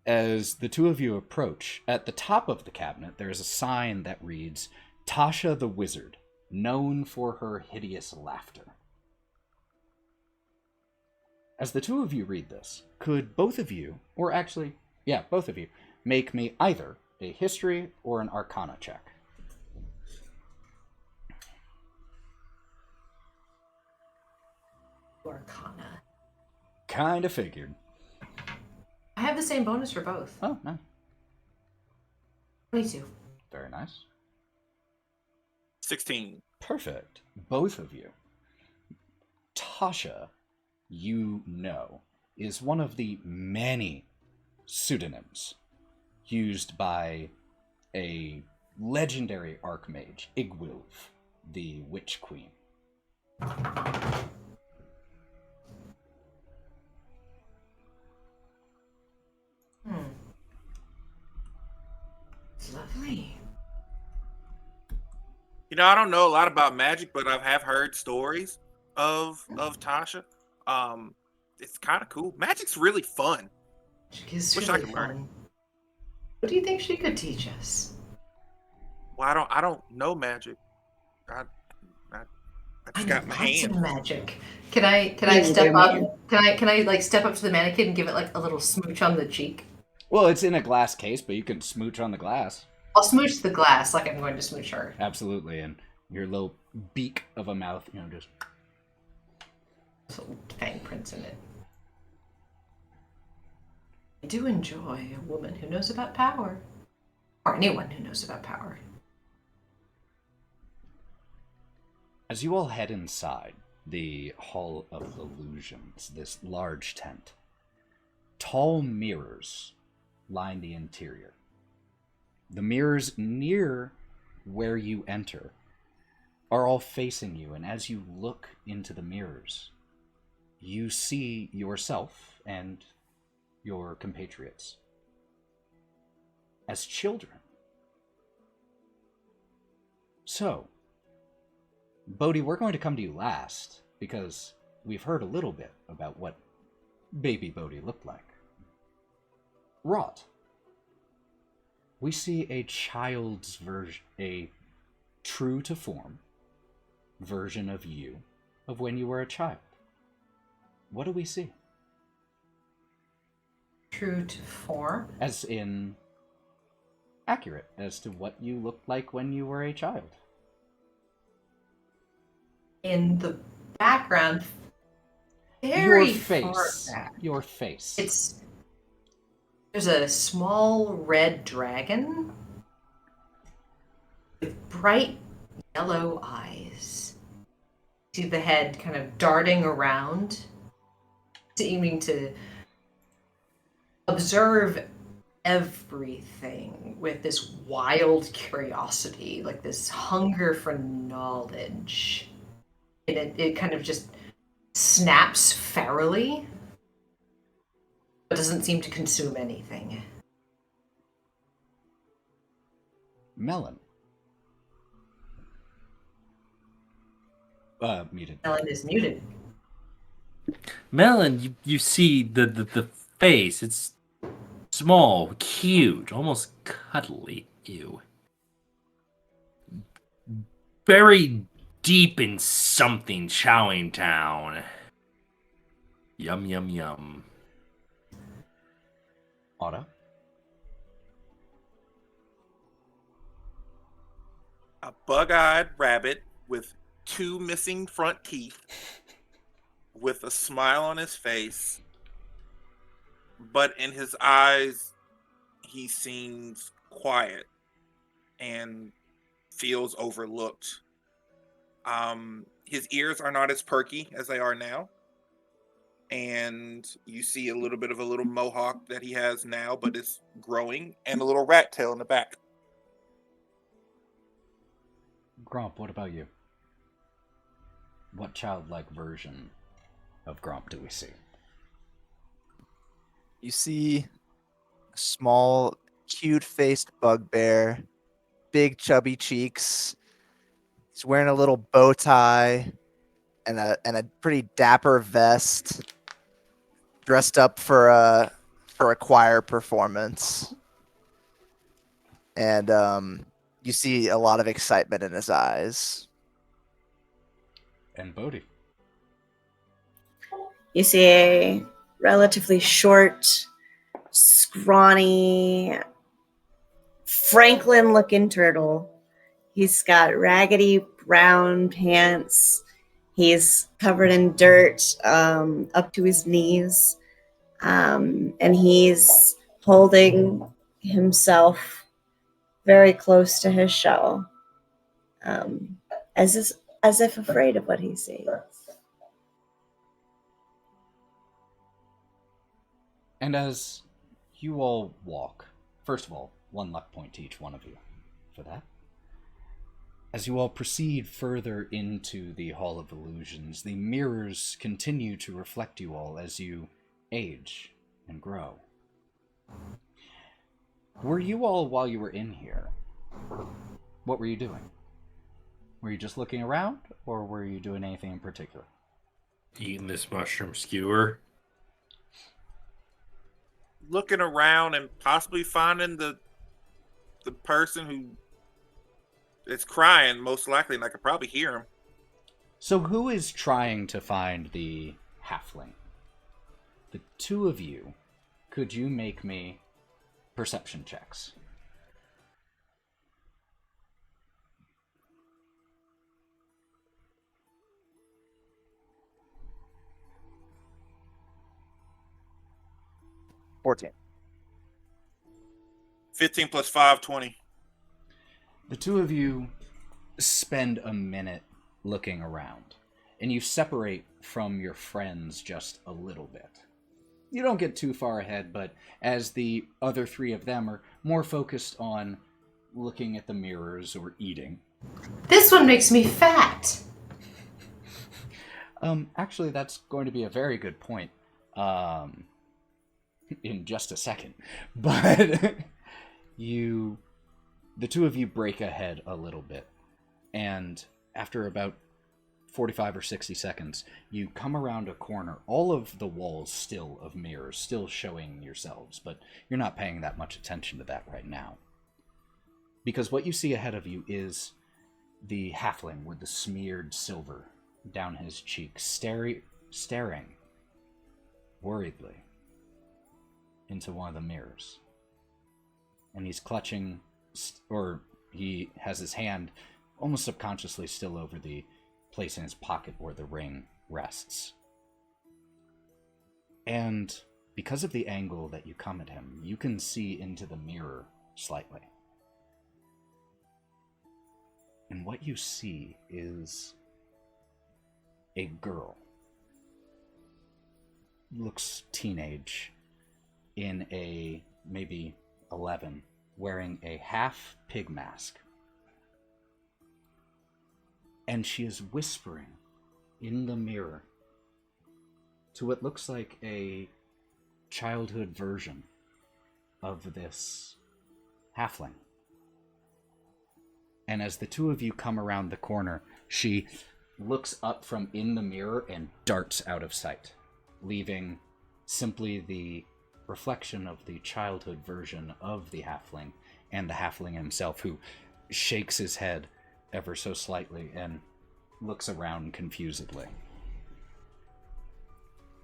As the two of you approach, at the top of the cabinet, there is a sign that reads, Tasha the Wizard, known for her hideous laughter. As the two of you read this, could both of you, or actually, yeah, both of you, make me either a history or an arcana check? Arcana. Kinda figured. I have the same bonus for both. Oh, nice. 22. Very nice. 16. Perfect. Both of you. Tasha, you know, is one of the many pseudonyms used by a legendary archmage, Igwilv, the Witch Queen. It's lovely. You know, I don't know a lot about magic, but I have heard stories of Tasha. It's kind of cool. Magic's really fun. She's Wish I really could learn fun. What do you think she could teach us? Well, I don't know magic. I just got my lots of hand. magic. Can I Yeah, step they're up? man. Can I like step up to the mannequin and give it like a little smooch on the cheek? Well, it's in a glass case, but you can smooch on the glass. I'll smooch the glass like I'm going to smooch her. Absolutely, and your little beak of a mouth, just... Little fang prints in it. I do enjoy a woman who knows about power. Or anyone who knows about power. As you all head inside the Hall of Illusions, this large tent, tall mirrors line the interior. The mirrors near where you enter are all facing you, and as you look into the mirrors, you see yourself and your compatriots as children. So, Bodie, we're going to come to you last, because we've heard a little bit about what baby Bodie looked like. Wraught, we see a child's version, a true to form version of you, of when you were a child. What do we see? True to form? As in, accurate as to what you looked like when you were a child. In the background, very Your face. far back. Your face. There's a small red dragon with bright yellow eyes. See the head kind of darting around, seeming to observe everything with this wild curiosity, like this hunger for knowledge. It kind of just snaps ferally, but doesn't seem to consume anything. Melon. Muted. Melon is muted. Melon, you see the face. It's small, huge, almost cuddly. Ew. Buried deep in something chowing down. Yum, yum, yum. Otto. A bug-eyed rabbit with 2 missing front teeth, with a smile on his face, but in his eyes, he seems quiet and feels overlooked. His ears are not as perky as they are now. And you see a little bit of a little mohawk that he has now, but it's growing, and a little rat tail in the back. Gromp, what about you? What childlike version of Gromp do we see? You see a small, cute-faced bugbear, big chubby cheeks. He's wearing a little bow tie and a pretty dapper vest, dressed up for a choir performance. And you see a lot of excitement in his eyes. And Bodie. You see a relatively short, scrawny, Franklin-looking turtle. He's got raggedy brown pants. He's covered in dirt up to his knees. And he's holding himself very close to his shell, as if afraid of what he sees. And as you all walk, first of all, 1 luck point to each one of you for that. As you all proceed further into the Hall of Illusions, the mirrors continue to reflect you all as you age and grow. Were you all, while you were in here, what were you doing? Were you just looking around, or were you doing anything in particular? Eating this mushroom skewer. Looking around and possibly finding the person who is crying, most likely, and I could probably hear him. So who is trying to find the halfling? The two of you, could you make me perception checks? $14. 15 plus 5, 20. The two of you spend a minute looking around, and you separate from your friends just a little bit. You don't get too far ahead, but as the other three of them are more focused on looking at the mirrors or eating. This one makes me fat. Actually, that's going to be a very good point in just a second. But the two of you break ahead a little bit, and after about 45 or 60 seconds, you come around a corner, all of the walls still of mirrors, still showing yourselves, but you're not paying that much attention to that right now. Because what you see ahead of you is the halfling with the smeared silver down his cheek, staring worriedly into one of the mirrors. And he's clutching, or he has his hand almost subconsciously still over the place in his pocket where the ring rests. And because of the angle that you come at him, you can see into the mirror slightly. And what you see is a girl. Looks teenage, in a maybe 11, wearing a half pig mask. And she is whispering in the mirror to what looks like a childhood version of this halfling. And as the two of you come around the corner, she looks up from in the mirror and darts out of sight, leaving simply the reflection of the childhood version of the halfling and the halfling himself, who shakes his head ever so slightly and looks around confusedly.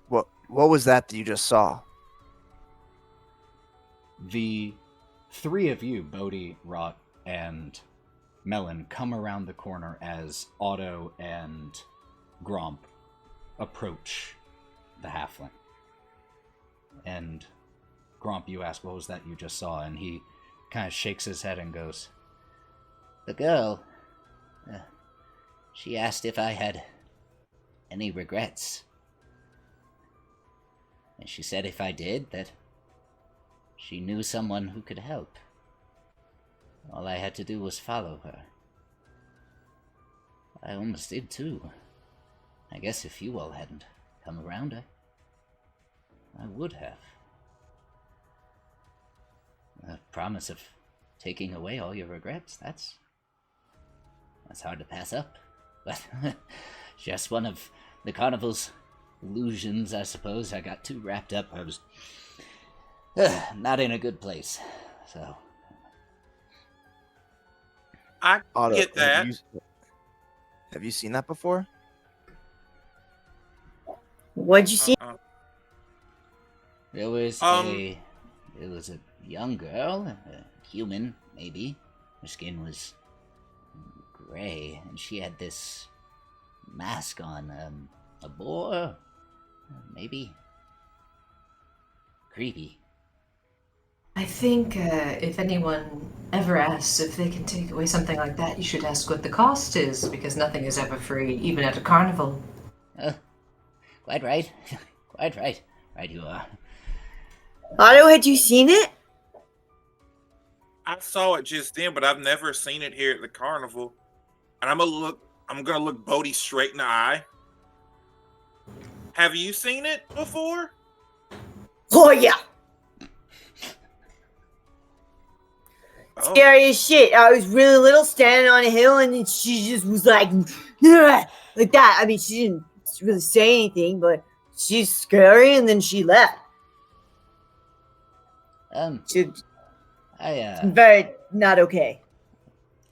What was that you just saw? The three of you, Bodie, Wraught, and Melon, come around the corner as Otto and Gromp approach the halfling. And Gromp, you ask, what was that you just saw? And he kind of shakes his head and goes, The girl. She asked if I had any regrets. And she said if I did, that she knew someone who could help. All I had to do was follow her. I almost did too. I guess if you all hadn't come around, I would have. The promise of taking away all your regrets, that's hard to pass up. But just one of the carnival's illusions, I suppose. I got too wrapped up. I was not in a good place. So I Otto, get that. Have you seen that before? What'd you see? there was a young girl, a human maybe. Her skin was gray, and she had this mask on. A boar, maybe. Creepy. I think if anyone ever asks if they can take away something like that, you should ask what the cost is, because nothing is ever free, even at a carnival. Quite right. Quite right. Right you are. Otto, had you seen it? I saw it just then, but I've never seen it here at the carnival. And I'm gonna look Bodie straight in the eye. Have you seen it before? Oh yeah. Oh. Scary as shit. I was really little, standing on a hill, and then she just was like, "Yeah," like that. I mean, she didn't really say anything, but she's scary, and then she left. She's I very not okay.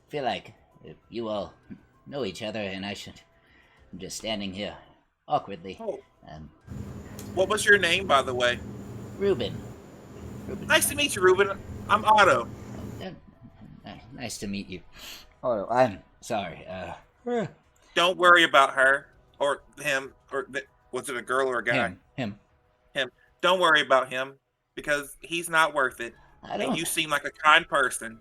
feel like if you all know each other, and I'm just standing here awkwardly. Oh. What was your name, by the way? Reuben. Nice to meet you, Reuben. I'm Otto. Nice to meet you. Oh, I'm sorry. Don't worry about her or him was it a girl or a guy? Him. Don't worry about him because he's not worth it. I And you seem like a kind person.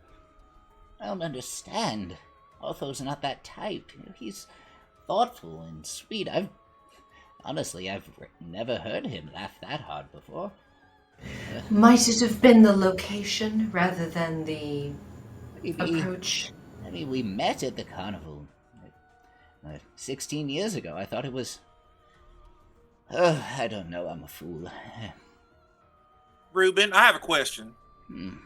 don't understand. Otho's not that type. He's thoughtful and sweet. I've never heard him laugh that hard before. Might it have been the location rather than the Maybe, approach? I mean, we met at the carnival 16 years ago. I thought it was... I don't know. I'm a fool. Reuben, I have a question. Hmm.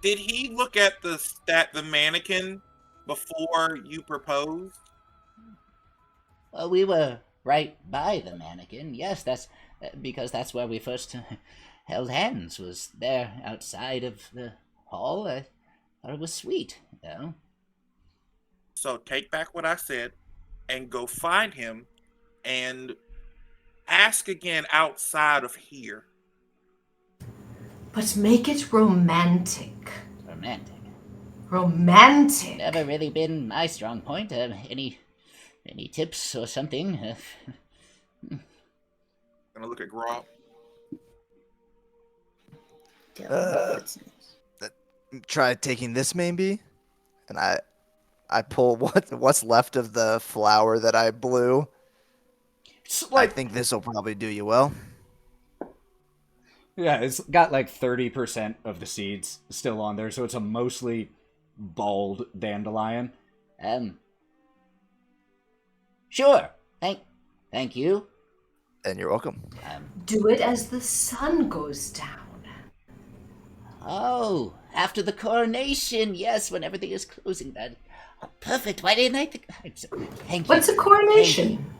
Did he look at the mannequin before you proposed? Well, we were right by the mannequin. Yes, that's because that's where we first held hands. Was there outside of the hall. I thought it was sweet, you know. So take back what I said and go find him and ask again outside of here. But make it romantic. Romantic. Never really been my strong point. Any tips or something? Gonna look at Gromp. Try taking this maybe, and I pull what's left of the flower that I blew. I think this will probably do you well. Yeah, it's got like 30% of the seeds still on there, so it's a mostly bald dandelion. Sure. Thank you. And you're welcome. Do it as the sun goes down. Oh, after the coronation, yes, when everything is closing. That perfect. Why didn't I think? Thank you. What's a coronation?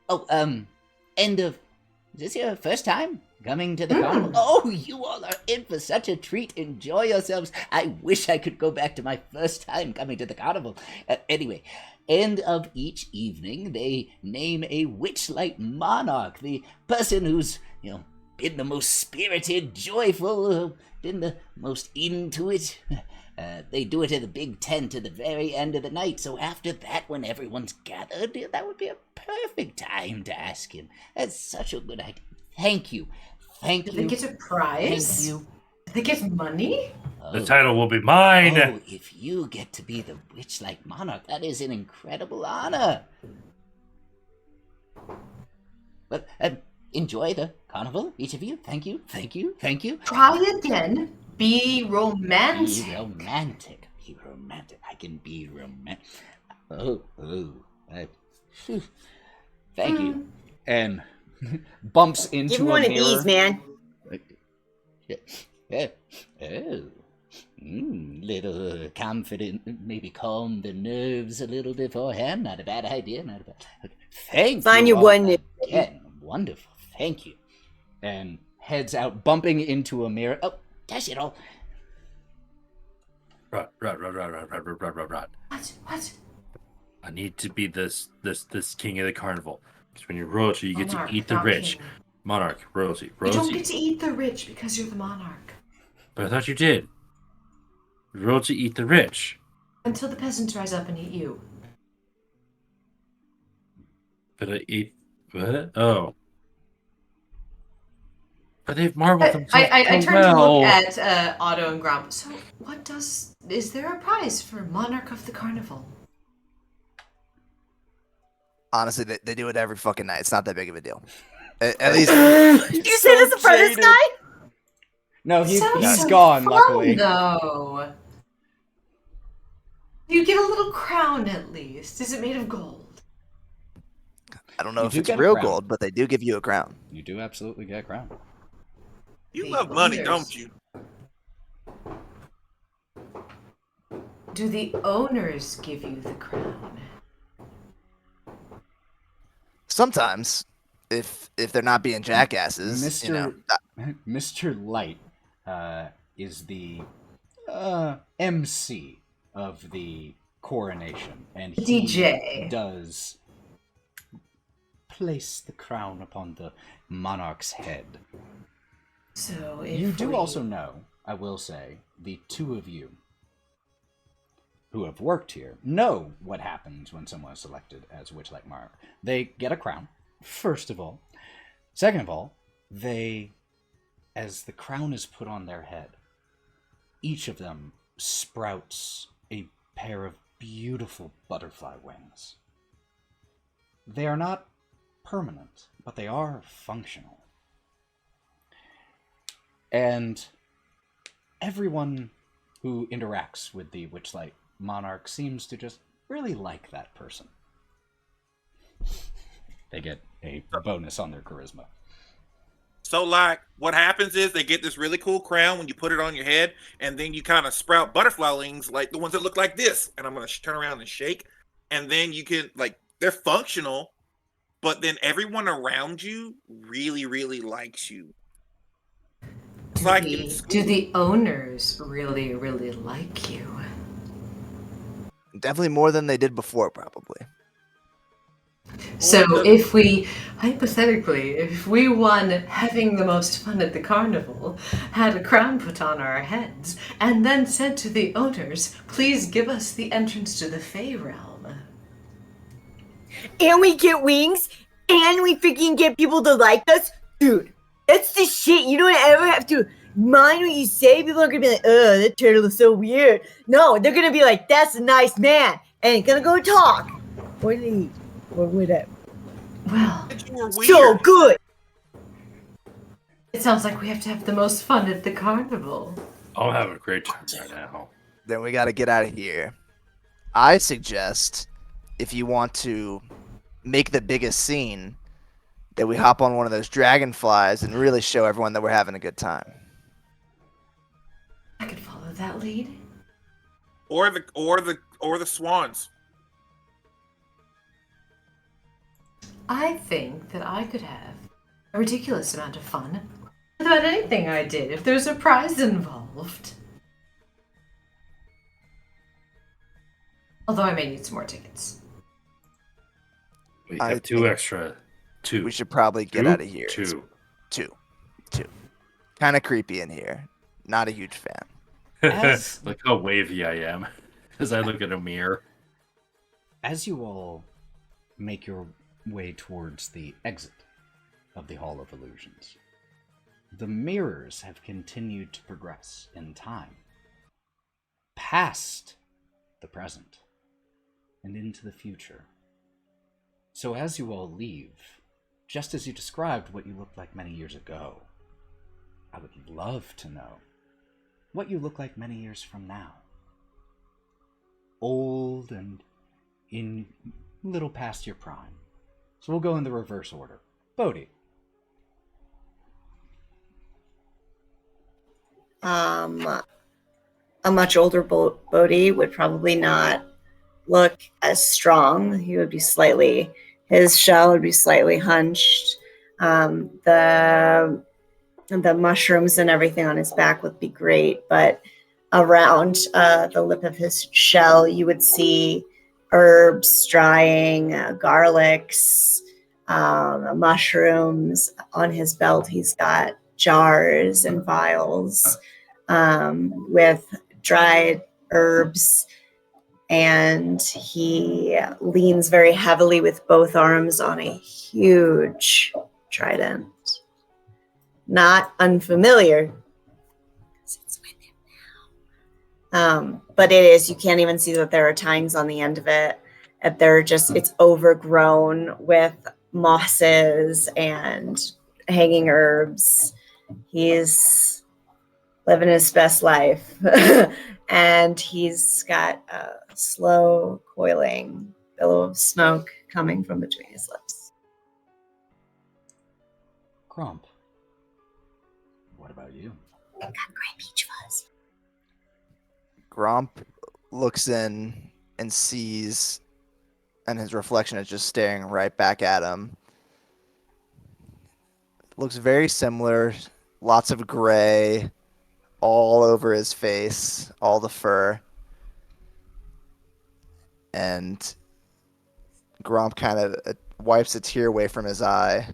Oh, end of. Is this your first time coming to the carnival? Oh, you all are in for such a treat. Enjoy yourselves. I wish I could go back to my first time coming to the carnival. Anyway, end of each evening, they name a Witchlight monarch, the person who's, been the most spirited, joyful, been the most into it. They do it in the big tent at the very end of the night, so after that, when everyone's gathered, that would be a perfect time to ask him. That's such a good idea. Thank you. Do they get a prize? Thank you. Do they get money? The title will be mine. Oh, if you get to be the Witchlight Monarch, that is an incredible honor. But enjoy the carnival, each of you. Thank you, thank you, thank you. Try again. Be romantic. Be romantic. Be romantic. I can be romantic. Oh. Phew. Thank you. And bumps into Give him a one of mirror. these, man. Little confident, maybe calm the nerves a little beforehand. Not a bad idea. Not a bad. Okay. Thank Find you your all one. again. Wonderful. Thank you. And heads out, bumping into a mirror. Oh, dash it all. Rot. What? I need to be this king of the carnival. Because when you're royalty, you get Monarch, to eat the not rich. king. Monarch, royalty. You don't get to eat the rich because you're the monarch. But I thought you did. Royalty eat the rich. Until the peasants rise up and eat you. But I eat what? Oh. But they've marbled themselves I so turned to well. look at Otto and Gromp. So, is there a prize for Monarch of the Carnival? Honestly, they do it every fucking night. It's not that big of a deal. At least Did you say this in front of this jaded. guy? No, Sounds he's so gone, fun, luckily. Though. You get a little crown at least. Is it made of gold? I don't know You if do it's get a real crown. gold, but they do give you a crown. You do absolutely get a crown. You The love money, owners. don't you? Do the owners give you the crown? Sometimes, if they're not being jackasses, Mr. you know. Mr. Light is the MC of the coronation, and he DJ. does place the crown upon the monarch's head. So if You do we- also know, I will say, the two of you who have worked here know what happens when someone is selected as Witchlight Monarch. They get a crown, first of all. Second of all, as the crown is put on their head, each of them sprouts a pair of beautiful butterfly wings. They are not permanent, but they are functional. And everyone who interacts with the Witchlight Monarch seems to just really like that person. They get a bonus on their charisma. So, like, what happens is they get this really cool crown when you put it on your head, and then you kind of sprout butterfly wings, like the ones that look like this. And I'm going to turn around and shake. And then you can, like, they're functional, but then everyone around you really, really likes you. It's like in school. Do the owners really, really like you? Definitely more than they did before, probably. So if we, hypothetically, if we won having the most fun at the carnival, had a crown put on our heads, and then said to the owners, please give us the entrance to the Fey realm. And we get wings, and we freaking get people to like us. Dude, that's the shit. You don't ever have to mind what you say. People are gonna be like, oh, that turtle is so weird. No, they're gonna be like, that's a nice man. And gonna go talk. Or leave. Or whatever. Well, You were weird. So good. it sounds like we have to have the most fun at the carnival. I'm having a great time right now. Then we got to get out of here. I suggest, if you want to make the biggest scene, that we hop on one of those dragonflies and really show everyone that we're having a good time. I could follow that lead. Or the swans. I think that I could have a ridiculous amount of fun with about anything I did if there's a prize involved. Although I may need some more tickets. We I have two extra. Two. We should probably get Two? out of here. Two. Two. Kind of creepy in here. Not a huge fan. As- Look how wavy I am as I look at a mirror. As you all make your way towards the exit of the Hall of Illusions, the mirrors have continued to progress in time. past the present and into the future. So as you all leave, just as you described what you looked like many years ago, I would love to know what you look like many years from now. Old and in little past your prime. So we'll go in the reverse order. Bodie. A much older Bodie would probably not look as strong. He would be his shell would be slightly hunched. The mushrooms and everything on his back would be great, but around the lip of his shell, you would see herbs drying, garlics, mushrooms. On his belt, he's got jars and vials with dried herbs, and he leans very heavily with both arms on a huge trident. Not unfamiliar, because it's with him now. But it is, you can't even see that there are tines on the end of it. It's overgrown with mosses and hanging herbs. He's living his best life. And he's got a slow coiling billow of smoke coming from between his lips. Gromp. What about you? I got great peach fuzz. Gromp looks in and sees, and his reflection is just staring right back at him. Looks very similar. Lots of gray all over his face, all the fur. And Gromp kind of wipes a tear away from his eye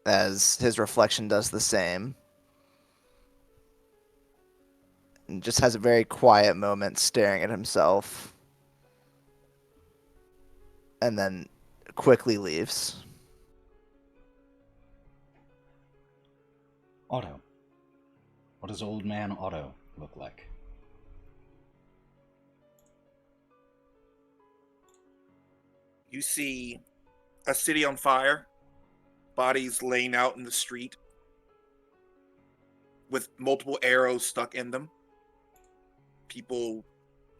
as his reflection does the same. And just has a very quiet moment staring at himself. And then quickly leaves. Otto. What does old man Otto look like? You see a city on fire, bodies laying out in the street with multiple arrows stuck in them. People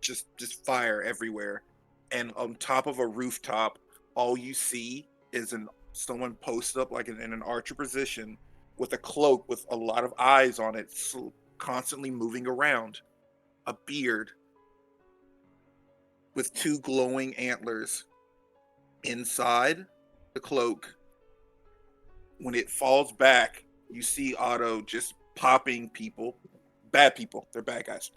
just fire everywhere. And on top of a rooftop, all you see is someone posted up like in an archer position with a cloak with a lot of eyes on it, constantly moving around. A beard with two glowing antlers inside the cloak. When it falls back, you see Otto just popping people. Bad people. They're bad guys.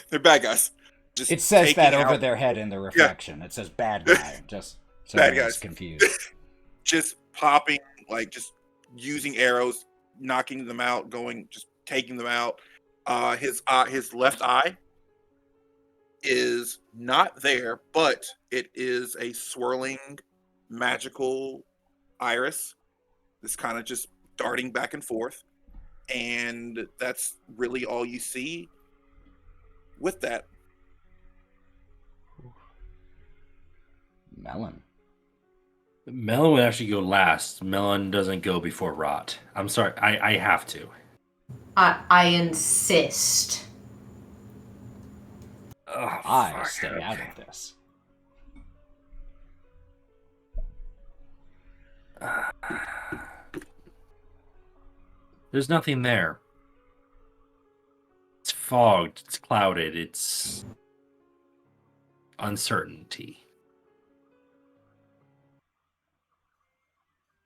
They're bad guys. Just it says that over out their head in the reflection. Yeah. It says bad guy. Just so bad everyone's guys. Confused. Just popping, like just using arrows, knocking them out, just taking them out. His left eye is not there, but it is a swirling magical iris that's kind of just darting back and forth, and that's really all you see with that. Melon. Melon would actually go last. Melon doesn't go before Wraught. I'm sorry, I have to. I insist. Oh, I stay out of this. There's nothing there. It's fogged, it's clouded, it's uncertainty.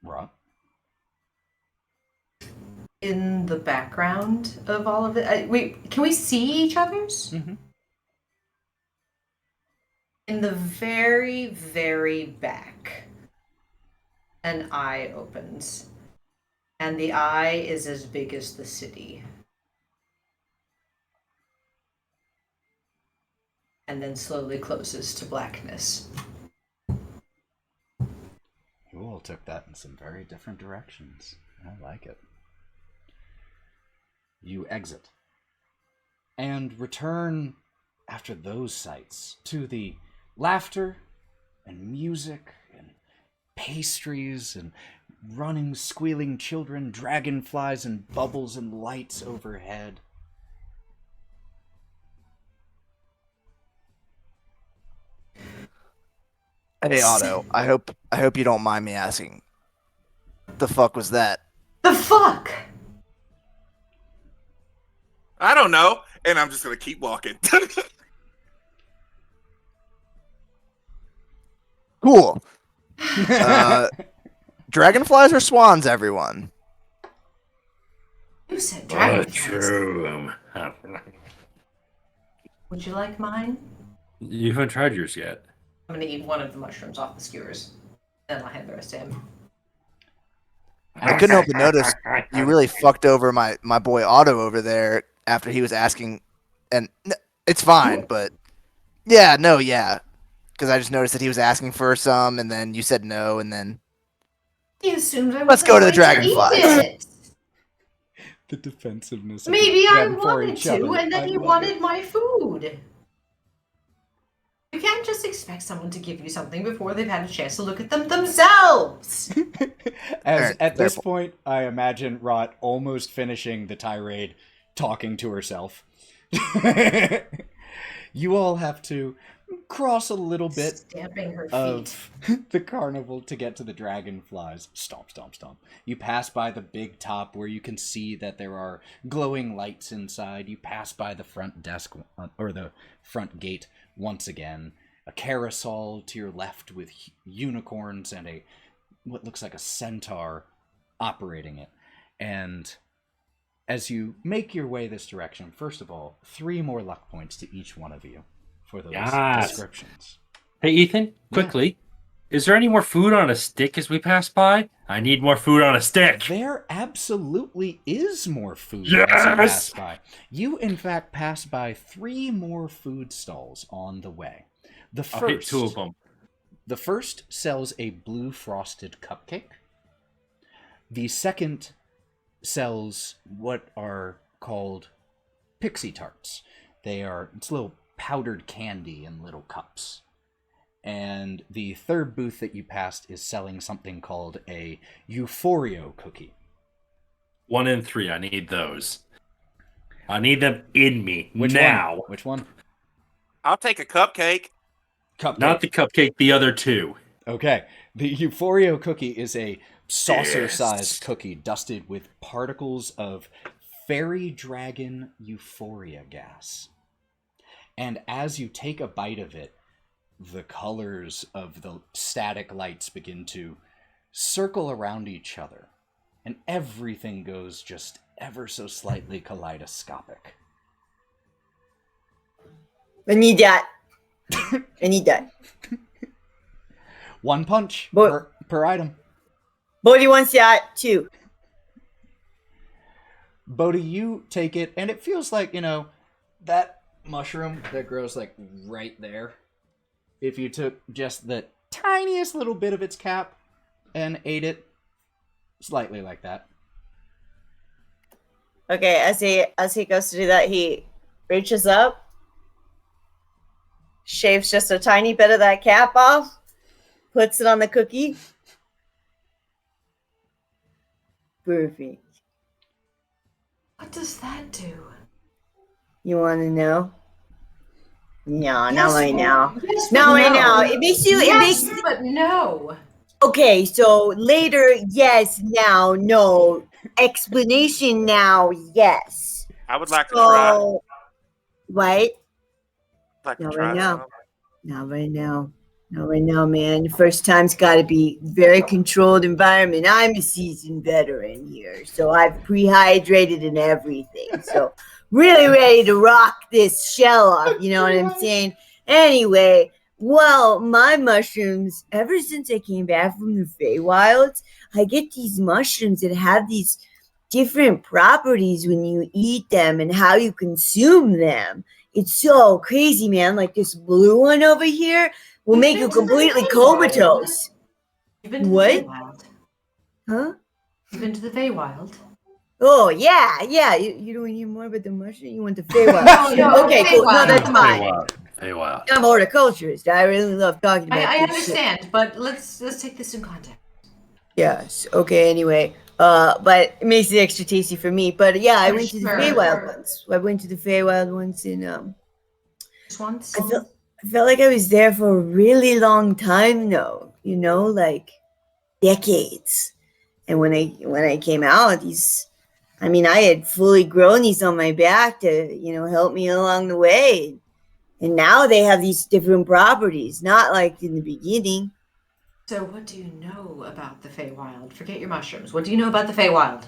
Wraught? In the background of all of it. Wait, can we see each other's? Mm-hmm. In the very, very back, an eye opens. And the eye is as big as the city. And then slowly closes to blackness. You all took that in some very different directions. I like it. You exit and return after those sights to the laughter and music and pastries and running, squealing children, dragonflies and bubbles and lights overhead. Hey Otto, I hope you don't mind me asking. The fuck was that? The fuck? I don't know, and I'm just gonna keep walking. Cool. Dragonflies or swans, everyone? You said dragonflies. True. Would you like mine? You haven't tried yours yet. I'm gonna eat one of the mushrooms off the skewers. Then I'll hand the rest to him. I couldn't help but notice you really fucked over my boy Otto over there after he was asking, and it's fine, but yeah, because I just noticed that he was asking for some, and then you said no, and then He assumed I was Let's go to the dragonflies. The defensiveness. Of Maybe the I them for wanted each to, other. and then I he love wanted it. my food. You can't just expect someone to give you something before they've had a chance to look at them themselves. At this Fair point, I imagine Wraught almost finishing the tirade, talking to herself. You all have to cross a little bit Stamping her feet. of the carnival to get to the dragonflies. Stomp, stomp, stomp. You pass by the big top where you can see that there are glowing lights inside. You pass by the front desk, or the front gate once again. A carousel to your left with unicorns and what looks like a centaur operating it. And as you make your way this direction, first of all, 3 more luck points to each one of you for those descriptions. Hey, Ethan, quickly. Is there any more food on a stick as we pass by? I need more food on a stick. There absolutely is more food as Yes! you pass by. You, in fact, pass by 3 more food stalls on the way. The I'll hit first, 2 of them. The first sells a blue frosted cupcake. The second sells what are called pixie tarts. It's little powdered candy in little cups. And the third booth that you passed is selling something called a Euphoria cookie. 1 and 3. I need those. I need them in me Which now. one? Which one? I'll take a cupcake. Cupcake. Not the cupcake, the other 2. Okay. The Euphoria cookie is a saucer-sized cookie dusted with particles of fairy dragon euphoria gas. And as you take a bite of it, the colors of the static lights begin to circle around each other, and everything goes just ever so slightly kaleidoscopic. I need that. I need that. 1 punch But- per item. Bodie wants that too. Bodie, you take it, and it feels like, that mushroom that grows, like, right there. If you took just the tiniest little bit of its cap and ate it, slightly like that. Okay, as he goes to do that, he reaches up, shaves just a tiny bit of that cap off, puts it on the cookie. Perfect. What does that do? You want to know? No, Yes, not right well, now. yes, Not but right no. now. It makes you. Yes, It makes. but no. Okay, so later, yes. Now, no. Explanation now, yes. I would like to try. So, what? Like to Not try right now. some. Not right now. Not right now, man. First time's got to be very controlled environment. I'm a seasoned veteran here, so I've pre-hydrated and everything. So really ready to rock this shell off. You know what I'm saying? Anyway, well, my mushrooms. Ever since I came back from the Feywilds, I get these mushrooms that have these different properties when you eat them and how you consume them. It's so crazy, man. Like this blue one over here will make you completely comatose. You've been to What? the Feywild. Huh? You've been to the Feywild. Oh yeah. You don't hear more about the mushroom? You want the Feywild? No, Okay, cool. No, Feywild. that's mine. Feywild. I'm a horticulturist. I really love talking about I this understand, but let's take this in context. Yes. Okay. Anyway, but it makes it extra tasty for me. But yeah, I went to the Sure. Feywild once. I went to the Feywild once, and Just once. I felt like I was there for a really long time though. You know, like decades. And when I came out, I had fully grown these on my back to help me along the way. And now they have these different properties, not like in the beginning. So what do you know about the Feywild? Forget your mushrooms. What do you know about the Feywild?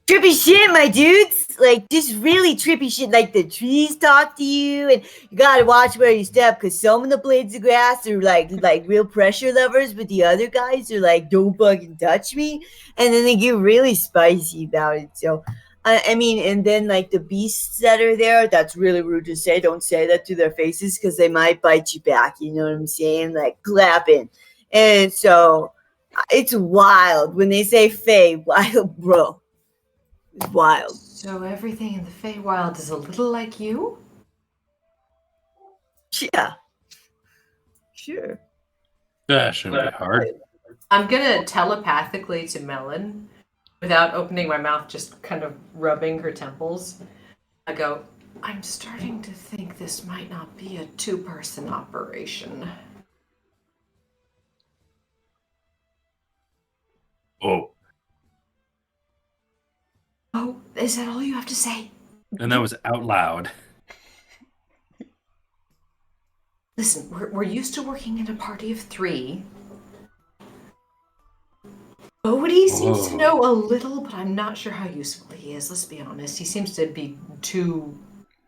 Trippy shit, my dudes. Like, just really trippy shit. Like, the trees talk to you, and you gotta watch where you step, because some of the blades of grass are like real pressure lovers, but the other guys are like, don't fucking touch me. And then they get really spicy about it. So, and then like the beasts that are there, that's really rude to say. Don't say that to their faces, because they might bite you back. You know what I'm saying? Like, clapping. And so, it's wild. When they say Fey, wild, bro. It's wild. So everything in the Feywild is a little like you? Yeah. Sure. That shouldn't be hard. I'm gonna telepathically to Melon, without opening my mouth, just kind of rubbing her temples. I go, I'm starting to think this might not be a two-person operation. Oh. Oh, is that all you have to say? And that was out loud. Listen, we're used to working in a party of 3. Bodie seems to know a little, but I'm not sure how useful he is. Let's be honest. He seems to be 2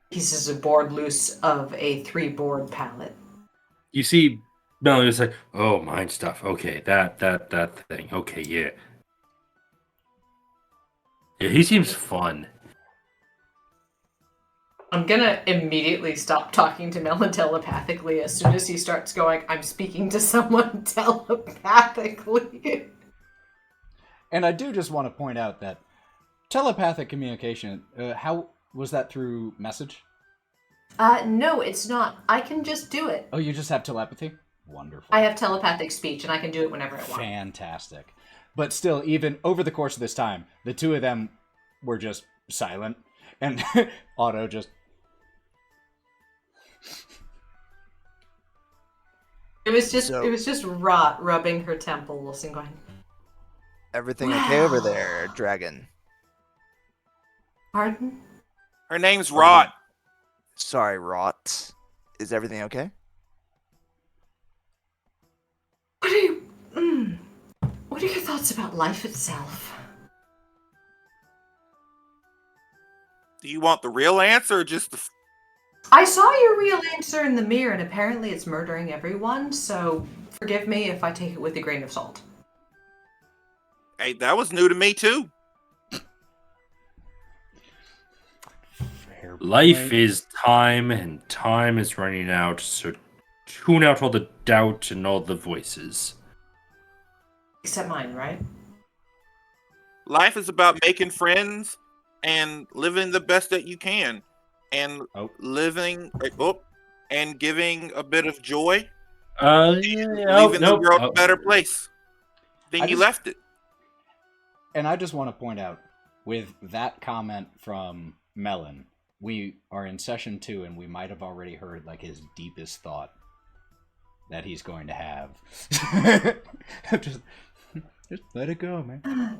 pieces of board loose of a 3-board palette. You see, Melon is like, oh, mind stuff. Okay, that thing. Okay, yeah. Yeah, he seems fun. I'm gonna immediately stop talking to Melon telepathically as soon as he starts going, I'm speaking to someone telepathically. And I do just want to point out that telepathic communication, how was that through message? No, it's not. I can just do it. Oh, you just have telepathy? Wonderful. I have telepathic speech, and I can do it whenever I want. Fantastic. But still, even over the course of this time, the two of them were just silent. And Otto just... It was just Wraught rubbing her temples and going, Everything okay over there, dragon? pardon? Her name's Wraught. Sorry, Wraught. Is everything okay? What are your thoughts about life itself? Do you want the real answer or just the... I saw your real answer in the mirror, and apparently it's murdering everyone, so forgive me if I take it with a grain of salt. Hey, that was new to me too. Fair Life point. is time, and time is running out, so tune out all the doubt and all the voices. Except mine, right? Life is about making friends and living the best that you can, and living and giving a bit of joy, leaving the world a better place than you left it. And I just want to point out, with that comment from Melon, we are in session 2, and we might have already heard like his deepest thought that he's going to have. Just let it go, man.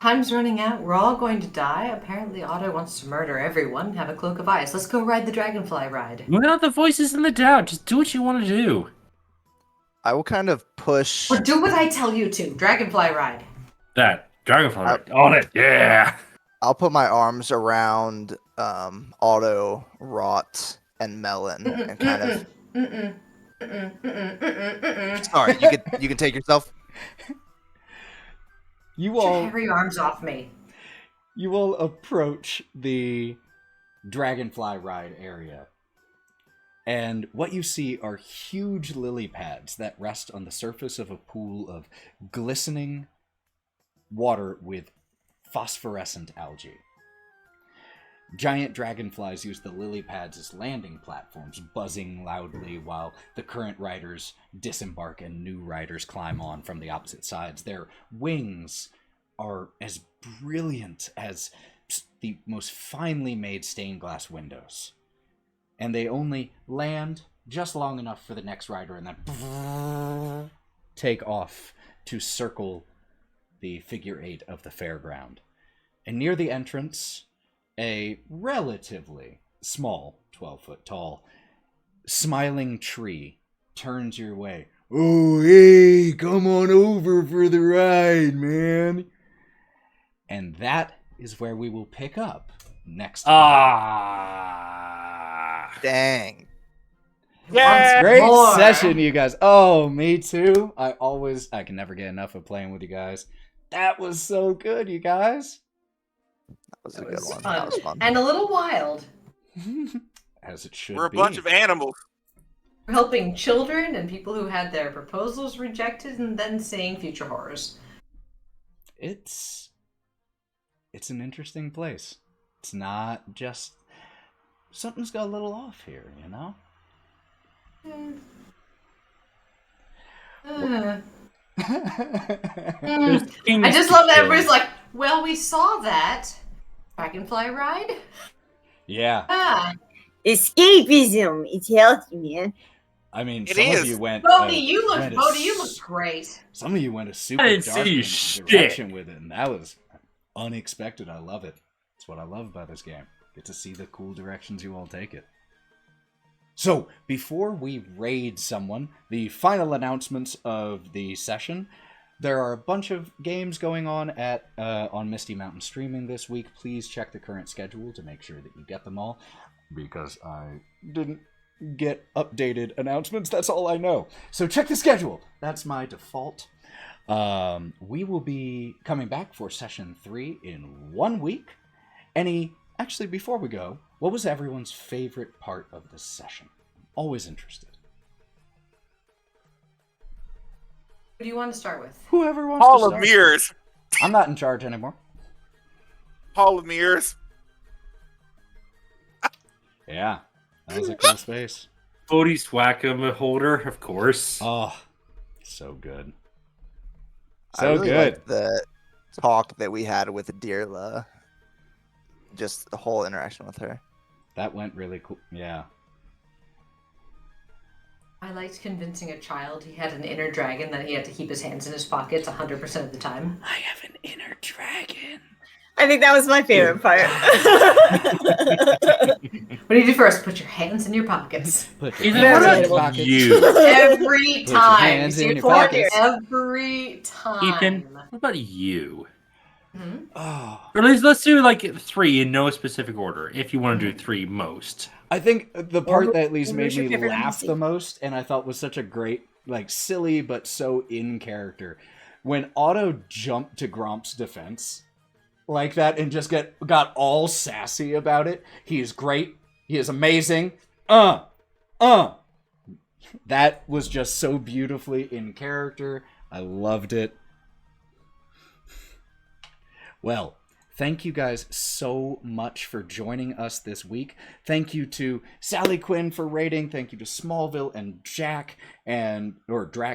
Time's running out. We're all going to die. Apparently Otto wants to murder everyone. Have a cloak of ice. Let's go ride the dragonfly ride. Without the voices and the doubt, just do what you want to do. I will kind of push. Or do what I tell you to. Dragonfly ride. That dragonfly ride. On it, yeah. I'll put my arms around Otto, Wraught, and Melon, and kind of. Sorry, you can take yourself. You Get all your hairy arms off me. You will approach the dragonfly ride area. And what you see are huge lily pads that rest on the surface of a pool of glistening water with phosphorescent algae. Giant dragonflies use the lily pads as landing platforms, buzzing loudly while the current riders disembark and new riders climb on from the opposite sides. Their wings are as brilliant as the most finely made stained glass windows. And they only land just long enough for the next rider and then take off to circle the figure 8 of the fairground. And near the entrance, a relatively small, 12-foot tall, smiling tree turns your way. Oh, hey, come on over for the ride, man. And that is where we will pick up next time. Dang. Yeah. Great more. session, you guys. Oh, me too. I can never get enough of playing with you guys. That was so good, you guys. That was a That good was one. fun. That was fun. And a little wild. As it should We're a be. bunch of animals. We're helping children and people who had their proposals rejected and then seeing future horrors. It's an interesting place. It's not just... Something's got a little off here, you know? I just love that everybody's like, well, we saw that dragonfly ride. Yeah. Ah, Escapism. It's healthy, man. I mean, It some of is. you went... Bodie, you look went great. Some of you went a super I didn't dark see shit. direction with it, and that was unexpected. I love it. That's what I love about this game. Get to see the cool directions you all take it. So, before we raid someone, the final announcements of the session. There are a bunch of games going on on Misty Mountain Streaming this week. Please check the current schedule to make sure that you get them all, because I didn't get updated announcements. That's all I know. So check the schedule. That's my default. We will be coming back for session 3 in 1 week. Actually, before we go, what was everyone's favorite part of this session? I'm always interested. What do you want to start with? Whoever wants Hall to of start. Mirrors. I'm not in charge anymore. Hall of Mirrors. Yeah, that was a cool space. Bodie's whack-a-mole holder, of course. Oh, so good. I So really good. liked the talk that we had with Dirla. Just the whole interaction with her. That went really cool. Yeah. I liked convincing a child he had an inner dragon that he had to keep his hands in his pockets 100% of the time. I have an inner dragon. I think that was my favorite part. What do you do first? Put your hands in your pockets. Put Ethan, your hands what in your about pockets. you? Every Put your time. hands in your Support pockets. Every time. Ethan, what about you? Hmm? Oh, Or at least let's do like 3 in no specific order, if you want to do 3 most. I think the part that at least What made was your me favorite laugh MC? the most, and I thought was such a great, like, silly but so in character, when Otto jumped to Gromp's defense like that and just got all sassy about it. He is great. He is amazing. That was just so beautifully in character. I loved it. Well, thank you guys so much for joining us this week. Thank you to Sally Quinn for raiding. Thank you to Smallville and Drac,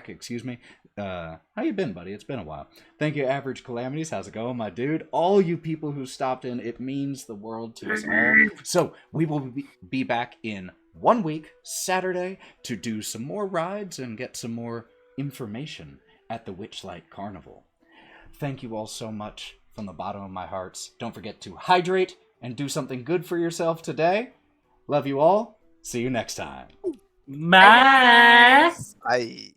excuse me. How you been, buddy? It's been a while. Thank you, Average Calamities. How's it going, my dude? All you people who stopped in, it means the world to us all. So we will be back in 1 week, Saturday, to do some more rides and get some more information at the Witchlight Carnival. Thank you all so much from the bottom of my hearts. Don't forget to hydrate and do something good for yourself today. Love you all. See you next time. Bye. I